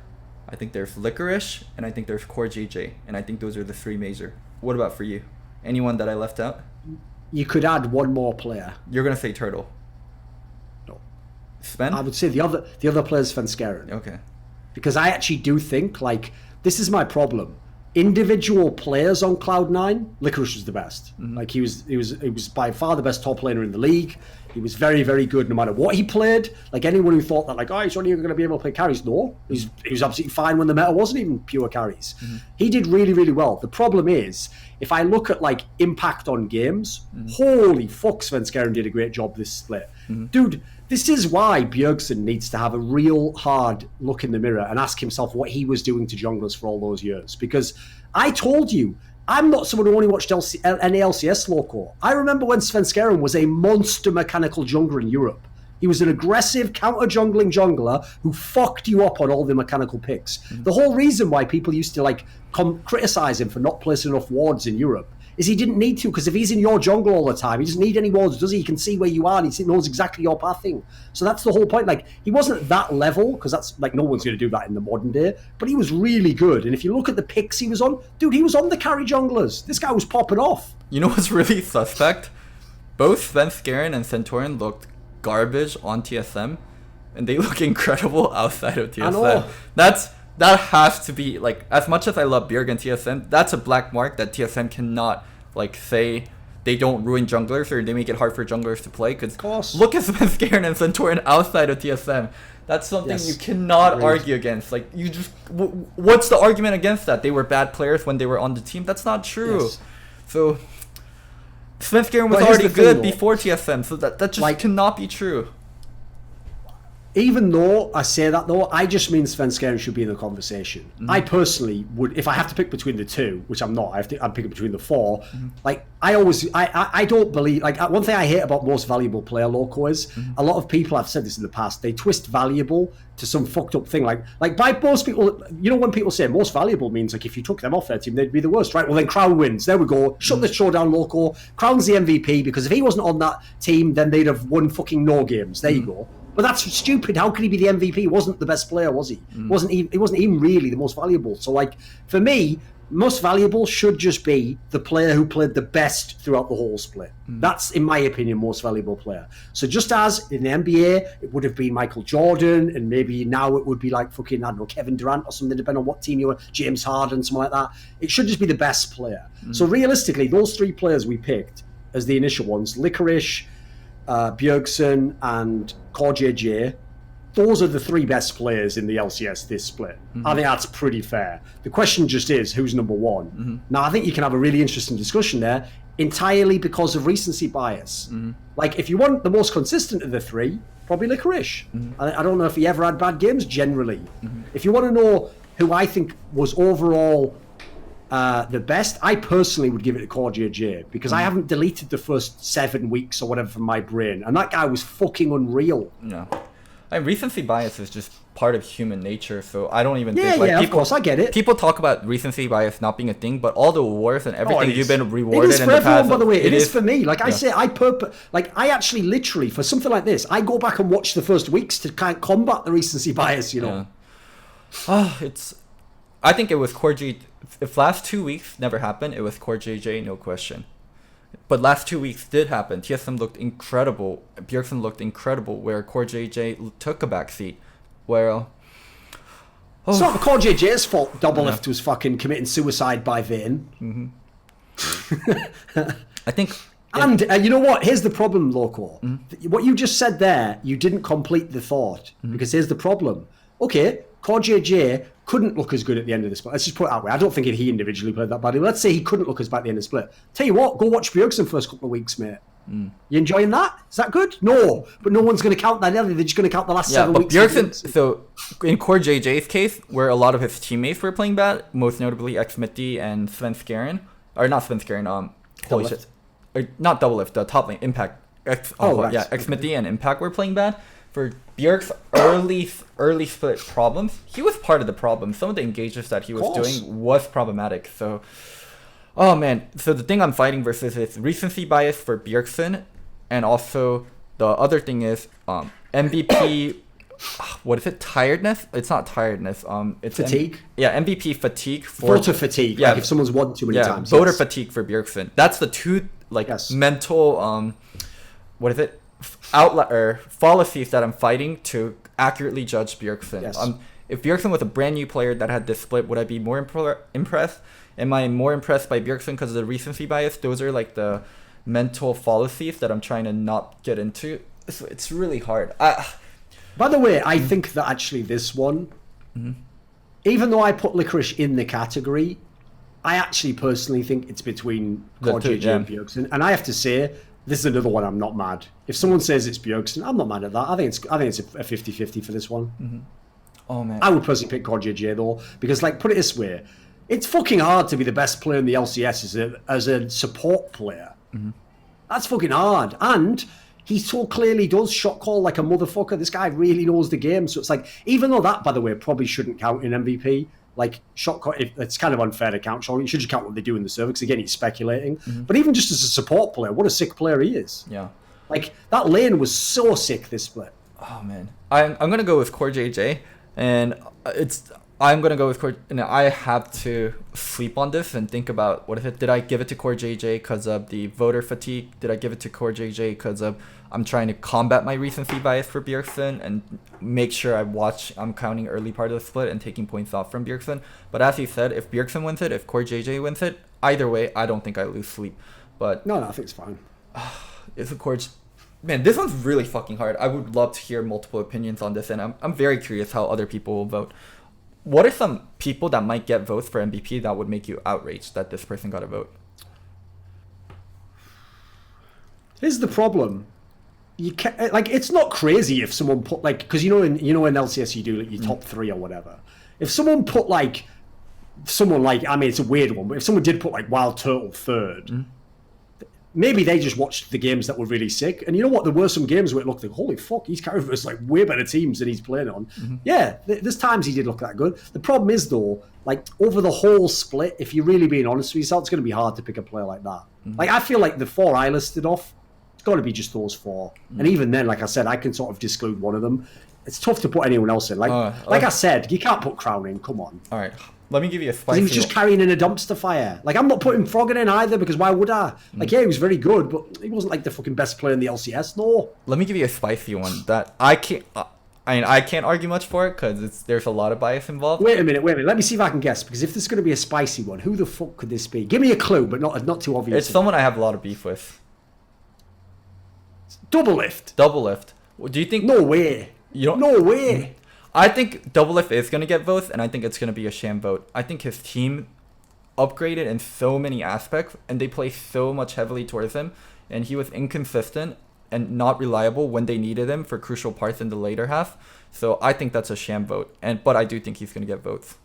I think there's Licorice, and I think there's CoreJJ. And I think those are the 3 major. What about for you? Anyone that I left out? You could add one more player. You're gonna say Turtle. No. Sven? I would say the other player is Sven Skeren. Okay. Because I actually do think, like, this is my problem. Individual players on Cloud9, Licorice was the best. Like, he was by far the best top laner in the league. He was very, very good no matter what he played. Like, anyone who thought that, like, he's only going to be able to play carries, no. He was absolutely fine when the meta wasn't even pure carries. He did really, really well. The problem is, if I look at, like, impact on games, holy fuck, Sven Skeren did a great job this split. Dude, this is why Bjergsen needs to have a real hard look in the mirror and ask himself what he was doing to junglers for all those years. Because I told you, I'm not someone who only watched any LCS Loco. I remember when Sven Skeren was a monster mechanical jungler in Europe. He was an aggressive counter-jungling jungler who fucked you up on all the mechanical picks. The whole reason why people used to like criticize him for not placing enough wards in Europe is he didn't need to, because if he's in your jungle all the time, he doesn't need any wards, does he? He can see where you are, and he knows exactly your pathing. So that's the whole point. Like, he wasn't that level, because that's, like, no one's going to do that in the modern day, but he was really good. And if you look at the picks he was on, dude, he was on the carry junglers. This guy was popping off. You know what's really suspect? Both Sven Skeren and Centaurian looked garbage on TSM, and they look incredible outside of TSM. I know. That has to be, like, as much as I love Bjerg and TSM, that's a black mark that TSM cannot, like, say they don't ruin junglers or they make it hard for junglers to play. Because look at Sven Skeren and Centaurian outside of TSM. That's something you cannot argue against. Like, you just, what's the argument against that? They were bad players when they were on the team? That's not true. Yes. So, Sven Skeren was already good before TSM, so that just, like, cannot be true. Even though I say that, though, I just mean Sven Skeren should be in the conversation. I personally would, if I have to pick between the 2, which I'm not, I'm picking between the 4. Like, I don't believe, like, one thing I hate about most valuable player Loco is a lot of people, I've said this in the past, they twist valuable to some fucked up thing. Like by most people, you know, when people say most valuable means, like, if you took them off their team, they'd be the worst, right? Well, then Crown wins. There we go. Shut the show down, Loco. Crown's the MVP, because if he wasn't on that team, then they'd have won fucking no games. There you go. But that's stupid. How could he be the MVP? He wasn't the best player, was he? He wasn't even really the most valuable. So, like, for me, most valuable should just be the player who played the best throughout the whole split. That's, in my opinion, most valuable player. So just as in the NBA, it would have been Michael Jordan, and maybe now it would be like fucking, I don't know, Kevin Durant or something, depending on what team you were, James Harden, something like that. It should just be the best player. So realistically, those 3 players we picked as the initial ones, Licorice, Bjergsen and CoreJJ, those are the 3 best players in the LCS this split. I think that's pretty fair. The question just is, who's number 1? Now, I think you can have a really interesting discussion there, entirely because of recency bias. Like, if you want the most consistent of the 3, probably Licorice. I don't know if he ever had bad games, generally. If you want to know who I think was overall the best, I personally would give it to CoreJJ because I haven't deleted the first 7 weeks or whatever from my brain, and that guy was fucking unreal. No. Recency bias is just part of human nature, so I don't even think Yeah, people, of course, I get it. People talk about recency bias not being a thing, but all the awards and everything you've been rewarded it is in for the everyone, past. by the way. It is for me. Like I yeah. say, I actually literally for something like this, I go back and watch the first weeks to kind of combat the recency bias. You know. Yeah. I think it was CoreJJ. If last 2 weeks never happened, it was CoreJJ, no question. But last 2 weeks did happen. TSM looked incredible. Bjergsen looked incredible. Where CoreJJ took a backseat. Where it's not CoreJJ's fault. Doublelift was fucking committing suicide by Vayne. I think. And you know what? Here's the problem, Loco. What you just said there, you didn't complete the thought. Because here's the problem. Okay, CoreJJ couldn't look as good at the end of the split. Let's just put it that way. I don't think he individually played that badly. Let's say he couldn't look as bad at the end of the split. Tell you what, go watch Bjergsen first couple of weeks, mate. You enjoying that? Is that good? No, but no one's going to count that. They're just going to count the last 7 weeks. Bjergsen, so in CoreJJ's case, where a lot of his teammates were playing bad, most notably Xmitty and Svenskeren, or not Svenskeren, holy shit, not Doublelift, the top lane, Impact. Xmitty and Impact were playing bad. For Bjerg's early split problems, he was part of the problem. Some of the engages that he was doing was problematic. So, oh man. So the thing I'm fighting versus is recency bias for Bjergsen, and also the other thing is MVP. What is it? Tiredness? It's not tiredness. It's fatigue. MVP fatigue for voter fatigue. Yeah, like if someone's won too many times. Voter fatigue for Bjergsen. That's the two mental. What is it? Outlet or fallacies that I'm fighting to accurately judge Bjergsen. Yes. If Bjergsen was a brand new player that had this split, would I be more impressed? Am I more impressed by Bjergsen because of the recency bias? Those are like the mental fallacies that I'm trying to not get into. It's really hard. By the way, I think that actually this one, even though I put Licorice in the category, I actually personally think it's between CoreJJ and Bjergsen. And I have to say, this is another one I'm not mad. If someone says it's Bjergsen, I'm not mad at that. I think it's a 50-50 for this one. Oh man. I would personally pick CoreJJ though, because like put it this way, it's fucking hard to be the best player in the LCS as a support player. That's fucking hard. And he so clearly does shot call like a motherfucker. This guy really knows the game. So it's like, even though that, by the way, probably shouldn't count in MVP, like shot call, it's kind of unfair to count. You should just count what they do in the server, because again, he's speculating. But even just as a support player, what a sick player he is. Yeah. Like, that lane was so sick this split. Oh man. I'm gonna go with CoreJJ, and I'm gonna go with Core. And I have to sleep on this and think about what if it. Did I give it to CoreJJ because of the voter fatigue? Did I give it to CoreJJ because of I'm trying to combat my recency bias for Bjergsen and make sure I'm counting early part of the split and taking points off from Bjergsen. But as you said, if Bjergsen wins it, if CoreJJ wins it, either way, I don't think I lose sleep. But no, I think it's fine. It's a Man, this one's really fucking hard. I would love to hear multiple opinions on this, and I'm very curious how other people will vote. What are some people that might get votes for MVP that would make you outraged that this person got a vote? Here's the problem. You can't, like, it's not crazy if someone put like, because you know in LCS you do like your top 3 or whatever. If someone put like someone like, I mean, it's a weird one, but if someone did put like Wild Turtle 3rd, maybe they just watched the games that were really sick. And you know what? There were some games where it looked like, holy fuck, he's carrying versus like way better teams than he's playing on. Yeah, there's times he did look that good. The problem is though, like over the whole split, if you're really being honest with yourself, it's going to be hard to pick a player like that. Like I feel like the 4 I listed off, it's got to be just those 4. And even then, like I said, I can sort of disclude one of them. It's tough to put anyone else in. Like I said, you can't put Crown in. Come on. All right. Let me give you a spicy. He was just carrying in a dumpster fire. Like, I'm not putting Froggen in either, because why would I? Like, yeah, he was very good, but he wasn't like the fucking best player in the LCS. No. Let me give you a spicy one that I can't. I can't argue much for it because there's a lot of bias involved. Wait a minute. Let me see if I can guess, because if this is going to be a spicy one, who the fuck could this be? Give me a clue, but not too obvious. It's someone I have a lot of beef with. Doublelift. Do you think? No way. No way. I think Doublelift is going to get votes, and I think it's going to be a sham vote. I think his team upgraded in so many aspects, and they play so much heavily towards him, and he was inconsistent and not reliable when they needed him for crucial parts in the later half. So I think that's a sham vote, but I do think he's going to get votes.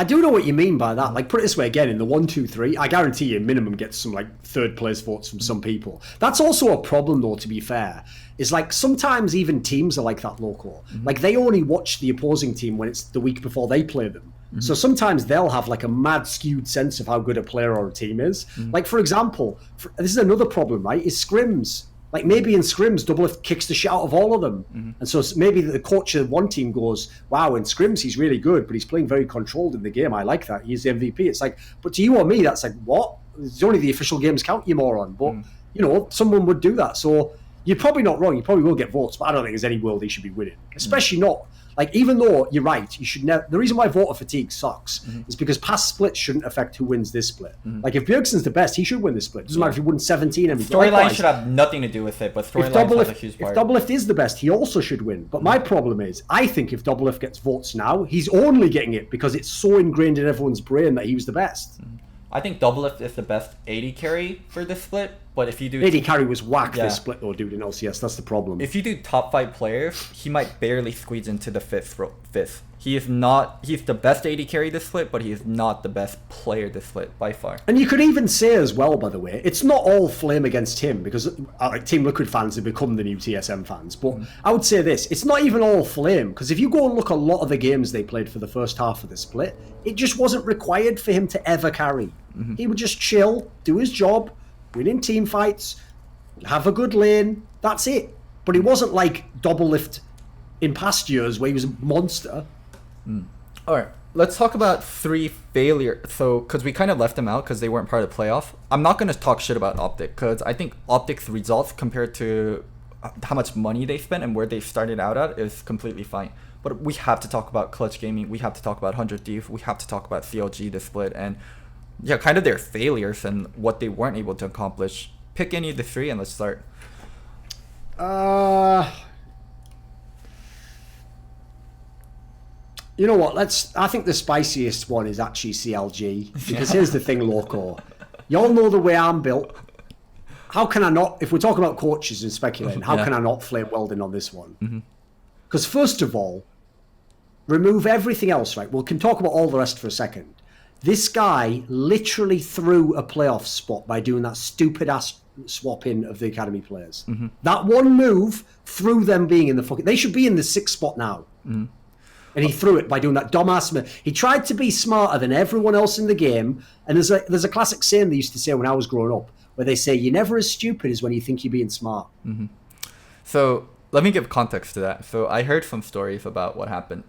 I do know what you mean by that. Like, put it this way again, in the 1, 2, 3, I guarantee you minimum gets some like third place votes from some people. That's also a problem though, to be fair. Is like sometimes even teams are like that, Loco. Like they only watch the opposing team when it's the week before they play them. So sometimes they'll have like a mad skewed sense of how good a player or a team is. Like for example, this is another problem, right? Is scrims. Like maybe in scrims, Doublelift kicks the shit out of all of them. And so maybe the coach of one team goes, wow, in scrims he's really good, but he's playing very controlled in the game. I like that. He's the MVP. It's like, but to you or me, that's like, what? It's only the official games count, you moron. But, you know, someone would do that. So you're probably not wrong. You probably will get votes, but I don't think there's any world he should be winning. Especially not. Like, even though you're right, you should never. The reason why voter fatigue sucks is because past splits shouldn't affect who wins this split. Like, if Bjergsen's the best, he should win this split. Doesn't matter if he won 17 every time. Storyline should have nothing to do with it, but storyline has a huge part. If Doublelift is the best, he also should win. But my problem is, I think if Doublelift gets votes now, he's only getting it because it's so ingrained in everyone's brain that he was the best. I think Doublelift is the best AD carry for this split, but if you do... AD carry was whack this split though, dude, in LCS. That's the problem. If you do top 5 players, he might barely squeeze into the fifth. He is not... He's the best AD carry this split, but he is not the best player this split, by far. And you could even say as well, by the way, it's not all flame against him, because like Team Liquid fans have become the new TSM fans, but I would say this, it's not even all flame, because if you go and look at a lot of the games they played for the first half of the split, it just wasn't required for him to ever carry. He would just chill, do his job, win in team fights, have a good lane, that's it. But he wasn't like Doublelift in past years where he was a monster. Alright, let's talk about 3 failures. So, because we kind of left them out because they weren't part of the playoff. I'm not going to talk shit about Optic because I think Optic's results compared to how much money they spent and where they started out at is completely fine. But we have to talk about Clutch Gaming, we have to talk about 100 Thieves, we have to talk about CLG this split, and yeah, kind of their failures and what they weren't able to accomplish. Pick any of the 3 and let's start. You know what? I think the spiciest one is actually CLG. Because here's the thing, Loco. Y'all know the way I'm built. How can I not, if we're talking about coaches and speculating, how can I not flame Weldon on this one? Because first of all, remove everything else, right? We can talk about all the rest for a second. This guy literally threw a playoff spot by doing that stupid ass swap in of the academy players. That one move threw them being in the fucking... They should be in the 6th spot now. And he threw it by doing that dumbass move. He tried to be smarter than everyone else in the game. And there's a classic saying they used to say when I was growing up, where they say, you're never as stupid as when you think you're being smart. So let me give context to that. So I heard some stories about what happened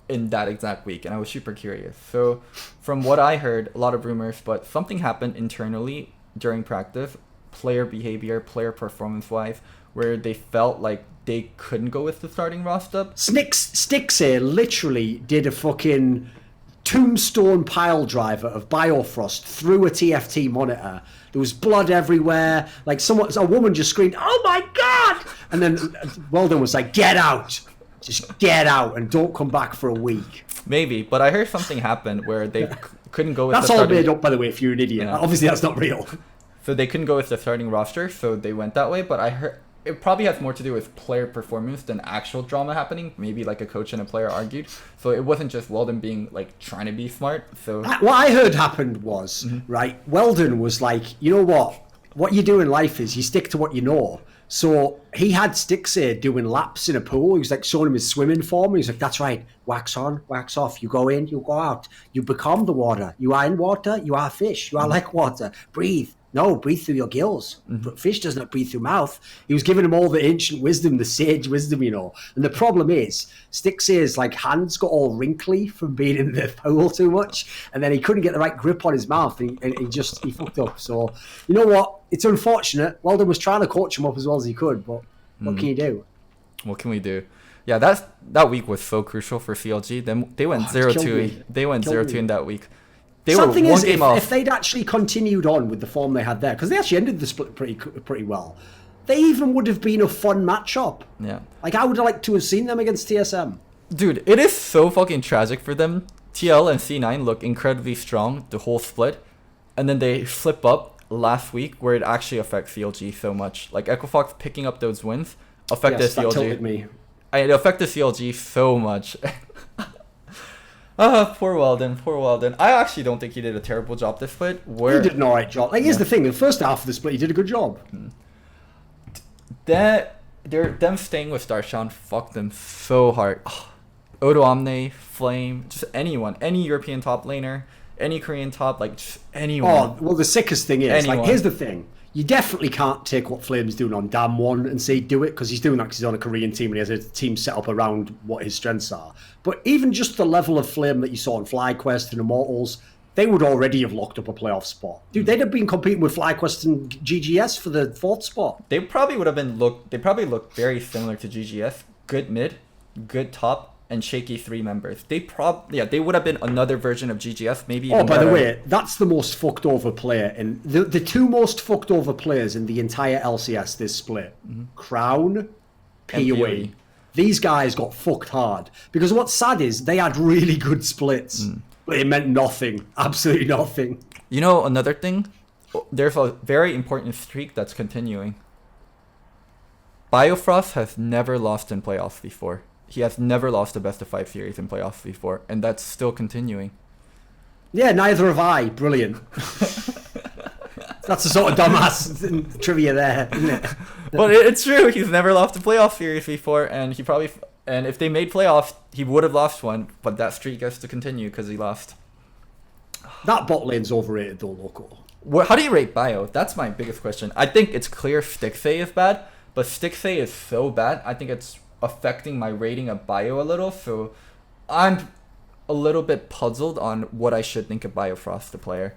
in that exact week, and I was super curious. So from what I heard, a lot of rumors, but something happened internally during practice, player behavior, player performance-wise, where they felt like they couldn't go with the starting roster. Stix here literally did a fucking tombstone pile driver of Biofrost through a TFT monitor. There was blood everywhere. Like a woman just screamed, "Oh my god!" And then Weldon was like, "Get out! Just get out and don't come back for a week." Maybe, but I heard something happened where they couldn't go with that's the all starting... made up, by the way, if you're an idiot. Yeah. Obviously, that's not real. So they couldn't go with the starting roster, so they went that way. But I heard it probably has more to do with player performance than actual drama happening. Maybe like a coach and a player argued. So it wasn't just Weldon being like trying to be smart. So what I heard happened was, right, Weldon was like, you know what you do in life is you stick to what you know. So he had Stixer doing laps in a pool. He was like showing him his swimming form. He was like, that's right, wax on, wax off. You go in, you go out. You become the water. You are in water, you are fish. You are like water. Breathe. No, breathe through your gills. Fish does not breathe through mouth. He was giving him all the ancient wisdom, the sage wisdom, you know. And the problem is, Stixer's like hands got all wrinkly from being in the pool too much, and then he couldn't get the right grip on his mouth, and he fucked up. So, you know what? It's unfortunate. Weldon was trying to coach him up as well as he could, but what can you do? What can we do? Yeah, that week was so crucial for CLG. Then they went 0-2. They went 0-2 in that week. Something is, if they'd actually continued on with the form they had there, because they actually ended the split pretty well, they even would have been a fun matchup. Yeah. Like, I would have liked to have seen them against TSM. Dude, it is so fucking tragic for them. TL and C9 look incredibly strong the whole split, and then they flip up last week where it actually affects CLG so much. Like, Equifox picking up those wins affected CLG. That tilted me. It affected CLG so much. Poor Weldon, poor Weldon. I actually don't think he did a terrible job this split. He did an alright job. Like, here's the thing: the first half of the split, he did a good job. Them staying with Darshan fucked them so hard. Odo Omne, Flame, just anyone, any European top laner, any Korean top, like just anyone. Oh, well, the sickest thing is, Anyone. like, here's the thing. You definitely can't take what Flame's doing on Dam 1 and say do it, because he's doing that because he's on a Korean team and he has a team set up around what his strengths are. But even just the level of Flame that you saw on FlyQuest and Immortals, they would already have locked up a playoff spot. Dude, they'd have been competing with FlyQuest and GGS for the 4th spot. They probably would have they probably looked very similar to GGS. Good mid, good top, and shaky 3 members. They would have been another version of GGS, maybe even by better. the way, that's the most fucked over player. And the 2 most fucked over players in the entire LCS this split, Crown, PoE. These guys got fucked hard. Because what's sad is they had really good splits. But it meant nothing. Absolutely nothing. You know, another thing? There's a very important streak that's continuing. Biofrost has never lost in playoffs before. He has never lost a best of 5 series in playoffs before, and that's still continuing. Yeah, neither have I. Brilliant. That's the sort of dumbass trivia there, isn't it? But it's true. He's never lost a playoff series before, and if they made playoffs, he would have lost one. But that streak has to continue because he lost. That bot lane's overrated though, Loco. How do you rate Bio? That's my biggest question. I think it's clear Stixay is bad, but Stixay is so bad, I think it's affecting my rating of Bio a little. So I'm a little bit puzzled on what I should think of Biofrost, the player.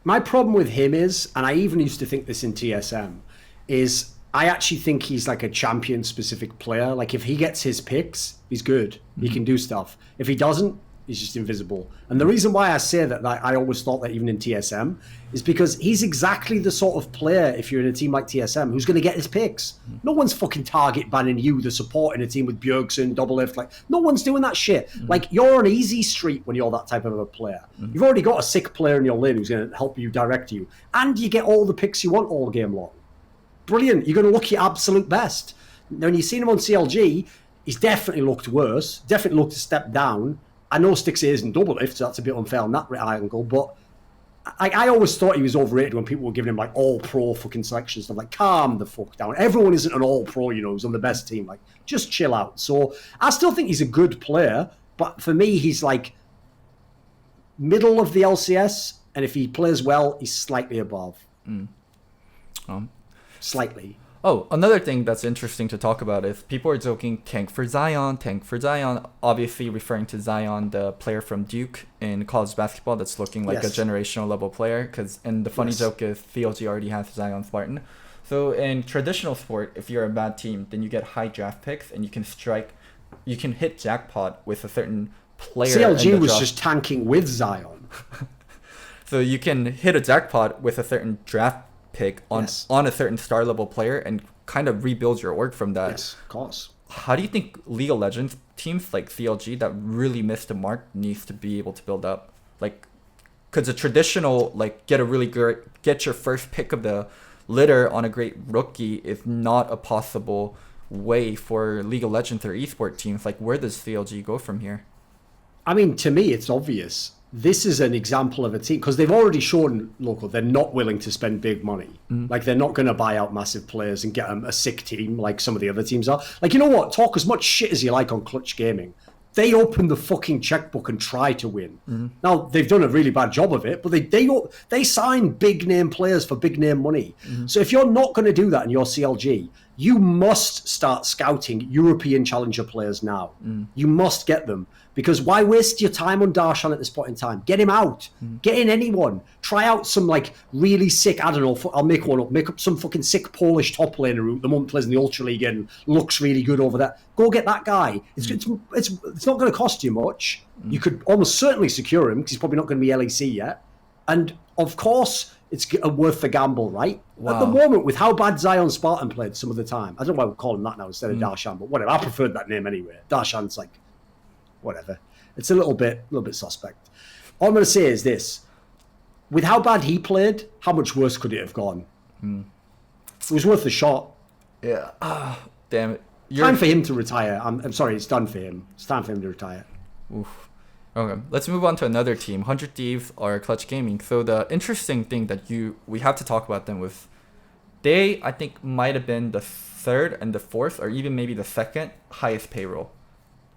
My problem with him is, and I even used to think this in TSM, is I actually think he's like a champion-specific player. Like, if he gets his picks, he's good. He can do stuff. If he doesn't, he's just invisible. And the reason why I say that, like, I always thought that even in TSM, is because he's exactly the sort of player, if you're in a team like TSM, who's going to get his picks. No one's fucking target banning you, the support in a team with Bjergsen, Double Lift. Like, no one's doing that shit. Like, you're on easy street when you're that type of a player. You've already got a sick player in your lane who's going to help you, direct you. And you get all the picks you want all game long. Brilliant. You're going to look your absolute best. When you've seen him on CLG, he's definitely looked worse. Definitely looked a step down. I know Stixay isn't double lift, so that's a bit unfair on that angle, but I always thought he was overrated when people were giving him like all-pro fucking selections. Stuff like, calm the fuck down. Everyone isn't an all-pro, you know, who's on the best team. Like, just chill out. So I still think he's a good player, but for me, he's like middle of the LCS, and if he plays well, he's slightly above. Slightly. Oh, another thing that's interesting to talk about is people are joking tank for Zion, obviously referring to Zion, the player from Duke in college basketball that's looking like a generational level player. And the funny joke is CLG already has Zion Spartan. So in traditional sport, if you're a bad team, then you get high draft picks and you can hit jackpot with a certain player. CLG was just tanking with Zion. So you can hit a jackpot with a certain draft pick on a certain star level player and kind of rebuild your org from that. Yes, of course. How do you think League of Legends teams like CLG that really missed the mark needs to be able to build up? Like, because a traditional, like, get your first pick of the litter on a great rookie is not a possible way for League of Legends or esport teams. Like, where does CLG go from here? I mean, to me, it's obvious. This is an example of a team, because they've already shown, Loco, they're not willing to spend big money. Like, they're not going to buy out massive players and get them a sick team like some of the other teams are. Like, you know what? Talk as much shit as you like on Clutch Gaming. They open the fucking checkbook and try to win. Now, they've done a really bad job of it, but they sign big name players for big name money. So if you're not going to do that in your CLG, you must start scouting European challenger players now. You must get them. Because why waste your time on Darshan at this point in time? Get him out. Get in anyone. Try out some, like, really sick, I don't know, I'll make one up. Make up some fucking sick Polish top laner who at the moment plays in the Ultra League and looks really good over there. Go get that guy. It's not going to cost you much. You could almost certainly secure him because he's probably not going to be LEC yet. And, of course, it's worth the gamble, right? Wow. At the moment, with how bad Zion Spartan played some of the time, I don't know why we call him that now instead of Darshan, but whatever. I preferred that name anyway. Darshan's like, whatever. It's a little bit suspect. All I'm going to say is this. With how bad he played, how much worse could it have gone? It was worth the shot. Yeah. Damn it. Time for him to retire. I'm sorry, it's done for him. It's time for him to retire. Oof. Okay, let's move on to another team. 100 Thieves are Clutch Gaming. So the interesting thing that we have to talk about them was they, I think, might have been the third and the fourth, or even maybe the second highest payroll.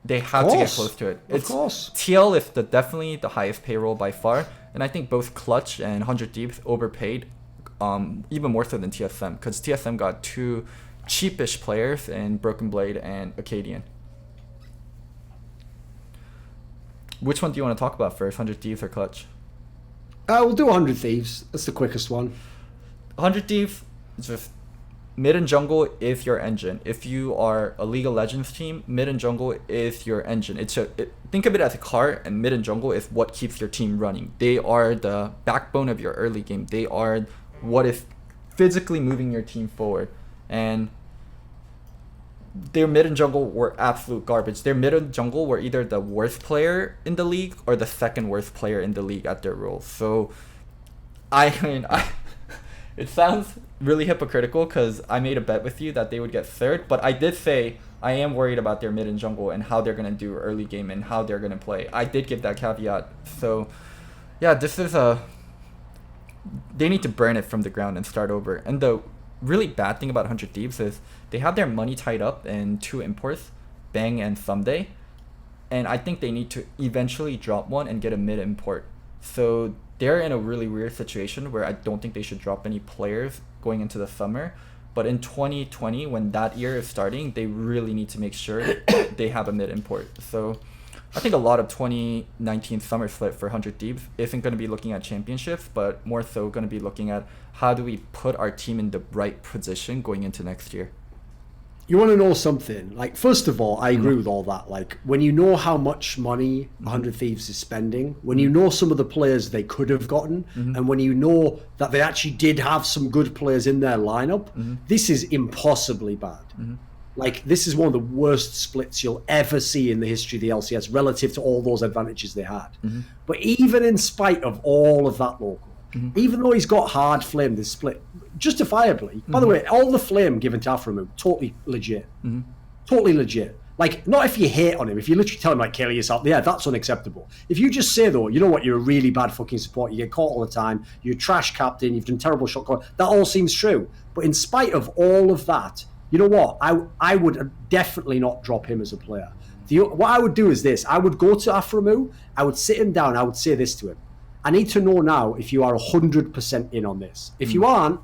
They have to get close to it. Of course. TL is definitely the highest payroll by far, and I think both Clutch and 100 Thieves overpaid, even more so than TSM, because TSM got two cheapish players in Broken Blade and Akkadian. Which one do you want to talk about first, 100 Thieves or Clutch? We'll do 100 Thieves. That's the quickest one. 100 Thieves, just mid and jungle is your engine. If you are a League of Legends team, mid and jungle is your engine. Think of it as a car, and mid and jungle is what keeps your team running. They are the backbone of your early game. They are what is physically moving your team forward. And their mid and jungle were absolute garbage. Their mid and jungle were either the worst player in the league or the second worst player in the league at their roles. So, it sounds really hypocritical because I made a bet with you that they would get third, but I did say I am worried about their mid and jungle and how they're going to do early game and how they're going to play. I did give that caveat. So, yeah, this is they need to burn it from the ground and start over. And the really bad thing about 100 Thieves is they have their money tied up in two imports, Bang and Someday, and I think they need to eventually drop one and get a mid import. So they're in a really weird situation where I don't think they should drop any players going into the summer, but in 2020, when that year is starting, they really need to make sure they have a mid import. So I think a lot of 2019 summer split for 100 Thieves isn't going to be looking at championships, but more so going to be looking at how do we put our team in the right position going into next year. You want to know something? Like, first of all, I agree with all that. Like, when you know how much money 100 Thieves is spending, when you know some of the players they could have gotten, and when you know that they actually did have some good players in their lineup, this is impossibly bad. Like, this is one of the worst splits you'll ever see in the history of the LCS relative to all those advantages they had. But even in spite of all of that, Loco, even though he's got hard flame this split, justifiably, by the way, all the flame given to Aframu, totally legit. Totally legit. Like, not if you hate on him, if you literally tell him, like, kill yourself, yeah, that's unacceptable. If you just say, though, you know what, you're a really bad fucking support, you get caught all the time, you're a trash captain, you've done terrible shot call, that all seems true. But in spite of all of that, you know what, I would definitely not drop him as a player. What I would do is this, I would go to Aframu, I would sit him down, I would say this to him. I need to know now if you are 100% in on this. If you aren't,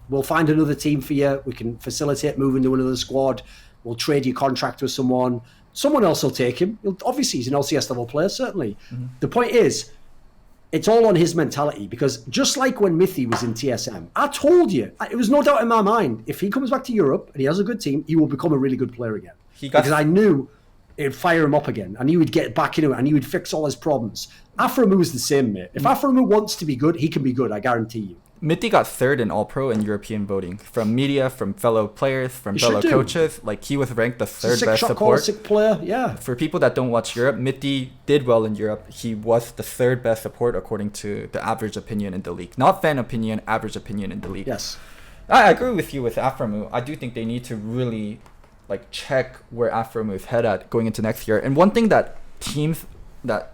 we'll find another team for you. We can facilitate moving to another squad. We'll trade your contract with someone. Someone else will take him. Obviously, he's an LCS level player, certainly. The point is, it's all on his mentality, because just like when Mithy was in TSM, I told you, it was no doubt in my mind, if he comes back to Europe and he has a good team, he will become a really good player again. Because I knew it'd fire him up again. I knew he'd get back into it. I knew he'd fix all his problems. Aframu's the same, mate. If Aframu wants to be good, he can be good, I guarantee you. Mithy got third in All-Pro in European voting. From media, from fellow players, from fellow coaches. Like, he was ranked the third best support. Sick player, yeah. For people that don't watch Europe, Mithy did well in Europe. He was the third best support according to the average opinion in the league. Not fan opinion, average opinion in the league. Yes. I agree with you with Aframu. I do think they need to really, like, check where Aframu's head at going into next year. And one thing that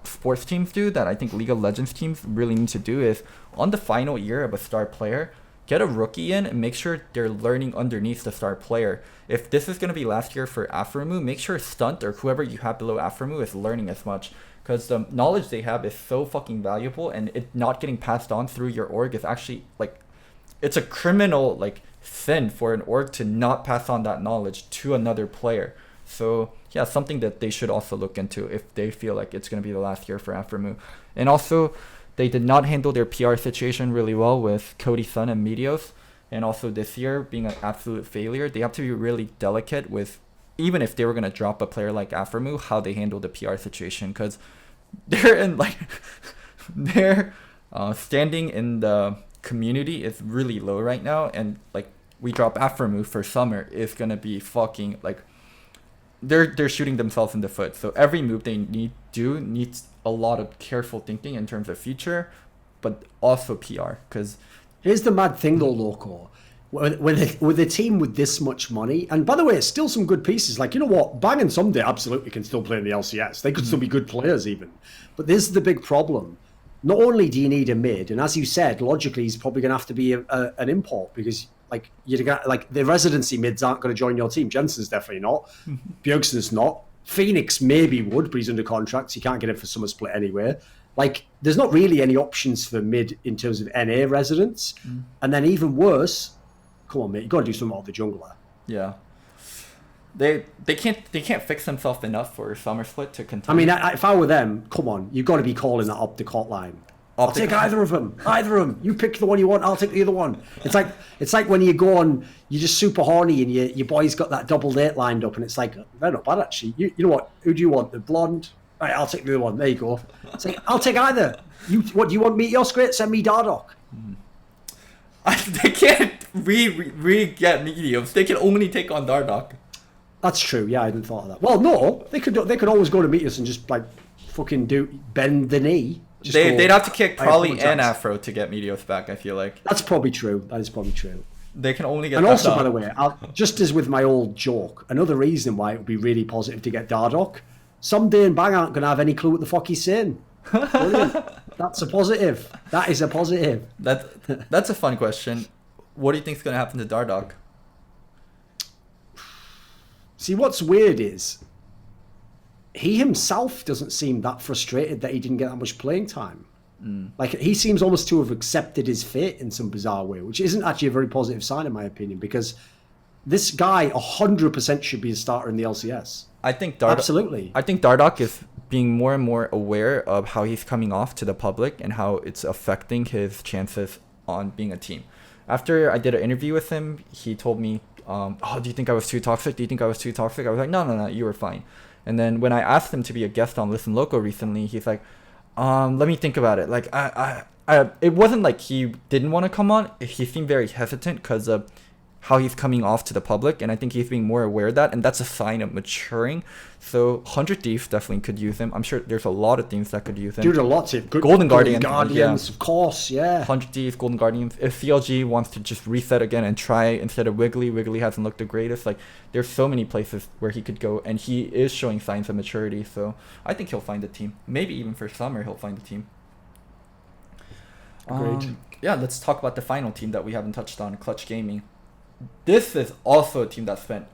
sports teams do that I think League of Legends teams really need to do is, on the final year of a star player, get a rookie in and make sure they're learning underneath the star player. If this is going to be last year for Aframu, make sure Stunt or whoever you have below Aframu is learning as much, because the knowledge they have is so fucking valuable, and it not getting passed on through your org is actually, like, it's a criminal, like, sin for an org to not pass on that knowledge to another player. So yeah, something that they should also look into if they feel like it's going to be the last year for Aframu. And also, they did not handle their PR situation really well with Cody Sun and Meteos. And also this year being an absolute failure, they have to be really delicate with, even if they were going to drop a player like Aframu, how they handle the PR situation. Because they're in, like, their standing in the community is really low right now. And, like, we drop Aframu for summer is going to be fucking, like, they're shooting themselves in the foot. So every move they needs a lot of careful thinking in terms of future, but also PR. Because here's the mad thing though, Loco. with a team with this much money, and by the way, it's still some good pieces. Like, you know what, Bang and Someday absolutely can still play in the LCS. They could still be good players even. But this is the big problem. Not only do you need a mid, and as you said, logically, he's probably going to have to be an import because, like, the residency mids aren't going to join your team. Jensen's definitely not. Bjergsen's not. Phoenix maybe would, but he's under contract, so you can't get him for summer split anyway. Like, there's not really any options for mid in terms of NA residents. And then even worse, come on, mate, you got to do something about the jungler. Yeah. They can't fix themselves enough for summer split to continue. I mean, if I were them, come on, you've got to be calling that up the court line. I'll take either of them. Either of them. You pick the one you want, I'll take the other one. It's like when you go on, you're just super horny and your boy's got that double date lined up and it's like, they're not bad actually. You know what? Who do you want? The blonde? Right, I'll take the other one. There you go. It's like, I'll take either. What do you want? Meteor Great? Send me Dardoch. They can't get mediums. They can only take on Dardoch. That's true. Yeah, I hadn't thought of that. Well, no, they could always go to Meteors and just like fucking bend the knee. They'd have to kick Probably and Afro to get Meteos back, I feel like. That's probably true. That is probably true. They can only get And also, by the way, just as with my old joke, another reason why it would be really positive to get Dardoch, Someday and Bang aren't going to have any clue what the fuck he's saying. Brilliant. That's a positive. That is a positive. That's a fun question. What do you think is going to happen to Dardoch? See, what's weird is he himself doesn't seem that frustrated that he didn't get that much playing time. Like, he seems almost to have accepted his fate in some bizarre way, which isn't actually a very positive sign in my opinion, because this guy 100% should be a starter in the LCS. I think absolutely. I think Dardoch is being more and more aware of how he's coming off to the public and how it's affecting his chances on being a team. After I did an interview with him, he told me, do you think I was too toxic? Do you think I was too toxic? I was like, no, you were fine. And then when I asked him to be a guest on Listen Loco recently, he's like, let me think about it. Like, it wasn't like he didn't want to come on. He seemed very hesitant because of how he's coming off to the public, and I think he's being more aware of that, and that's a sign of maturing. So 100 Thieves definitely could use him. I'm sure there's a lot of teams that could use him. Dude, a lot of Golden Guardians, yeah. Of course, yeah. 100 Thieves, Golden Guardians. If CLG wants to just reset again and try instead of Wiggly hasn't looked the greatest. Like, there's so many places where he could go, and he is showing signs of maturity. So I think he'll find a team. Maybe even for summer he'll find a team. Agreed. Yeah, let's talk about the final team that we haven't touched on, Clutch Gaming. This is also a team that spent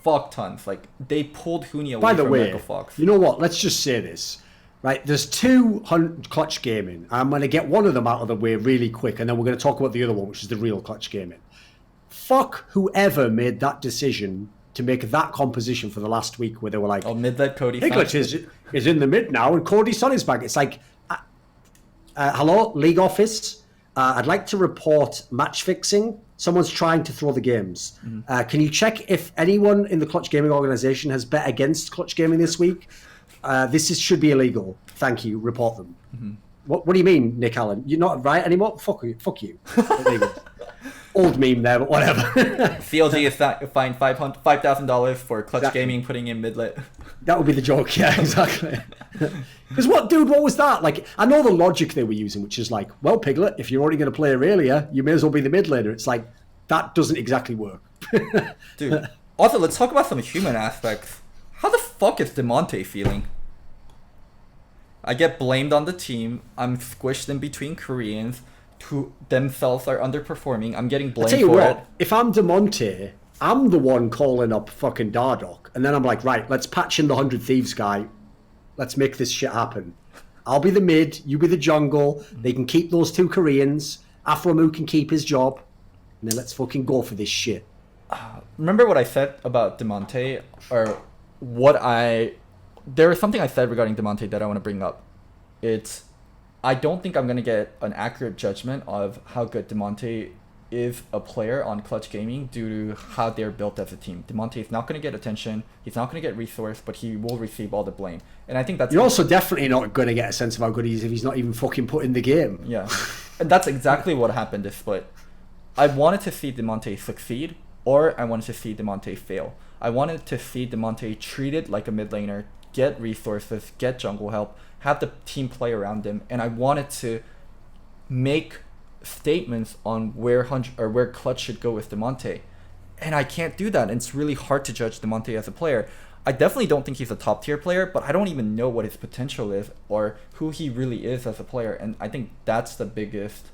fuck tons. Like, they pulled Huni away from Michael Fox. You know what? Let's just say this. Right, there's two Clutch Gaming. I'm going to get one of them out of the way really quick, and then we're going to talk about the other one, which is the real Clutch Gaming. Fuck whoever made that decision to make that composition for the last week where they were like, mid-led Cody Clutch is in the mid now, and Cody Son is back. It's like, hello, League Office. I'd like to report match fixing. Someone's trying to throw the games. Can you check if anyone in the Clutch Gaming organization has bet against Clutch Gaming this week? Should be illegal. Thank you. Report them. What do you mean, Nick Allen? You're not right anymore? Fuck you. Old meme there, but whatever. CLG is fined $5,000 for Clutch Gaming putting in mid-lit. That would be the joke, yeah, exactly. Because what was that? Like, I know the logic they were using, which is like, well, Piglet, if you're already going to play Aurelia, you may as well be the mid laner. It's like, that doesn't exactly work. Dude, also, let's talk about some human aspects. How the fuck is Demonte feeling? I get blamed on the team. I'm squished in between Koreans who themselves are underperforming. I'm getting blamed for it. If I'm Demonte, I'm the one calling up fucking Dardoch, and then I'm like, right, let's patch in the 100 Thieves guy. Let's make this shit happen. I'll be the mid, you be the jungle. They can keep those two Koreans. Afromu can keep his job. And then let's fucking go for this shit. Remember what I said about Demonte? Or there was something I said regarding Demonte that I want to bring up. I don't think I'm going to get an accurate judgment of how good Demonte is a player on Clutch Gaming due to how they're built as a team. Demonte is not going to get attention. He's not going to get resource, but he will receive all the blame. And I think that's... You're also definitely not going to get a sense of how good he is if he's not even fucking put in the game. Yeah. And that's exactly what happened this split. I wanted to see Demonte succeed, or I wanted to see Demonte fail. I wanted to see Demonte treated like a mid laner, get resources, get jungle help, have the team play around him, and I wanted to make statements on where Clutch should go with Demonte. And I can't do that. And it's really hard to judge Demonte as a player. I definitely don't think he's a top tier player, but I don't even know what his potential is or who he really is as a player. And I think that's the biggest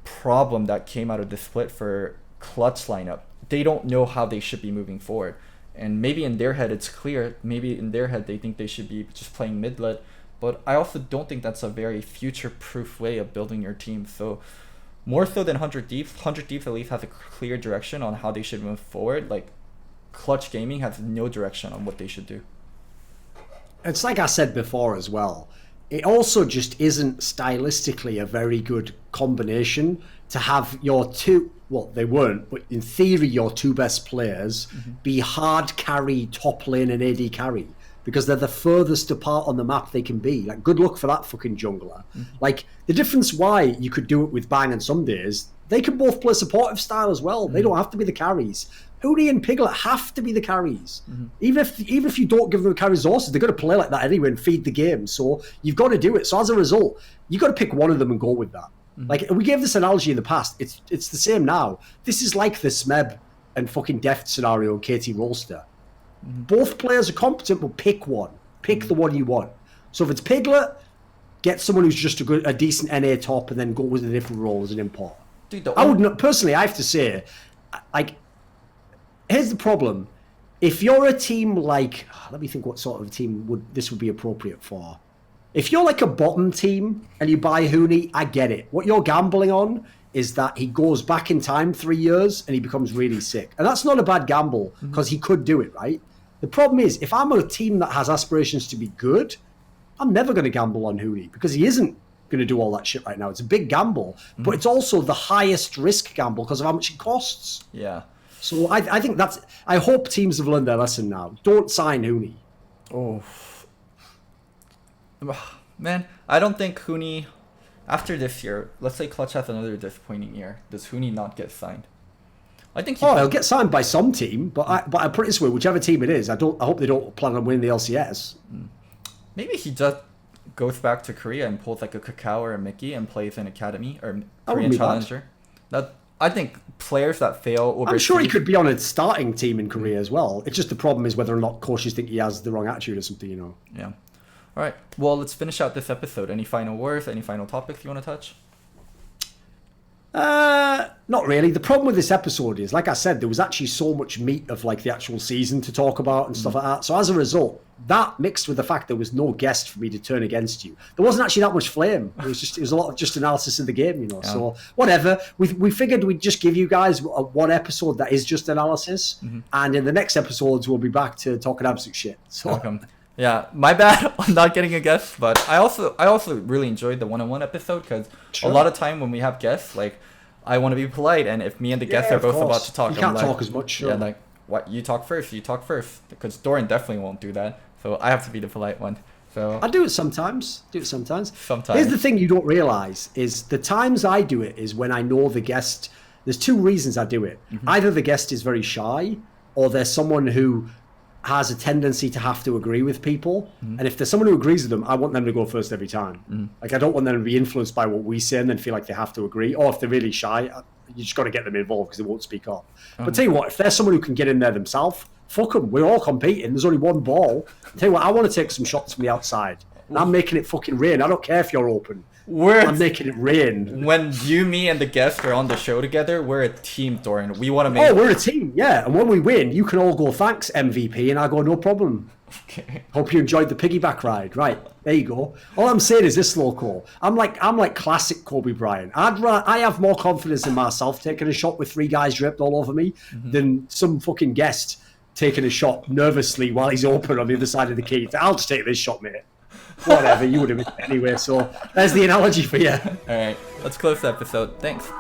problem that came out of the split for Clutch lineup. They don't know how they should be moving forward. And maybe in their head it's clear. Maybe in their head they think they should be just playing mid-lit. But I also don't think that's a very future-proof way of building your team. So more so than 100 Thieves, 100 Thieves at least has a clear direction on how they should move forward. Like, Clutch Gaming has no direction on what they should do. It's like I said before as well. It also just isn't stylistically a very good combination to have your two, well, they weren't, but in theory, your two best players be hard carry, top lane, and AD carry. Because they're the furthest apart on the map they can be. Like, good luck for that fucking jungler. Like, the difference why you could do it with Bang and some days, they can both play supportive style as well. They don't have to be the carries. Huni and Piglet have to be the carries. Even if you don't give them the carry resources, they're going to play like that anyway and feed the game. So you've got to do it. So as a result, you've got to pick one of them and go with that. Like, we gave this analogy in the past. It's the same now. This is like the Smeb and fucking Deft scenario in KT Rolster. Both players are competent, but pick one. Pick the one you want. So if it's Piglet, get someone who's just a decent NA top and then go with a different role as an import. Dude, I would not, personally, I have to say, like, here's the problem. If you're a team like, let me think what sort of team this would be appropriate for. If you're like a bottom team and you buy Huni, I get it. What you're gambling on is that he goes back in time 3 years and he becomes really sick. And that's not a bad gamble because he could do it, right? The problem is, if I'm a team that has aspirations to be good, I'm never going to gamble on Huni because he isn't going to do all that shit right now. It's a big gamble, but it's also the highest risk gamble because of how much it costs. Yeah. So I think I hope teams have learned their lesson now. Don't sign Huni. Oh. Man, I don't think Huni, after this year, let's say Clutch has another disappointing year, does Huni not get signed? I think he'll get signed by some team, but I put it this way, whichever team it is, I hope they don't plan on winning the LCS. Maybe he just goes back to Korea and pulls like a Kakao or a Mickey and plays in Academy or Korean Challenger. I think players that fail overseas... I'm sure he could be on a starting team in Korea as well. It's just the problem is whether or not coaches think he has the wrong attitude or something, you know. Yeah. All right. Well, let's finish out this episode. Any final words? Any final topics you want to touch? Not really. The problem with this episode is, like I said, there was actually so much meat of like the actual season to talk about and stuff like that. So as a result, that mixed with the fact there was no guest for me to turn against you, there wasn't actually that much flame. It was a lot of just analysis of the game, you know. Yeah. So whatever. We figured we'd just give you guys one episode that is just analysis, and in the next episodes we'll be back to talking absolute shit. So. Welcome. Yeah, my bad on not getting a guest, but I also really enjoyed the one-on-one episode because a lot of time when we have guests, like, I want to be polite, and if me and the guests are both about to talk, you can't talk as much. Sure. Yeah, like, what, you talk first, because Doran definitely won't do that, so I have to be the polite one. So I do it sometimes. Sometimes. Here's the thing you don't realize is the times I do it is when I know the guest. There's two reasons I do it. Either the guest is very shy, or there's someone who has a tendency to have to agree with people, and if there's someone who agrees with them, I want them to go first every time. Like, I don't want them to be influenced by what we say and then feel like they have to agree, or if they're really shy, you just got to get them involved because they won't speak up. But tell you what, if there's someone who can get in there themselves, fuck them, we're all competing, there's only one ball. Tell you what, I want to take some shots from the outside, and I'm making it fucking rain. I don't care if you're open. I'm making it rain. When you, me, and the guests are on the show together, we're a team, Doran. We want to make... Oh, we're a team, yeah. And when we win, you can all go, thanks, MVP, and I go, no problem. Okay. Hope you enjoyed the piggyback ride. Right, there you go. All I'm saying is this, Loco. I'm like classic Kobe Bryant. I have more confidence in myself taking a shot with three guys draped all over me than some fucking guest taking a shot nervously while he's open on the other side of the key. I'll just take this shot, mate. Whatever, you would have missed it anyway, so there's the analogy for you. Alright, let's close the episode. Thanks.